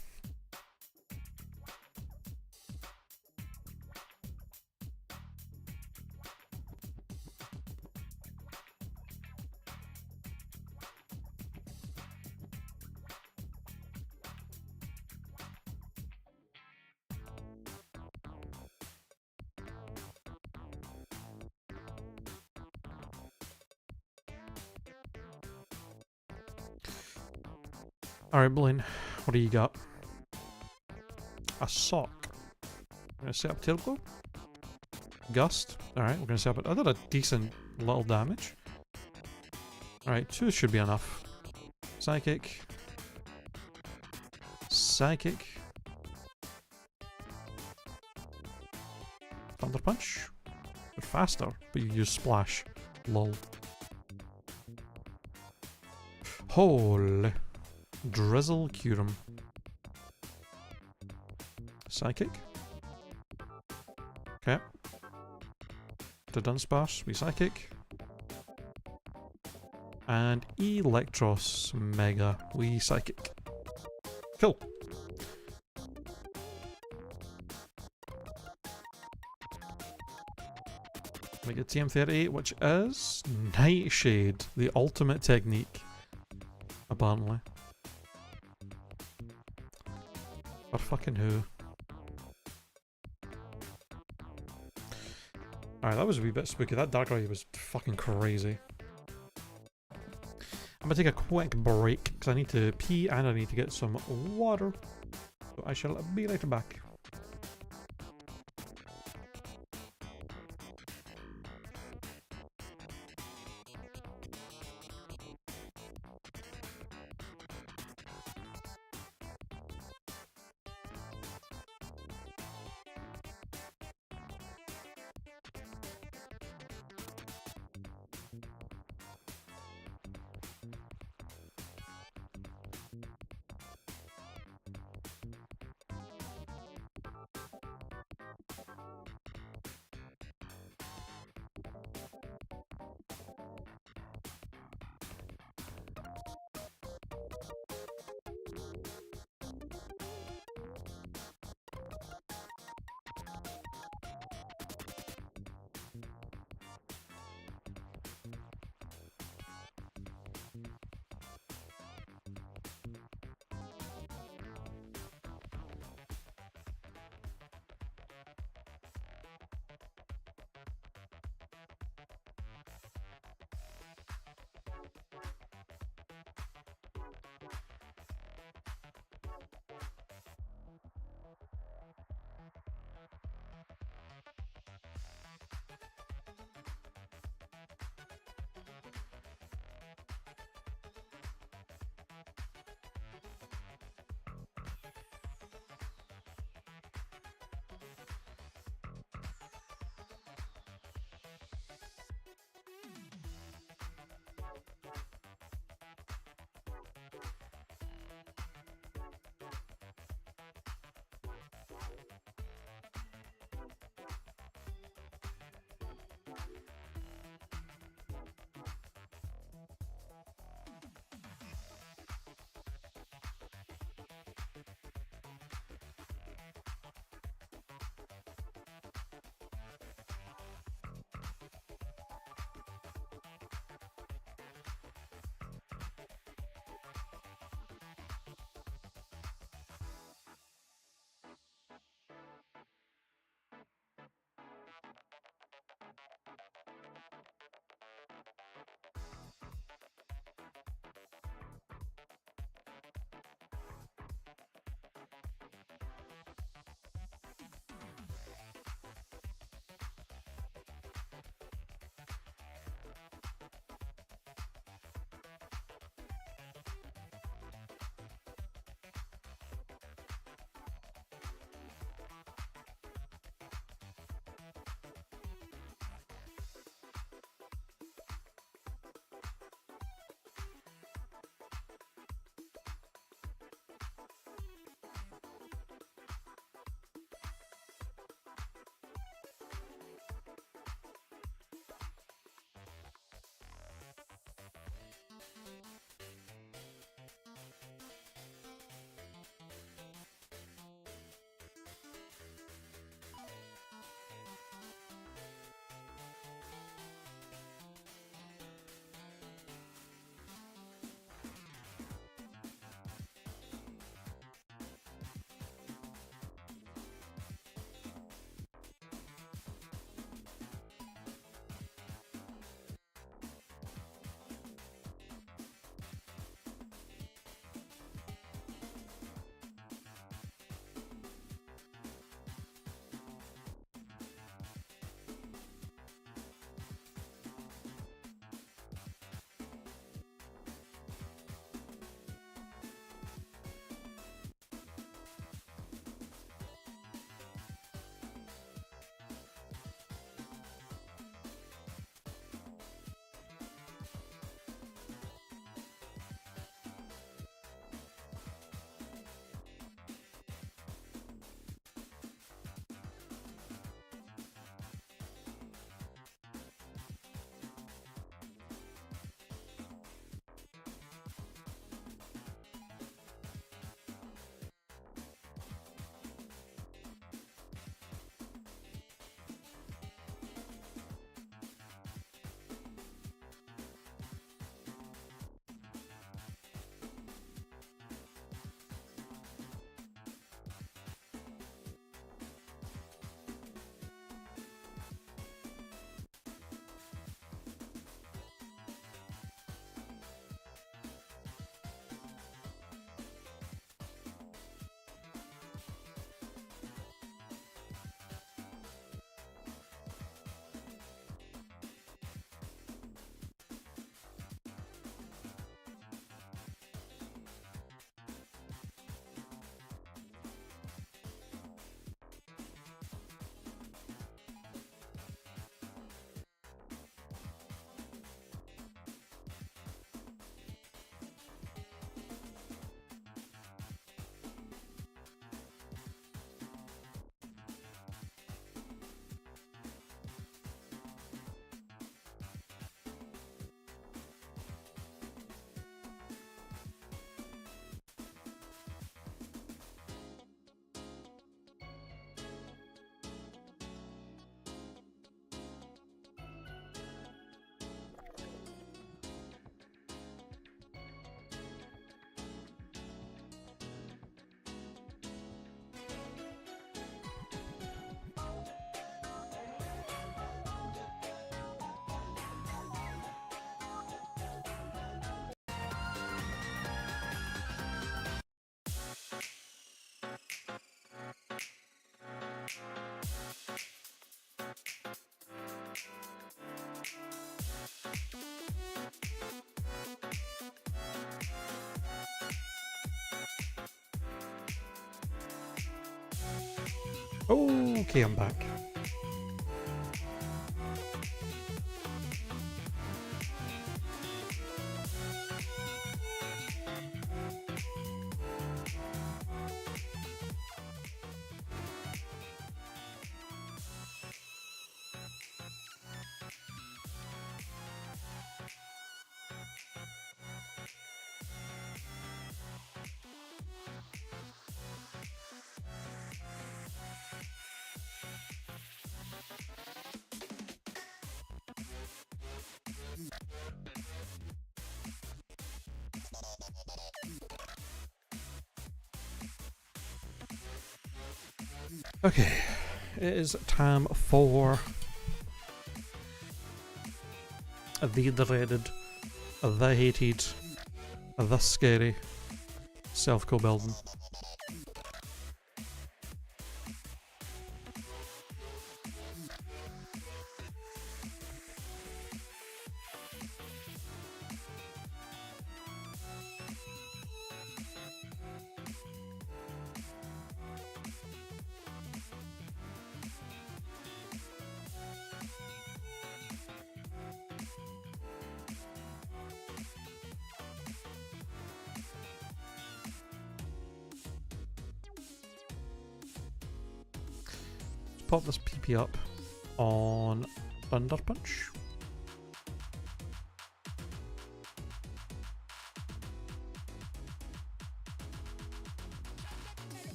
Alright, Blaine, what do you got? A sock. I'm gonna set up Tail Glow. Gust. Alright, we're gonna set up I did a decent little damage. Alright, 2 should be enough. Psychic. Psychic. Thunder Punch. You're faster, but you use Splash. Lol. Holy. Drizzle Curum. Psychic. Okay. To Dunsparce, we Psychic. And Electros Mega, we Psychic. Cool. We get TM38, which is Nightshade, the ultimate technique, apparently. For fucking who? Alright, that was a wee bit spooky. That Darkrai was fucking crazy. I'm gonna take a quick break because I need to pee and I need to get some water. So I shall be right back. Okay, I'm back. Okay, it is time for the dreaded, the hated, the scary self-co building. Pop this PP up on Thunder Punch.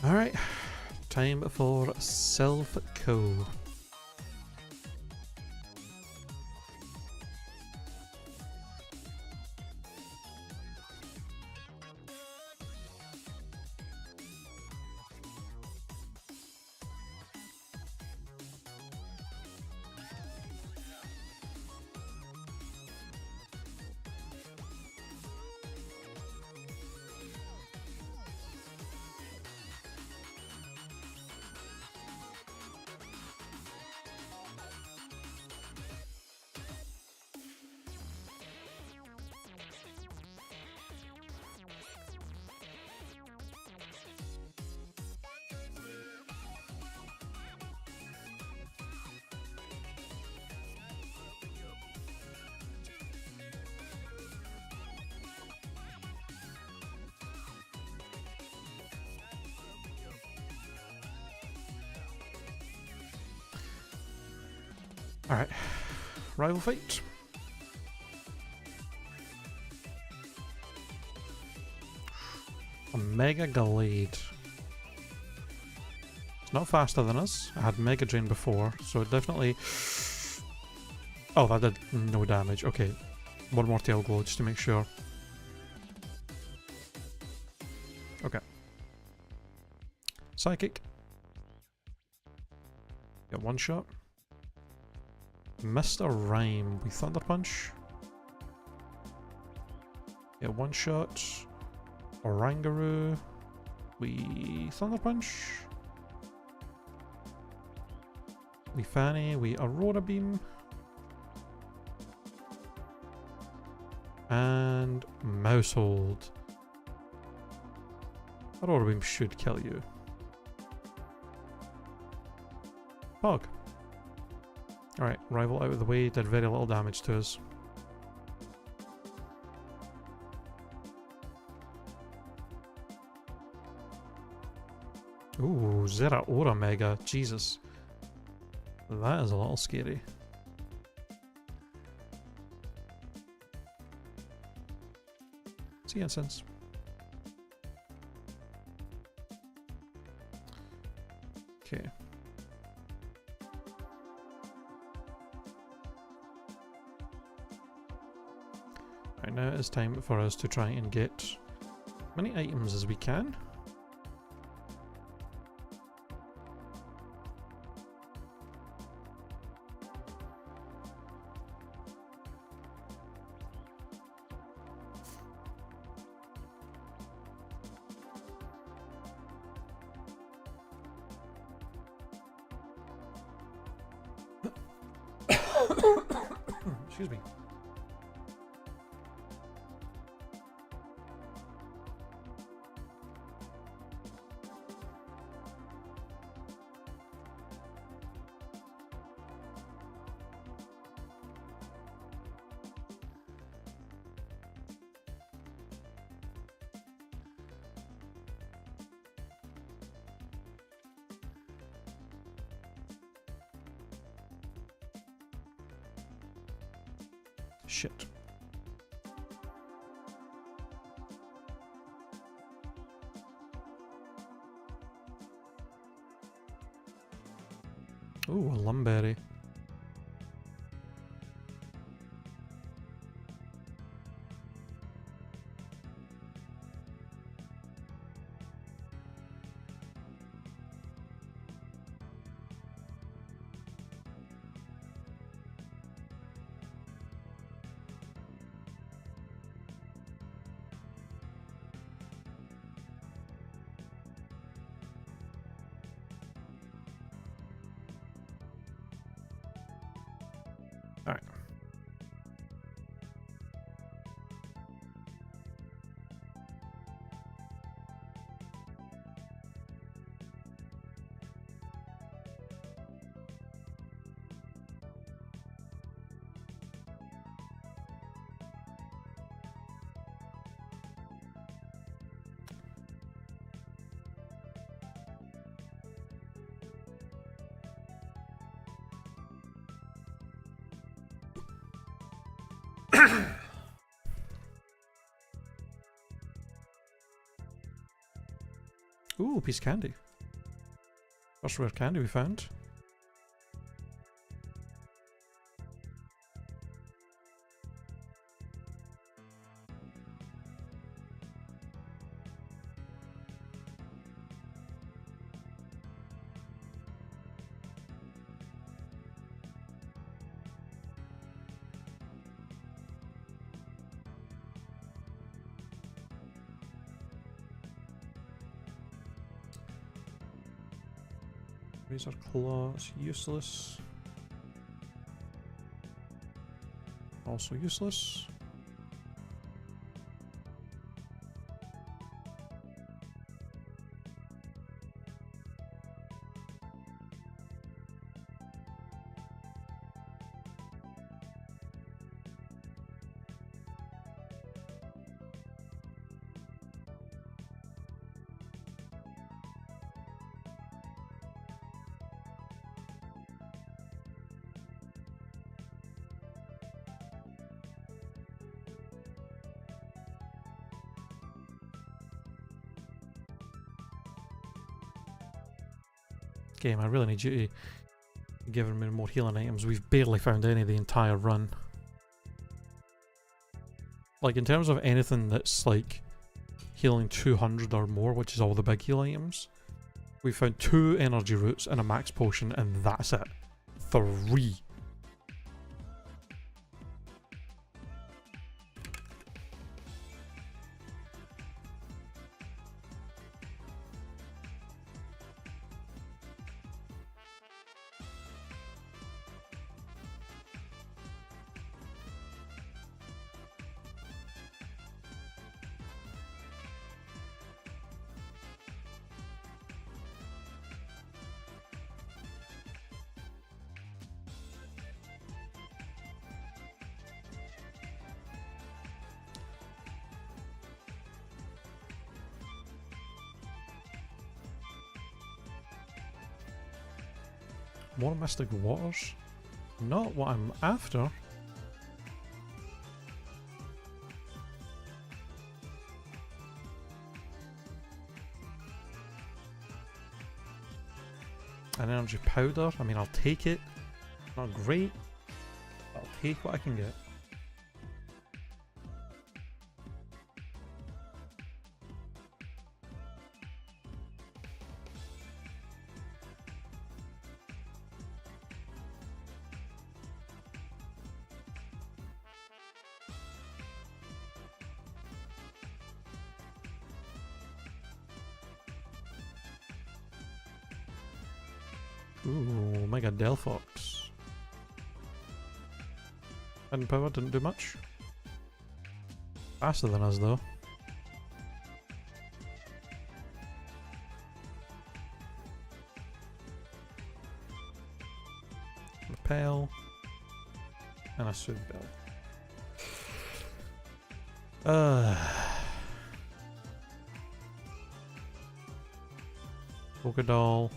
Alright, time for self-co. Alright, rival fight. A Mega Glade. It's not faster than us. I had Mega Drain before, so it definitely... Oh, that did no damage. Okay, one more Tail Glow just to make sure. Okay. Psychic. Get one shot. Missed a rhyme. We Thunder Punch. Get one shot. Orangaroo. We Thunder Punch. We Fanny. We Aurora Beam. And Mousehold. Aurora Beam should kill you. Pog. Alright, rival out of the way, did very little damage to us. Ooh, Zeraora Mega, Jesus. That is a little scary. See incense. Okay. Right, now it's time for us to try and get as many items as we can. Excuse me. Shit. Ooh, a lumberry. Alright. Ooh, a piece of candy. First rare candy we found. Razor claw, it's useless. Also useless. Game, I really need you to give me more healing items. We've barely found any the entire run. Like, in terms of anything that's like healing 200 or more, which is all the big heal items, we found 2 energy roots and a max potion, and that's it. 3. More mystic waters? Not what I'm after. An energy powder? I mean, I'll take it. Not great. I'll take what I can get. Ooh, Mega Delphox. And power didn't do much. Faster than us though. Repel. And a Soothe Bell. Polka Doll.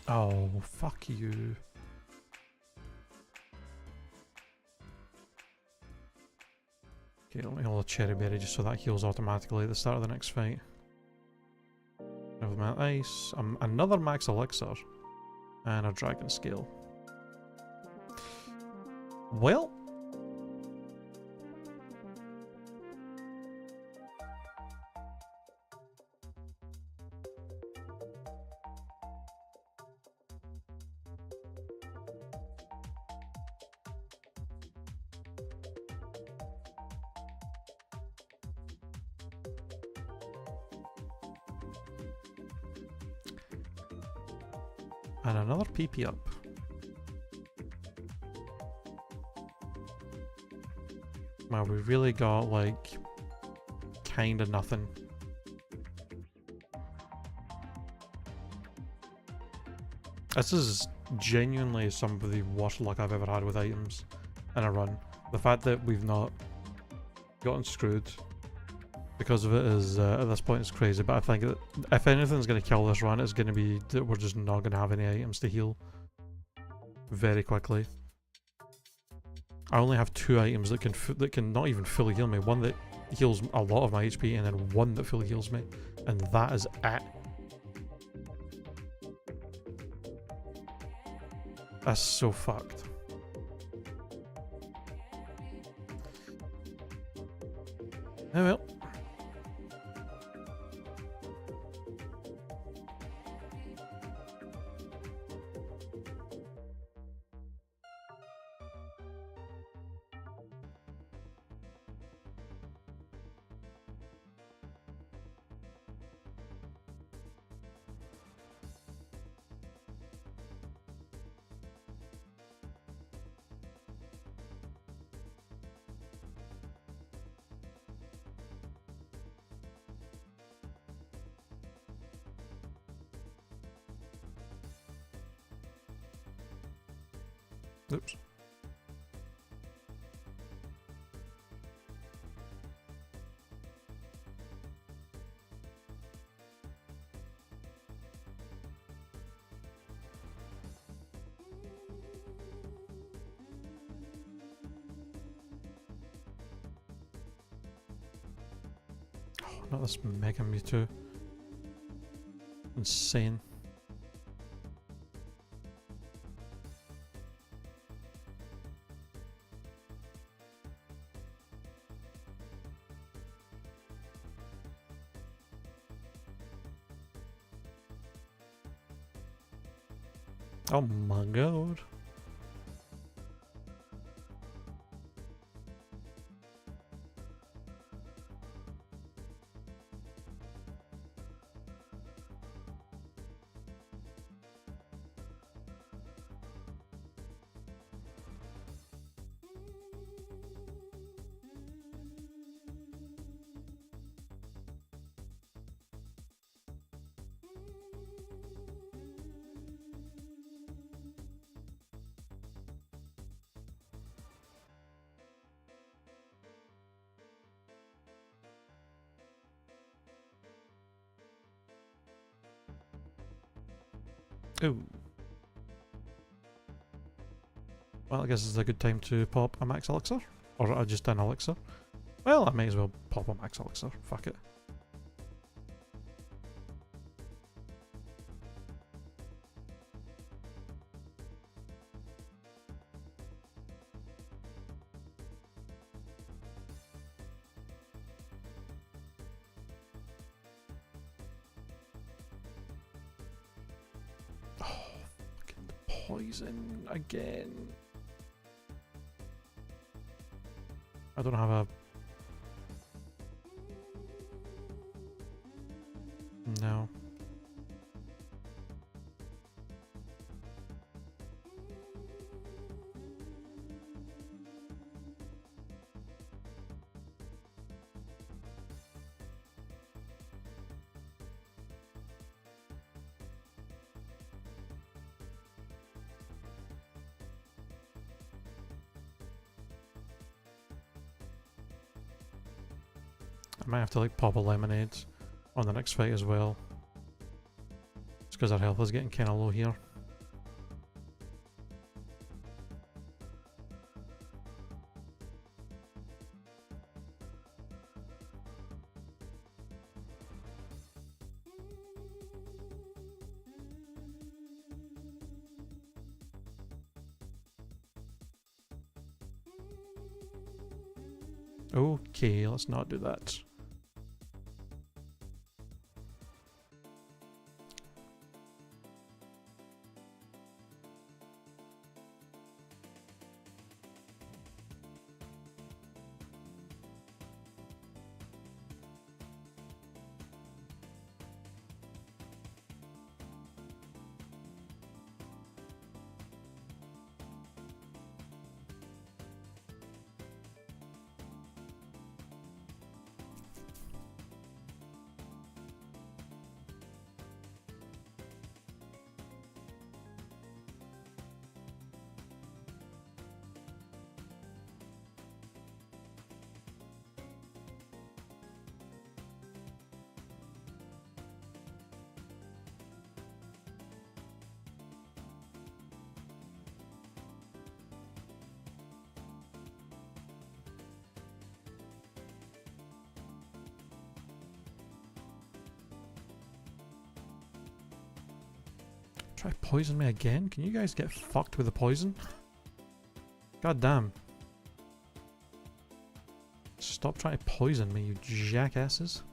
Oh, fuck you. Okay, let me hold a Cherry Berry just so that heals automatically at the start of the next fight. Another Max Ice, another Max Elixir, and a Dragon Scale. Well, and another PP up. Well, we really got like kinda nothing. This is genuinely some of the worst luck I've ever had with items in a run. The fact that we've not gotten screwed because of it is, at this point, is crazy. But I think that if anything's going to kill this run, it's going to be that we're just not going to have any items to heal very quickly. I only have 2 items that can not even fully heal me. One that heals a lot of my HP, and then one that fully heals me, and that is it. That's so fucked. Oh well. Oops. Oh, not this Mega Mewtwo. Insane. Oh my god. Ooh. Well, I guess it's a good time to pop a Max Elixir. Or just an Elixir. Well, I may as well pop a Max Elixir. Fuck it. Poison again. I don't have a... No. I might have to like pop a lemonade on the next fight as well. Just because our health is getting kind of low here. Okay, let's not do that. Try poison me again? Can you guys get fucked with the poison? God damn. Stop trying to poison me, you jackasses.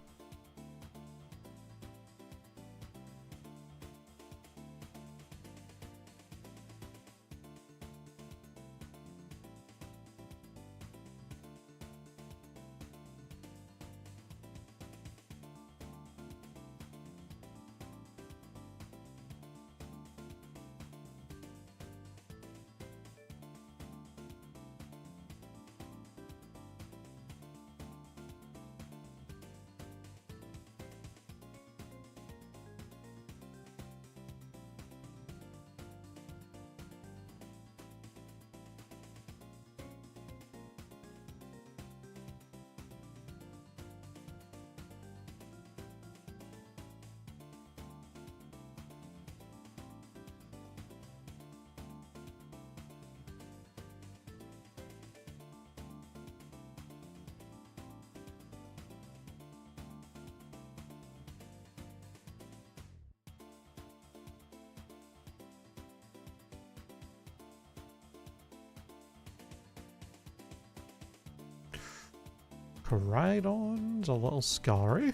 Koraidon's a little scary.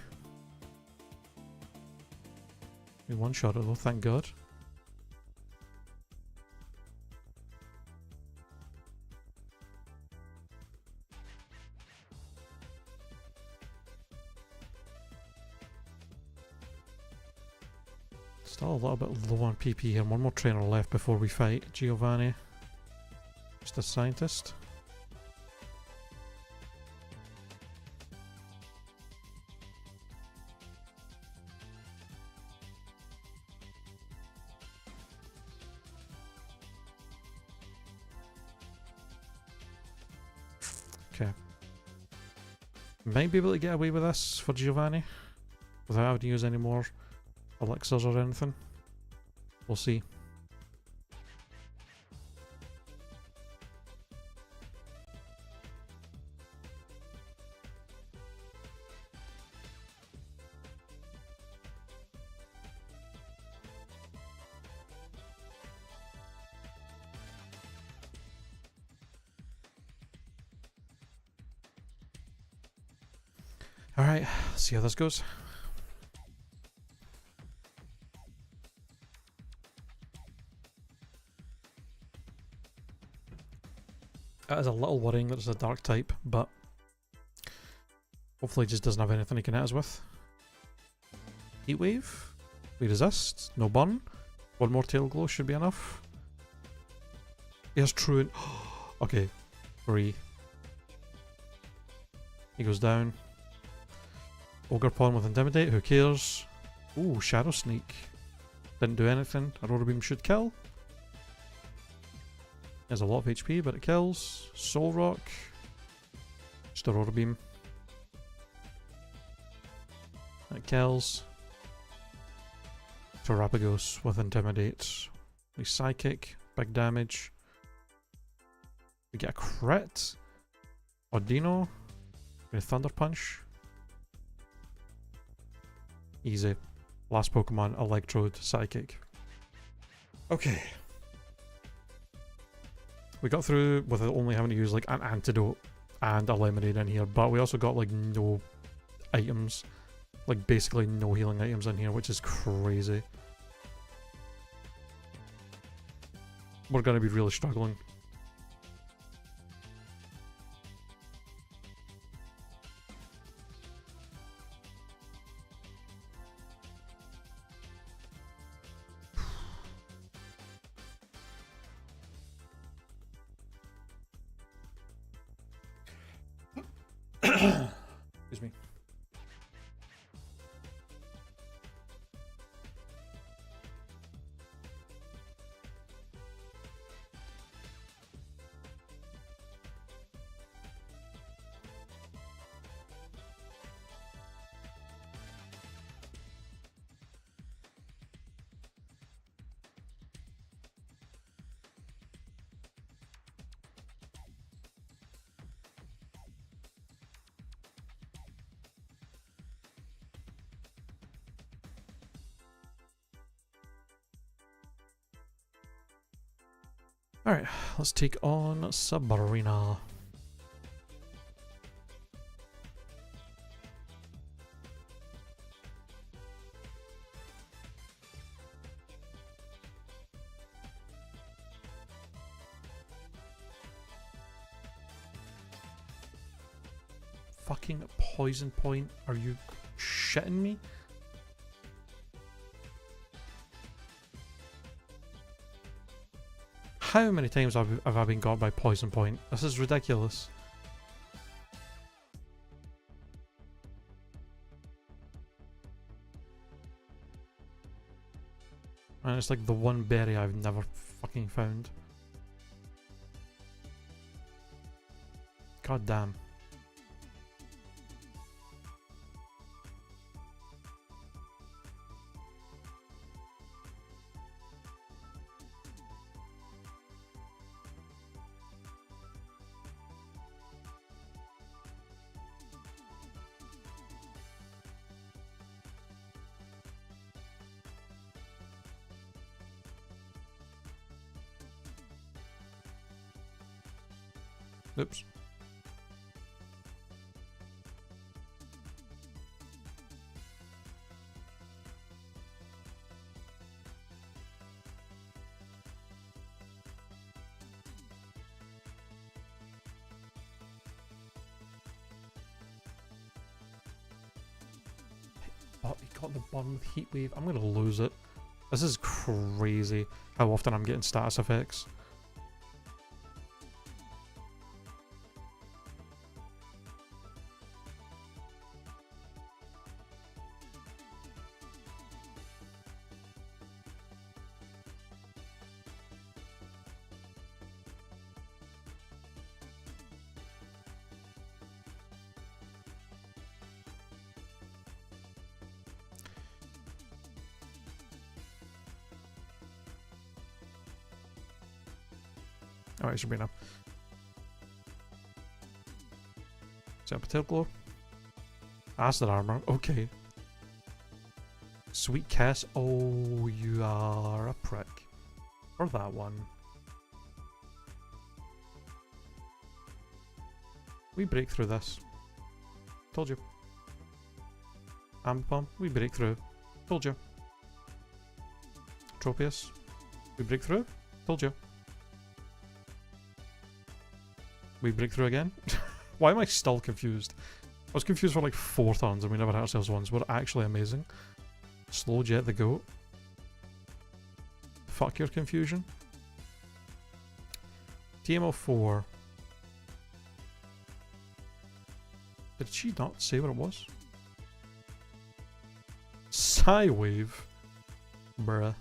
We one-shot it though, thank God. Still a little bit low on PP here. One more trainer left before we fight Giovanni. Just a scientist. Okay. Might be able to get away with this for Giovanni without having to use any more elixirs or anything. We'll see. Alright, see how this goes. It is a little worrying that it's a dark type, but hopefully it just doesn't have anything he can hit us with. Heat wave. We resist. No burn. One more tail glow should be enough. He has truant. Okay. 3. He goes down. Ogre Pawn with Intimidate. Who cares? Ooh, Shadow Sneak. Didn't do anything. Aurora Beam should kill. Has a lot of HP, but it kills. Soul Rock. Just Aurora Beam. It kills. Terapagos with Intimidate. We Psychic. Big damage. We get a crit. Audino. We Thunder Punch. Easy. Last Pokemon, Electrode, Psychic. Okay. We got through with only having to use like an antidote and a lemonade in here, but we also got like no items. Like basically no healing items in here, which is crazy. We're gonna be really struggling. Excuse me. Alright, let's take on Sabrina. Fucking poison point, are you shitting me? How many times have I been got by poison point? This is ridiculous. And it's like the one berry I've never fucking found. God damn. Oops. Oh, he got the burn with Heat Wave. I'm gonna lose it. This is crazy how often I'm getting status effects. Alright, Sabrina. Set up a tail glow. Acid armor. Okay. Sweet kiss. Oh, you are a prick. Or that one. We break through this. Told you. Ambipom. We break through. Told you. Tropius. We break through. Told you. We break through again? Why am I still confused? I was confused for like 4 turns and we never hit ourselves once. We're actually amazing. Slow Jet the Goat. Fuck your confusion. TMO4. Did she not say what it was? Psywave? Bruh.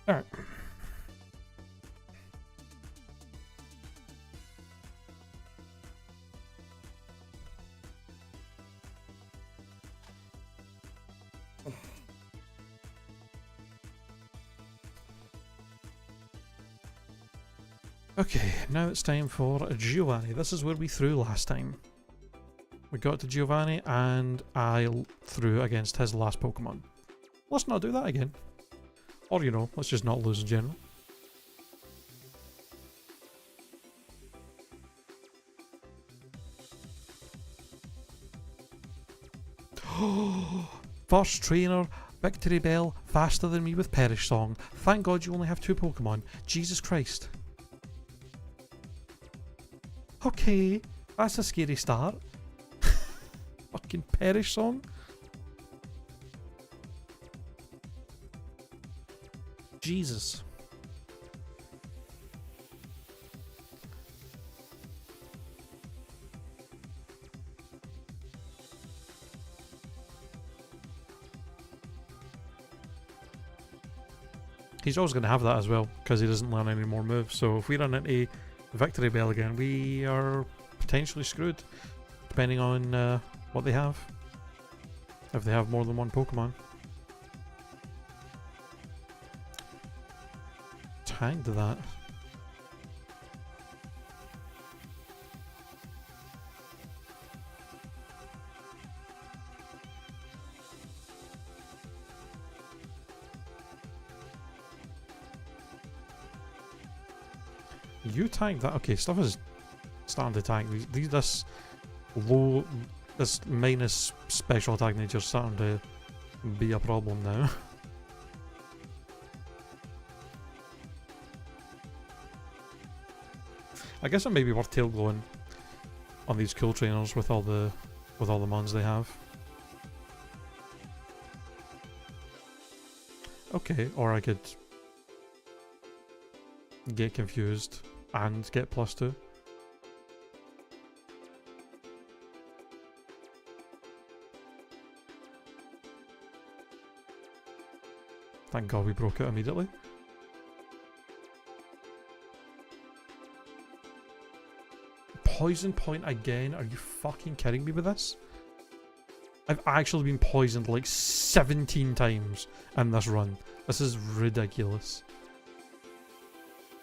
Alright. Okay, now it's time for Giovanni. This is where we threw last time. We got to Giovanni and I threw against his last Pokemon. Let's not do that again. Or, you know, let's just not lose in general. First trainer, Victory Bell, faster than me with Perish Song. Thank God you only have 2 Pokemon. Jesus Christ. Okay, that's a scary start. Fucking Perish Song. Jesus. He's always going to have that as well, because he doesn't learn any more moves. So if we run into Victory Bell again, we are potentially screwed, depending on what they have. If they have more than 1 Pokemon. Tagged that. You tagged that. Okay, stuff is starting to tag these. This minus special attack nature is starting to be a problem now. I guess it may be worth tail glowing on these cool trainers with all the mons they have. Okay, or I could get confused and get +2. Thank God we broke it immediately. Poison point again? Are you fucking kidding me with this? I've actually been poisoned like 17 times in this run. This is ridiculous.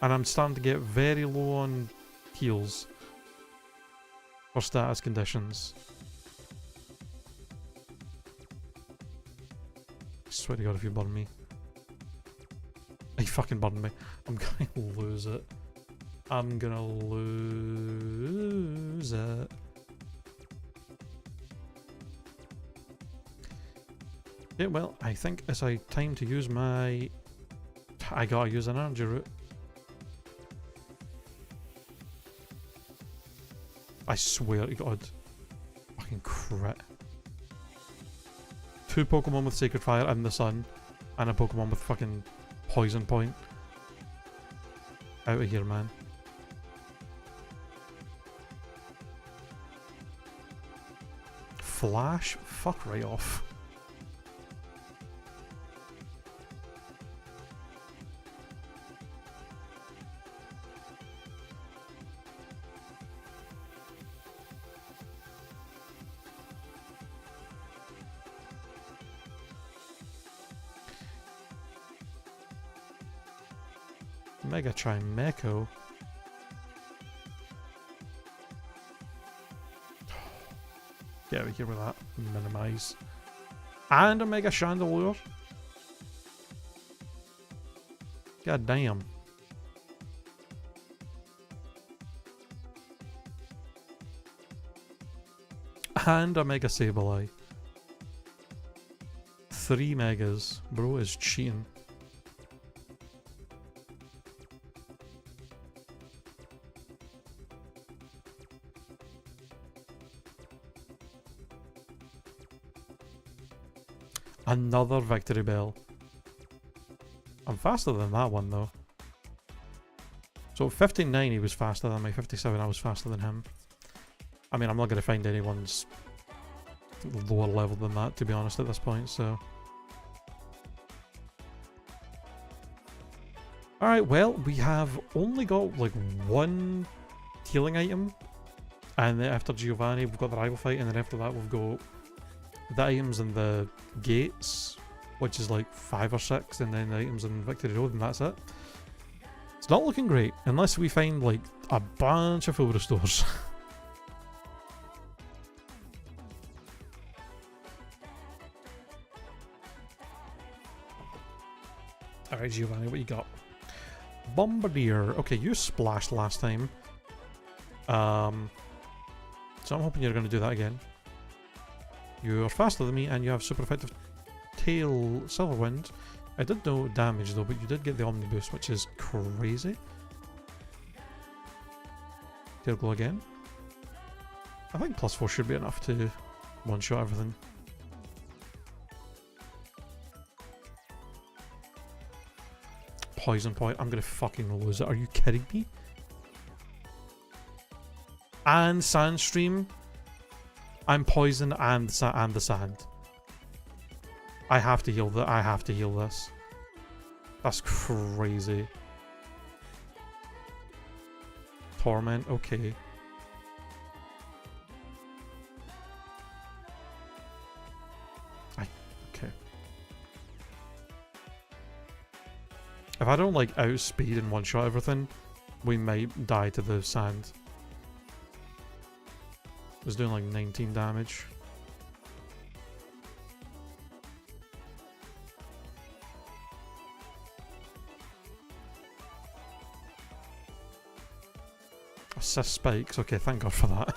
And I'm starting to get very low on heals for status conditions. I swear to God if you burn me. You fucking burned me. I'm gonna lose it. I'm gonna lose it. Yeah, well, I think it's time to use my... I gotta use an energy root. I swear to God. Fucking crit. 2 Pokemon with Sacred Fire in the sun, and a Pokemon with fucking Poison Point. Out of here, man. Flash? Fuck right off. Mega Trimeco. Get out of here with that. Minimize. And a Mega Chandelier. God damn. And a Mega Sableye. 3 megas. Bro is cheating. Another Victory Bell. I'm faster than that one though. So 59 he was faster than me, 57 I was faster than him. I mean, I'm not going to find anyone's lower level than that, to be honest, at this point, so... Alright, well, we have only got, like, one healing item. And then after Giovanni, we've got the rival fight, and then after that we've got the items in the gates, which is like 5 or 6, and then the items in Victory Road, and that's it. It's not looking great, unless we find, like, a bunch of full restores. Alright, Giovanni, what you got? Bombardier. Okay, you splashed last time. So I'm hoping you're going to do that again. You're faster than me, and you have super effective tail Silverwind. I did no damage though, but you did get the Omni Boost, which is crazy. Tail Glow again. I think +4 should be enough to one-shot everything. Poison Point. I'm gonna fucking lose it. Are you kidding me? And Sandstream. I'm poison and the sand. I have to heal that. I have to heal this. That's crazy. Torment. Okay. Okay. If I don't like outspeed and one-shot everything, we might die to the sand. It was doing like 19 damage. Assist spikes. Okay, thank God for that.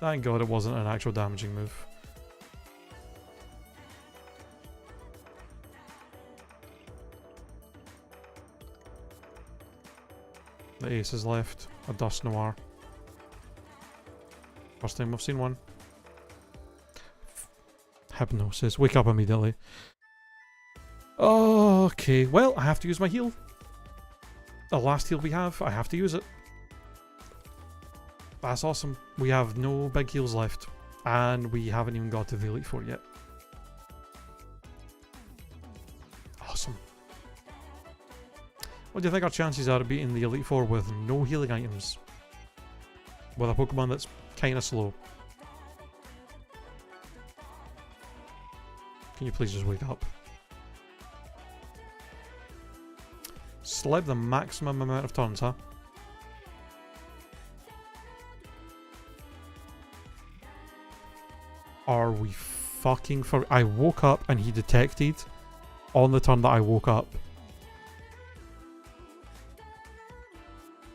Thank God it wasn't an actual damaging move. The ace is left. A Dust Noir. First time we've seen one. Hypnosis. Wake up immediately. Okay, well, I have to use my heal. The last heal we have, I have to use it. That's awesome. We have no big heals left. And we haven't even got to the Elite Four yet. Awesome. What do you think our chances are of beating the Elite Four with no healing items? With a Pokemon that's kind of slow. Can you please just wake up? Slip the maximum amount of turns, huh? Are we fucking for? I woke up and he detected on the turn that I woke up.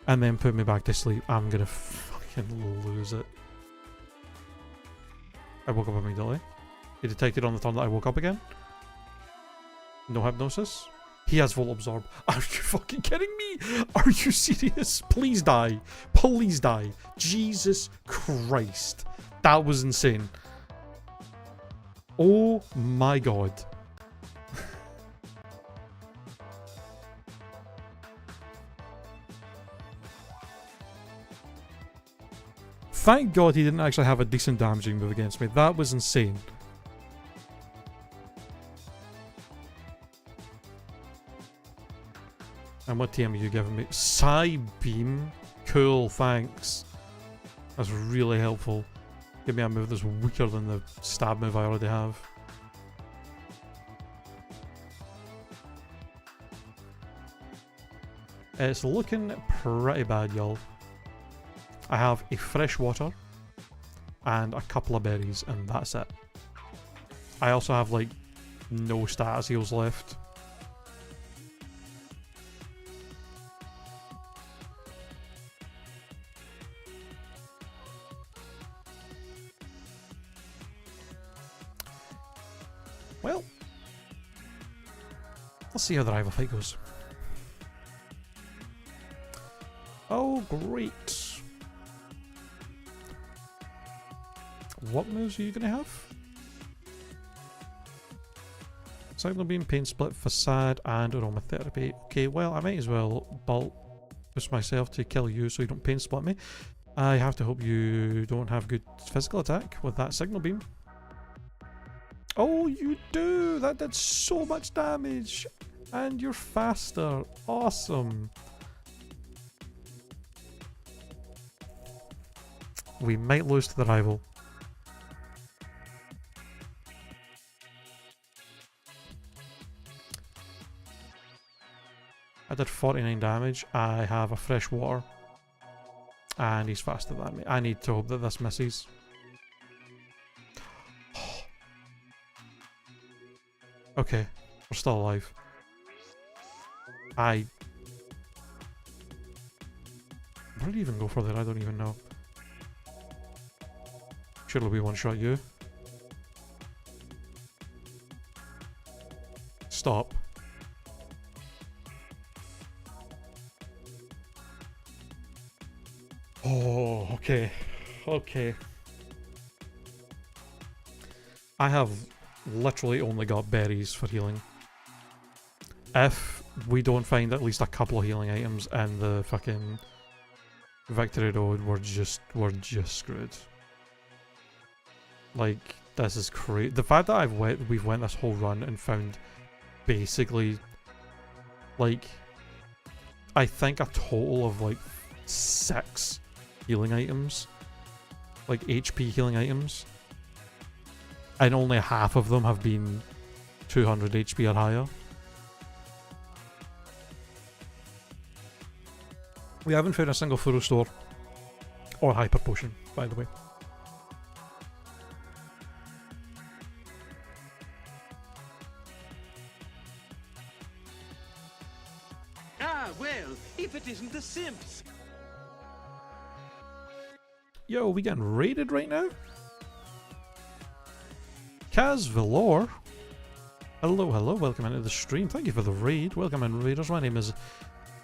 And then put me back to sleep. I'm gonna fucking lose it. I woke up immediately. He detected on the turn that I woke up again. No hypnosis. He has full absorb. Are you fucking kidding me? Are you serious? Please die. Please die. Jesus Christ. That was insane. Oh my God. Thank God he didn't actually have a decent damaging move against me. That was insane. And what TM are you giving me? Psy Beam? Cool, thanks. That's really helpful. Give me a move that's weaker than the stab move I already have. It's looking pretty bad, y'all. I have a fresh water and a couple of berries, and that's it. I also have like no status heals left. Well, let's see how the rival fight goes. Oh, great. What moves are you going to have? Signal Beam, Pain Split, Facade, and Aromatherapy. Okay, well, I might as well boost myself to kill you so you don't Pain Split me. I have to hope you don't have good physical attack with that Signal Beam. Oh, you do! That did so much damage! And you're faster. Awesome. We might lose to the rival. I did 49 damage. I have a fresh water. And he's faster than me. I need to hope that this misses. Okay, we're still alive. Where did he even go for that? I don't even know. Surely we one-shot you. Stop. Oh, okay. Okay. I have literally only got berries for healing. If we don't find at least a couple of healing items in the fucking Victory Road, we're just screwed. Like, this is crazy. The fact that we've went this whole run and found basically, like, I think a total of like 6 healing items, like HP healing items, and only half of them have been 200 HP or higher. We haven't found a single Furo Store or Hyper Potion, by the way. Ah, well, if it isn't the Simps. Yo, we getting raided right now? Kaz Velour. Hello, hello, welcome into the stream. Thank you for the raid. Welcome in, raiders. My name is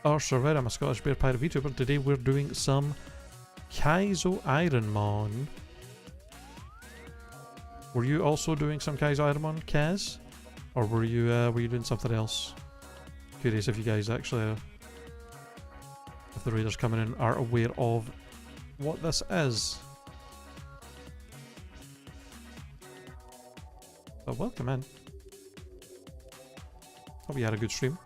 Arthur. I'm a Scottish Bear Pirate VTuber. Today we're doing some Kaizo IronMON. Were you also doing some Kaizo IronMON, Kaz? Or were you doing something else? Curious if you guys actually, if the raiders coming in are aware of what this is. But welcome in. Hope you had a good stream.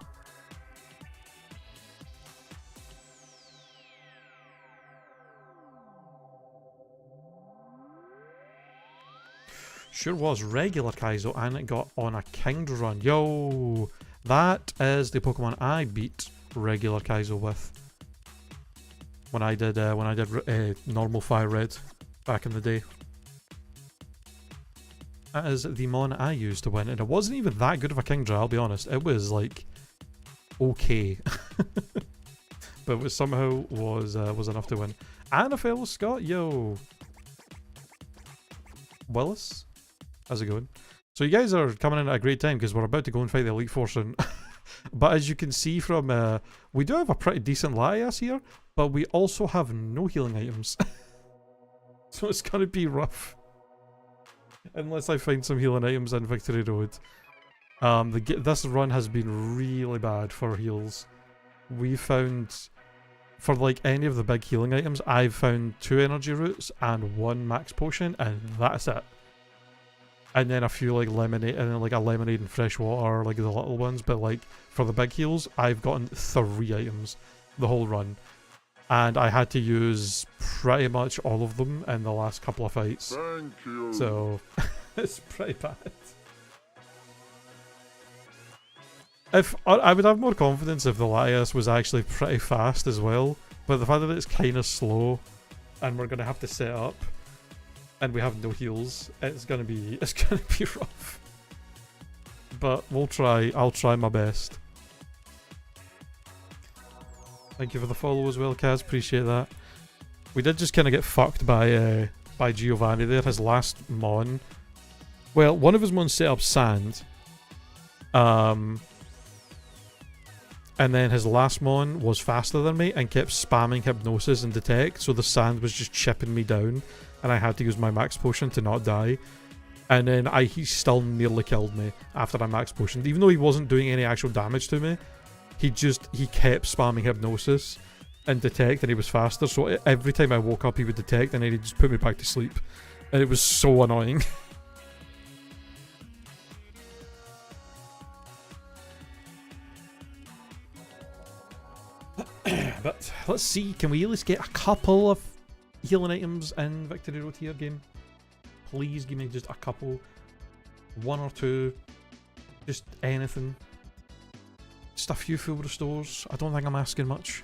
Sure was regular Kaizo and it got on a Kinged run. Yo! That is the Pokemon I beat regular Kaizo with. When I did normal Fire Red back in the day. That is the mon I used to win, and it wasn't even that good of a Kingdra, I'll be honest. It was like okay. But it was somehow was enough to win. And a fellow Scott, yo. Willis? How's it going? So you guys are coming in at a great time because we're about to go and fight the Elite Four soon. But as you can see from, we do have a pretty decent Latias here, but we also have no healing items. So it's gonna be rough. Unless I find some healing items in Victory Road. This run has been really bad for heals. We found, for like any of the big healing items, I've found 2 energy roots and 1 max potion, and that's it. And then a few like lemonade, and then like a lemonade and fresh water, like the little ones. But like for the big heals, I've gotten 3 items the whole run. And I had to use pretty much all of them in the last couple of fights. Thank you. So, it's pretty bad. If I would have more confidence if the Latias was actually pretty fast as well. But the fact that it's kind of slow, and we're going to have to set up, and we have no heals, it's gonna be rough. But we'll try. I'll try my best. Thank you for the follow as well, Kaz. Appreciate that. We did just kind of get fucked by Giovanni there. His last mon. Well, one of his mons set up sand. And then his last mon was faster than me and kept spamming hypnosis and detect, so the sand was just chipping me down, and I had to use my max potion to not die. And then he still nearly killed me after I max potioned, even though he wasn't doing any actual damage to me. He kept spamming hypnosis and detect, and he was faster, so every time I woke up he would detect and then he'd just put me back to sleep, and it was so annoying. But let's see, can we at least get a couple of healing items in Victory Road here game? Please give me just a couple. One or two. Just anything. Just a few full restores. I don't think I'm asking much.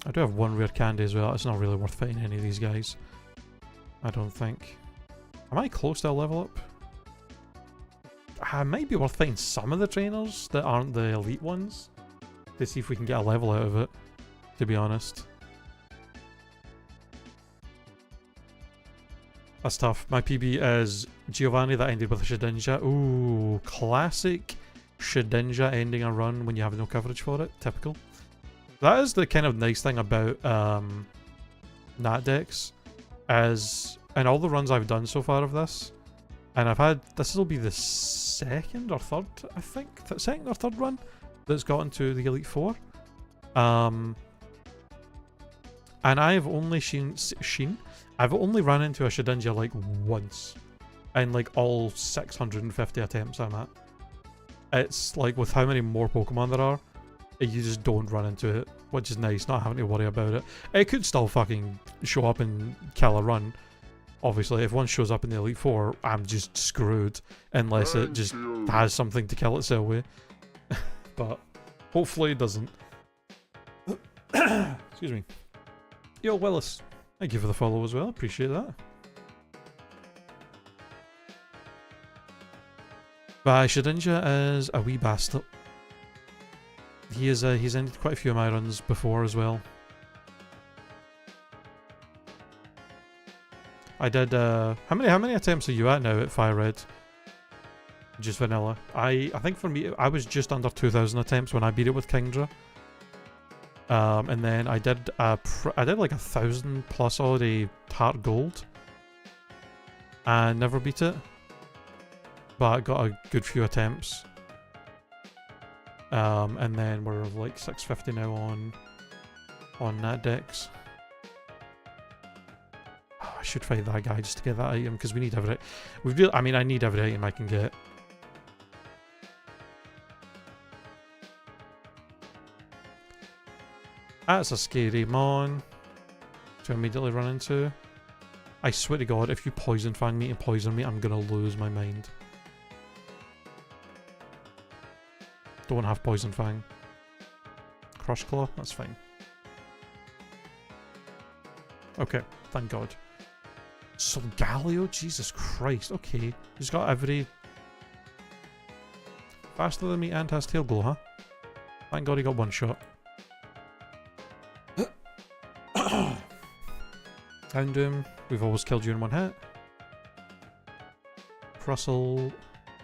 I do have one rare candy as well. It's not really worth fighting any of these guys, I don't think. Am I close to a level up? It might be worth fighting some of the trainers that aren't the elite ones to see if we can get a level out of it, to be honest. That's tough. My PB is Giovanni that ended with a Shedinja. Ooh, classic Shedinja ending a run when you have no coverage for it. Typical. That is the kind of nice thing about NatDex, as in all the runs I've done so far of this, and I've had, this will be the second or third, I think, second or third run that's gotten to the Elite Four. And I've only I've only run into a Shedinja like once in like all 650 attempts I'm at. It's like with how many more Pokemon there are, you just don't run into it, which is nice, not having to worry about it. It could still fucking show up and kill a run. Obviously, if one shows up in the Elite Four, I'm just screwed, unless it just has something to kill itself with. But hopefully it doesn't. Excuse me. Yo, Willis, thank you for the follow as well, appreciate that. But Shedinja is a wee bastard. He's ended quite a few of my runs before as well. I did how many attempts are you at now at Fire Red? Just vanilla. I think for me I was just under 2,000 attempts when I beat it with Kingdra. And then I did like 1,000 plus already Heart Gold. And never beat it. But I got a good few attempts. And then we're like 650 now on NatDex. Oh, I should fight that guy just to get that item because we need every. I mean, I need every item I can get. That's a scary mon to immediately run into. I swear to God, if you Poison Fang me and poison me, I'm gonna lose my mind. Don't have Poison Fang. Crush Claw? That's fine. Okay, thank God. Solgaleo? Jesus Christ. Okay. He's got every... Faster than me and has Tail Glow, huh? Thank God he got one shot. Houndoom. We've always killed you in one hit. Prussel.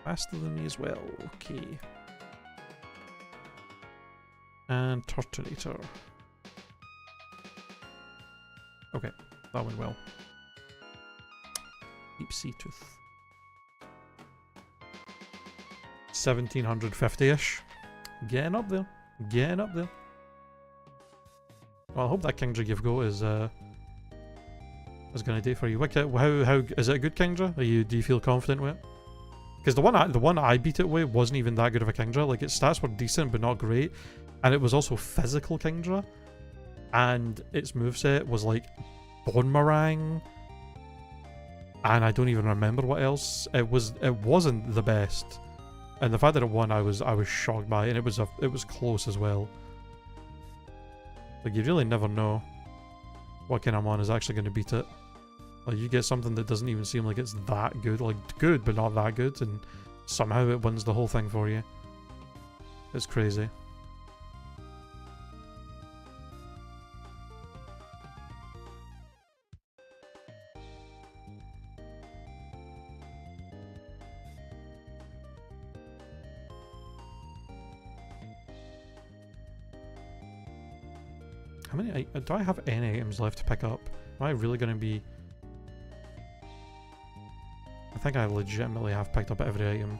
Faster than me as well. Okay. And Turtonator. Okay, that went well. Deep Sea Tooth. 1750-ish. Getting up there. Getting up there. Well, I hope that Kingdra Givego is going to do it for you. How is it a good Kingdra? Do you feel confident with it? Because the one I beat it with wasn't even that good of a Kingdra. Like, its stats were decent but not great. And it was also physical Kingdra. And its moveset was like Bone Meringue and I don't even remember what else. It wasn't the best, and the fact that it won, I was shocked by it, and it was close as well. Like, you really never know what kind of mon is actually going to beat it. Like, you get something that doesn't even seem like it's that good, like good but not that good, and somehow it wins the whole thing for you. It's crazy. How many do I have any items left to pick up? Am I really going to be... I think I legitimately have picked up every item.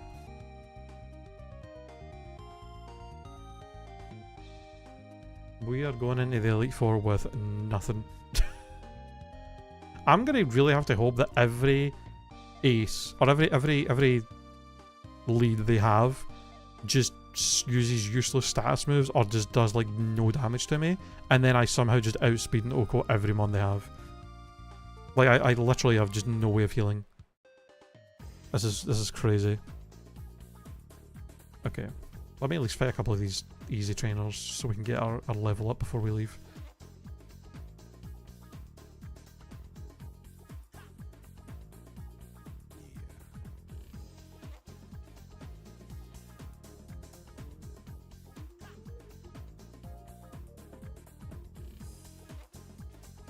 We are going into the Elite Four with nothing. I'm going to really have to hope that every ace, or every lead they have, just uses useless status moves or just does like no damage to me, and then I somehow just outspeed and OHKO every mon they have. Like I literally have just no way of healing. This is crazy. Okay, let me at least fight a couple of these easy trainers so we can get our level up before we leave.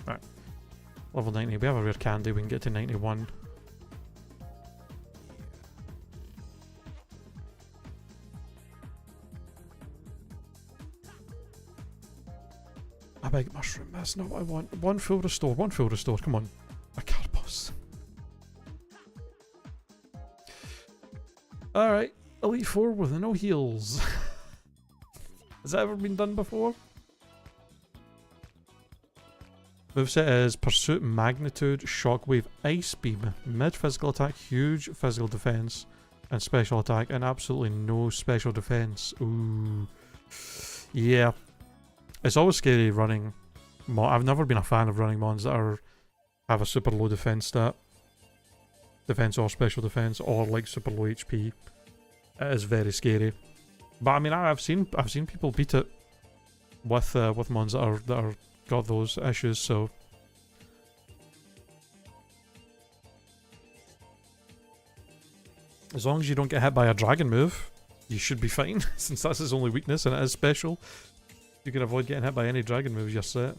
Right, level 90. We have a rare candy. We can get to 91. A big mushroom, that's not what I want. One full restore, come on. A Carbos. Alright, Elite Four with no heals. Has that ever been done before? Moveset is Pursuit, Magnitude, Shockwave, Ice Beam, mid physical attack, huge physical defense, and special attack, and absolutely no special defense. Ooh. Yeah. It's always scary running mon. I've never been a fan of running mons that have a super low defense stat. Defense or special defense, or like super low HP. It is very scary. But I mean, I've seen people beat it with mons that are got those issues, so as long as you don't get hit by a dragon move, you should be fine, since that's his only weakness and it is special. You can avoid getting hit by any dragon moves, you're set.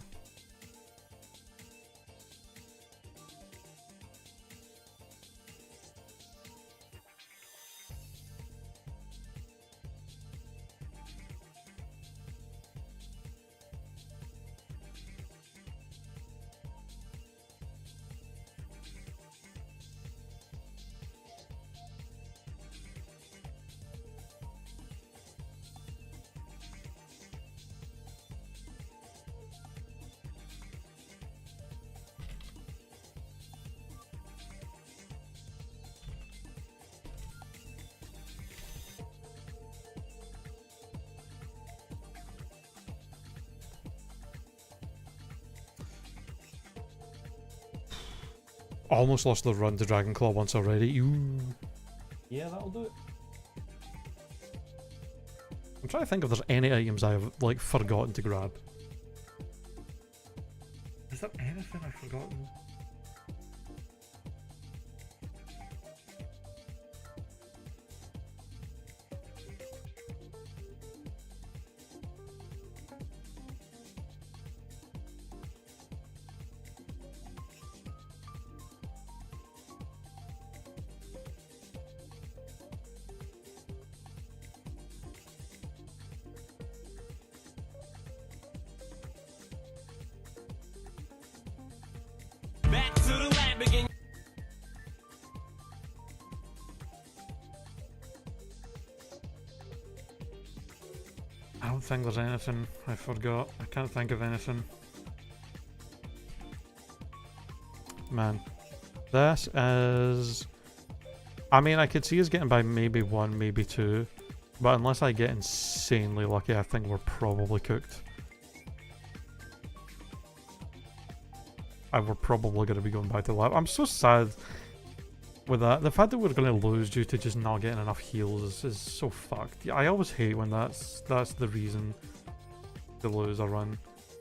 Almost lost the run to Dragon Claw once already. Ooh. Yeah, that'll do it. I'm trying to think if there's any items I have like forgotten to grab. Is there anything I've forgotten? I don't think there's anything I forgot. I can't think of anything. Man. This is... I mean, I could see us getting by maybe one, maybe two. But unless I get insanely lucky, I think we're probably cooked. We're probably going to be going back to the lab. I'm so sad with that. The fact that we're going to lose due to just not getting enough heals is so fucked. Yeah, I always hate when that's the reason to lose a run,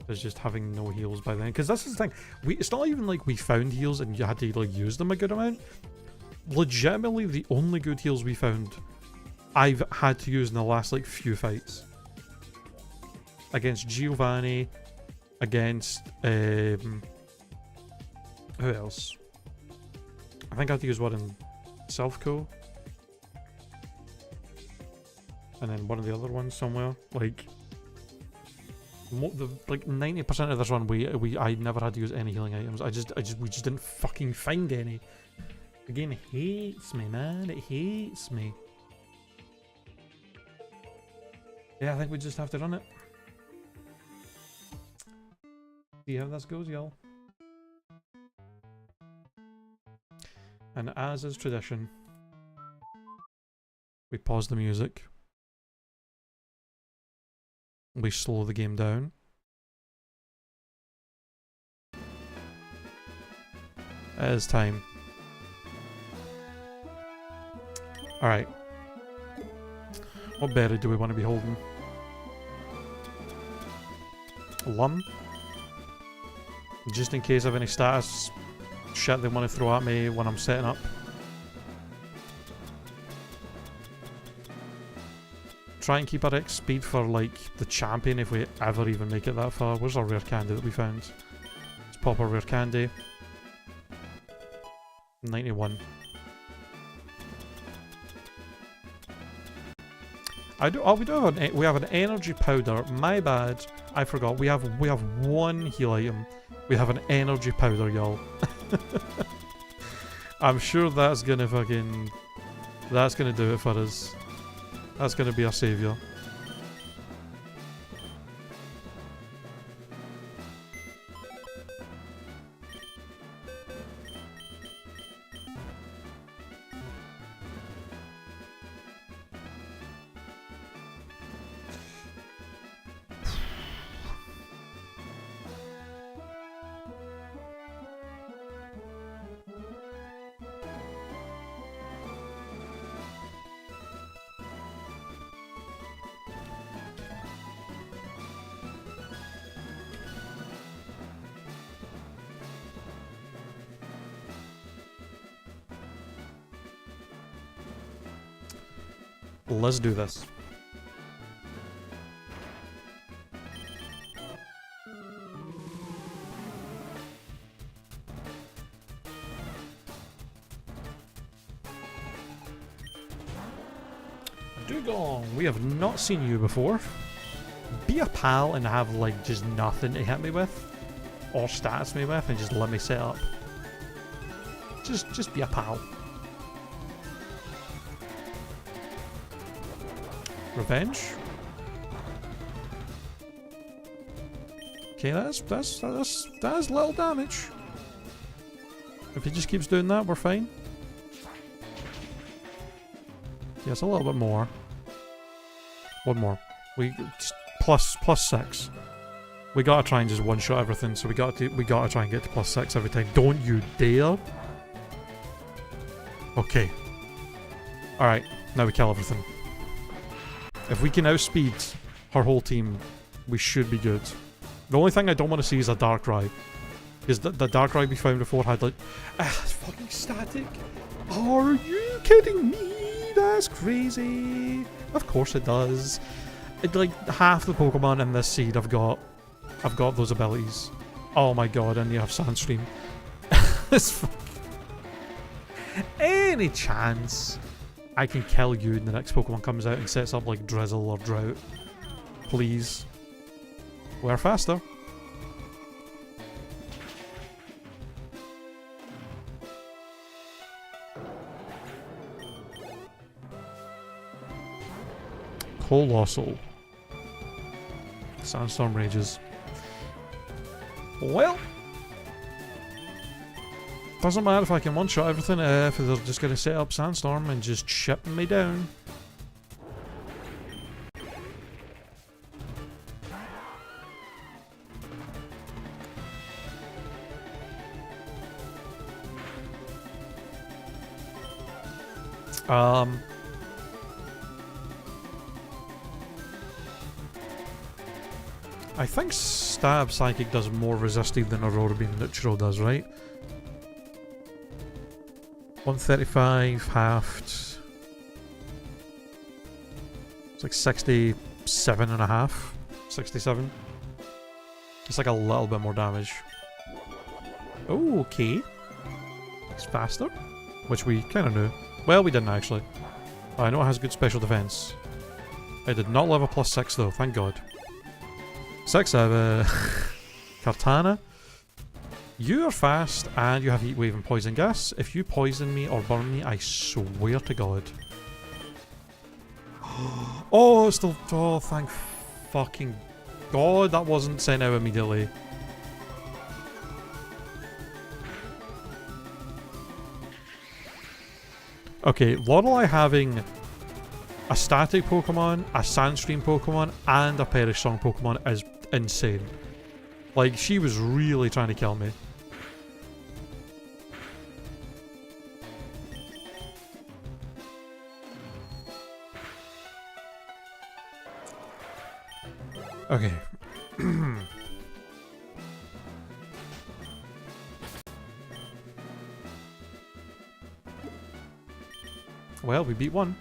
is just having no heals by then. Because this is the thing, it's not even like we found heals and you had to like use them a good amount. Legitimately, the only good heals we found, I've had to use in the last like few fights. Against Giovanni, against who else? I think I had to use one in Selfco. And then one of the other ones somewhere. Like, like 90% of this run, I never had to use any healing items. We just didn't fucking find any. The game hates me, man. It hates me. Yeah, I think we just have to run it. See how this goes, y'all. And as is tradition, we pause the music. We slow the game down. It is time. Alright. What berry do we want to be holding? Lum? Just in case of any status shit they want to throw at me when I'm setting up. Try and keep our X speed for like the champion if we ever even make it that far. Where's our rare candy that we found? Let's pop our rare candy. 91. We have an energy powder. My bad. I forgot. We have one heal item. We have an energy powder, y'all. I'm sure that's gonna do it for us. That's gonna be our savior. Let's do this. Dugong, we have not seen you before. Be a pal and have like just nothing to hit me with or stats me with and just let me set up. Just be a pal. Revenge. Okay, that's little damage. If he just keeps doing that, we're fine. Yes, a little bit more. One more. We plus 6. We gotta try and just one shot everything. So we gotta try and get to plus 6 every time. Don't you dare! Okay. All right. Now we kill everything. If we can outspeed her whole team, we should be good. The only thing I don't want to see is a Darkrai. Because the Darkrai we found before had like... it's fucking static. Are you kidding me? That's crazy. Of course it does. Like half the Pokemon in this seed I've got those abilities. Oh my god, and you have Sandstream. It's any chance I can kill you and the next Pokemon comes out and sets up like Drizzle or Drought? Please. We're faster. Colossal. Sandstorm rages. Well, doesn't matter if I can one-shot everything if they're just going to set up Sandstorm and just ship me down. I think Stab Psychic does more resistive than Aurora Beam Neutral does, right? 135 halved. It's like 67 and a half. 67. It's like a little bit more damage. Oh, okay. It's faster. Which we kind of knew. Well, we didn't actually. I know it has good special defense. I did not level +6 though, thank god. 6, I have Kartana. You are fast and you have Heat Wave and Poison Gas. If you poison me or burn me, I swear to god. Oh, it's still. Oh, thank fucking god that wasn't sent out immediately. Okay, Lorelei having a static Pokemon, a Sandstream Pokemon, and a Perish Song Pokemon is insane. Like, she was really trying to kill me. Okay. Well, we beat one.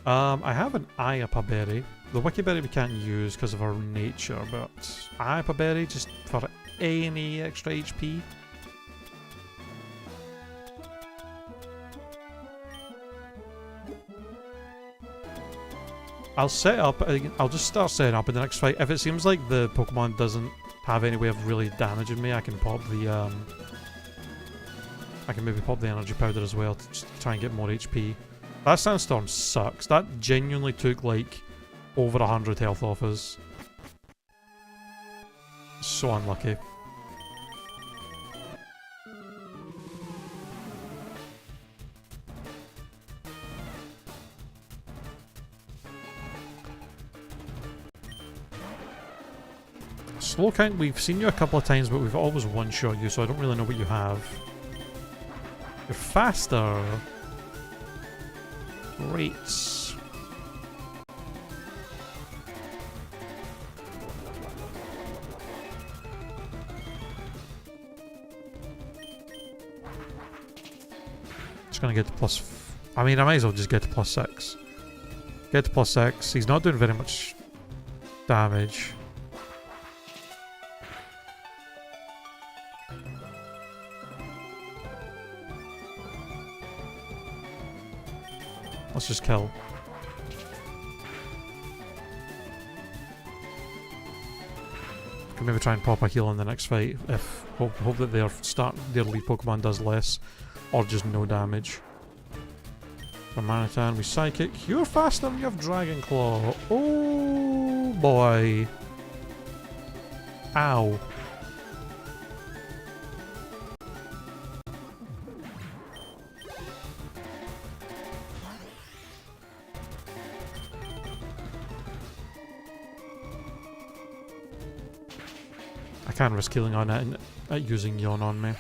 I have an Iapa Berry. The Wiki Berry we can't use because of our nature, but Iapa Berry just for any extra HP. I'll set up, I'll just start setting up in the next fight. If it seems like the Pokemon doesn't have any way of really damaging me, I can pop the, I can maybe pop the energy powder as well to just try and get more HP. That Sandstorm sucks. That genuinely took like over 100 health off us. So unlucky. Slowpoke, we've seen you a couple of times, but we've always one-shot you, so I don't really know what you have. You're faster. Great. Just gonna get to plus... I mean, I might as well just get to +6. Get to +6. He's not doing very much damage. Let's just kill. Can maybe try and pop a heal in the next fight. If hope that their lead Pokemon does less, or just no damage. For Manitan, we Psychic. You're faster and you have Dragon Claw. Oh boy. Ow. I can't risk healing on it and using Yawn on me.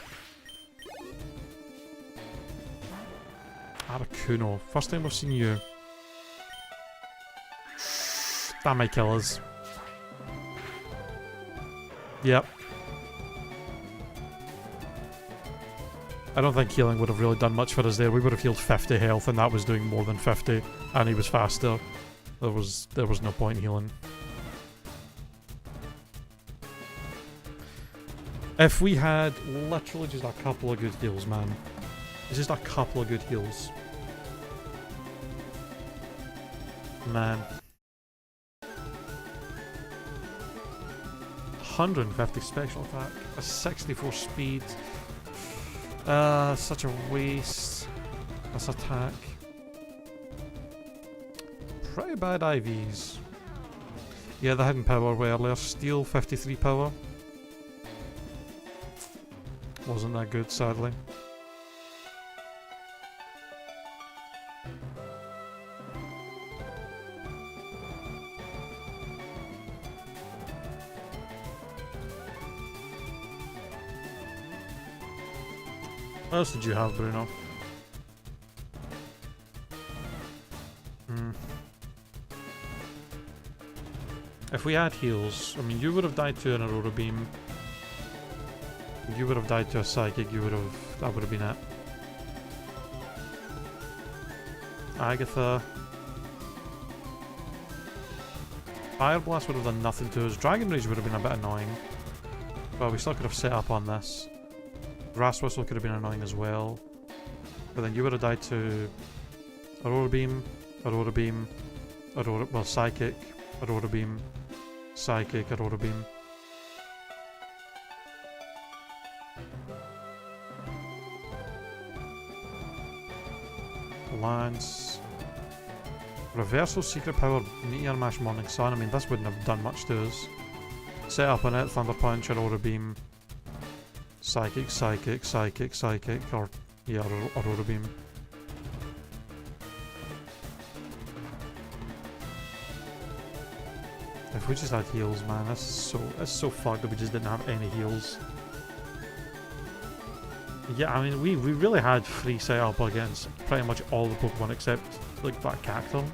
Articuno. First time I've seen you. That might kill us. Yep. I don't think healing would have really done much for us there. We would have healed 50 health and that was doing more than 50. And he was faster. There was no point in healing. If we had literally just a couple of good heals, man. Just a couple of good heals. Man. 150 special attack. A 64 speed. Such a waste. This attack. Pretty bad IVs. Yeah, the hidden power way earlier. Steel 53 power. Wasn't that good, sadly. What else did you have, Bruno? If we had heals, I mean, you would have died to an Aurora Beam. You would have died to a Psychic, that would have been it. Agatha. Fire Blast would have done nothing to us. Dragon Rage would have been a bit annoying. But we still could have set up on this. Grass Whistle could have been annoying as well. But then you would have died to Aurora Beam, well, Psychic, Aurora Beam, Psychic, Aurora Beam. Lance. Reversal, Secret Power, Meteor Mash, Morning Sun. I mean, this wouldn't have done much to us. Set up on it, Thunder Punch, Aurora Beam, Psychic, Psychic, Psychic, Psychic, or yeah, Aurora Beam. If we just had heals, man, it's so fucked that we just didn't have any heals. Yeah, I mean, we really had free setup against pretty much all the Pokemon except, like, that Cacturn.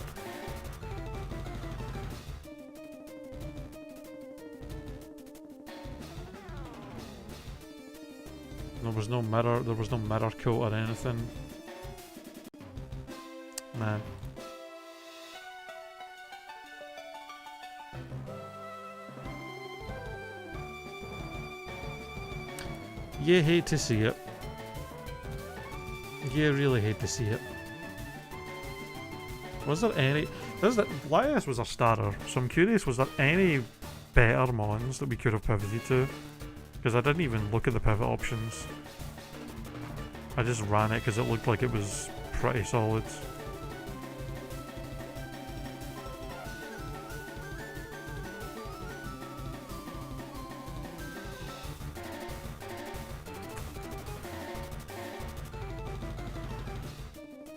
There was no mirror coat or anything. Man. You hate to see it. You really hate to see it. Was there any... Latias was a starter, so I'm curious, was there any better mons that we could have pivoted to? Because I didn't even look at the pivot options. I just ran it because it looked like it was pretty solid.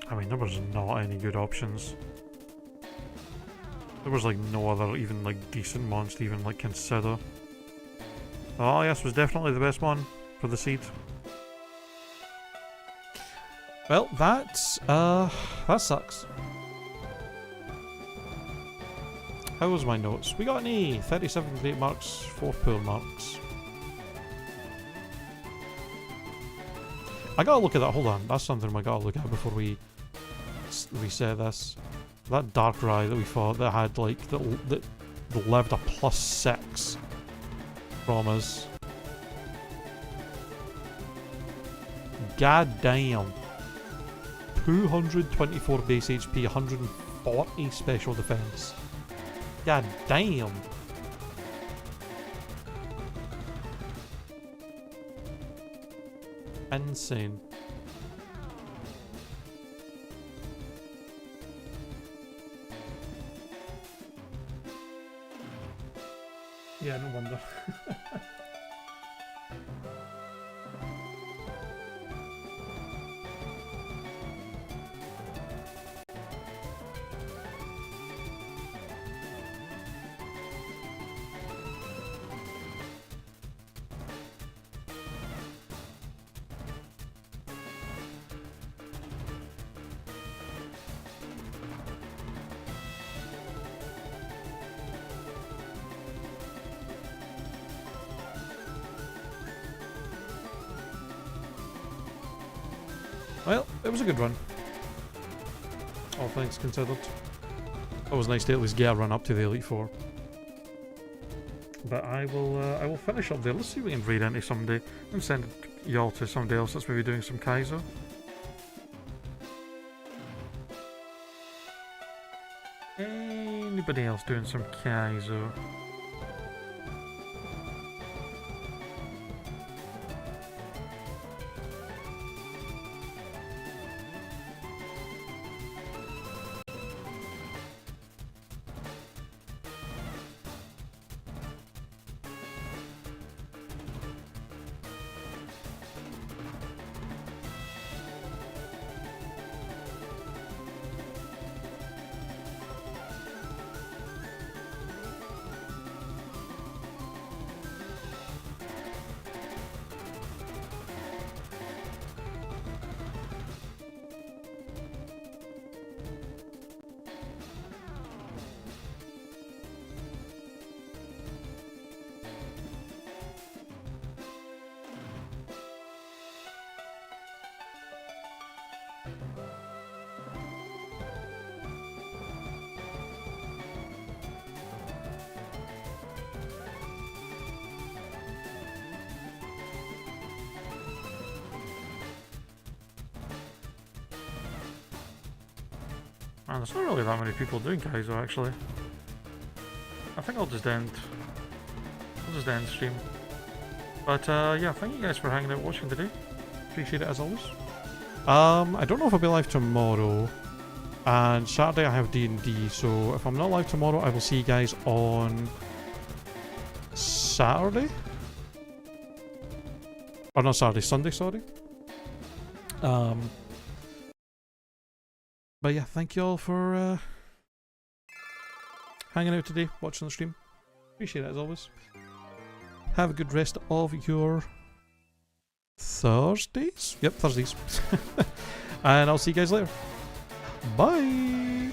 I mean, there was not any good options. There was like no other even like decent mons to even like consider. Oh yes, was definitely the best one for the seed. Well, that sucks. How was my notes? We got an E, 37 great marks, 4 poor marks. I gotta look at that, hold on, that's something I gotta look at before we reset this. That Darkrai that we fought that had like, that lived a +6 from us. God damn. 224 base HP, 140 special defense. God damn. Insane. Yeah, no wonder. Well, it was a good run. All things considered. It was nice to at least get a run up to the Elite Four. But I will finish up there. Let's see if we can raid into somebody and send y'all to somebody else that's maybe doing some Kaizo. Anybody else doing some Kaizo? And there's not really that many people doing Kaizo actually. I think I'll just end stream. But yeah, thank you guys for hanging out watching today. Appreciate it as always. I don't know if I'll be live tomorrow. And Saturday I have D&D, so if I'm not live tomorrow, I will see you guys on Saturday? Or not Saturday, Sunday, sorry. But yeah, thank you all for hanging out today, watching the stream. Appreciate it as always. Have a good rest of your Thursdays? Yep, Thursdays. And I'll see you guys later. Bye!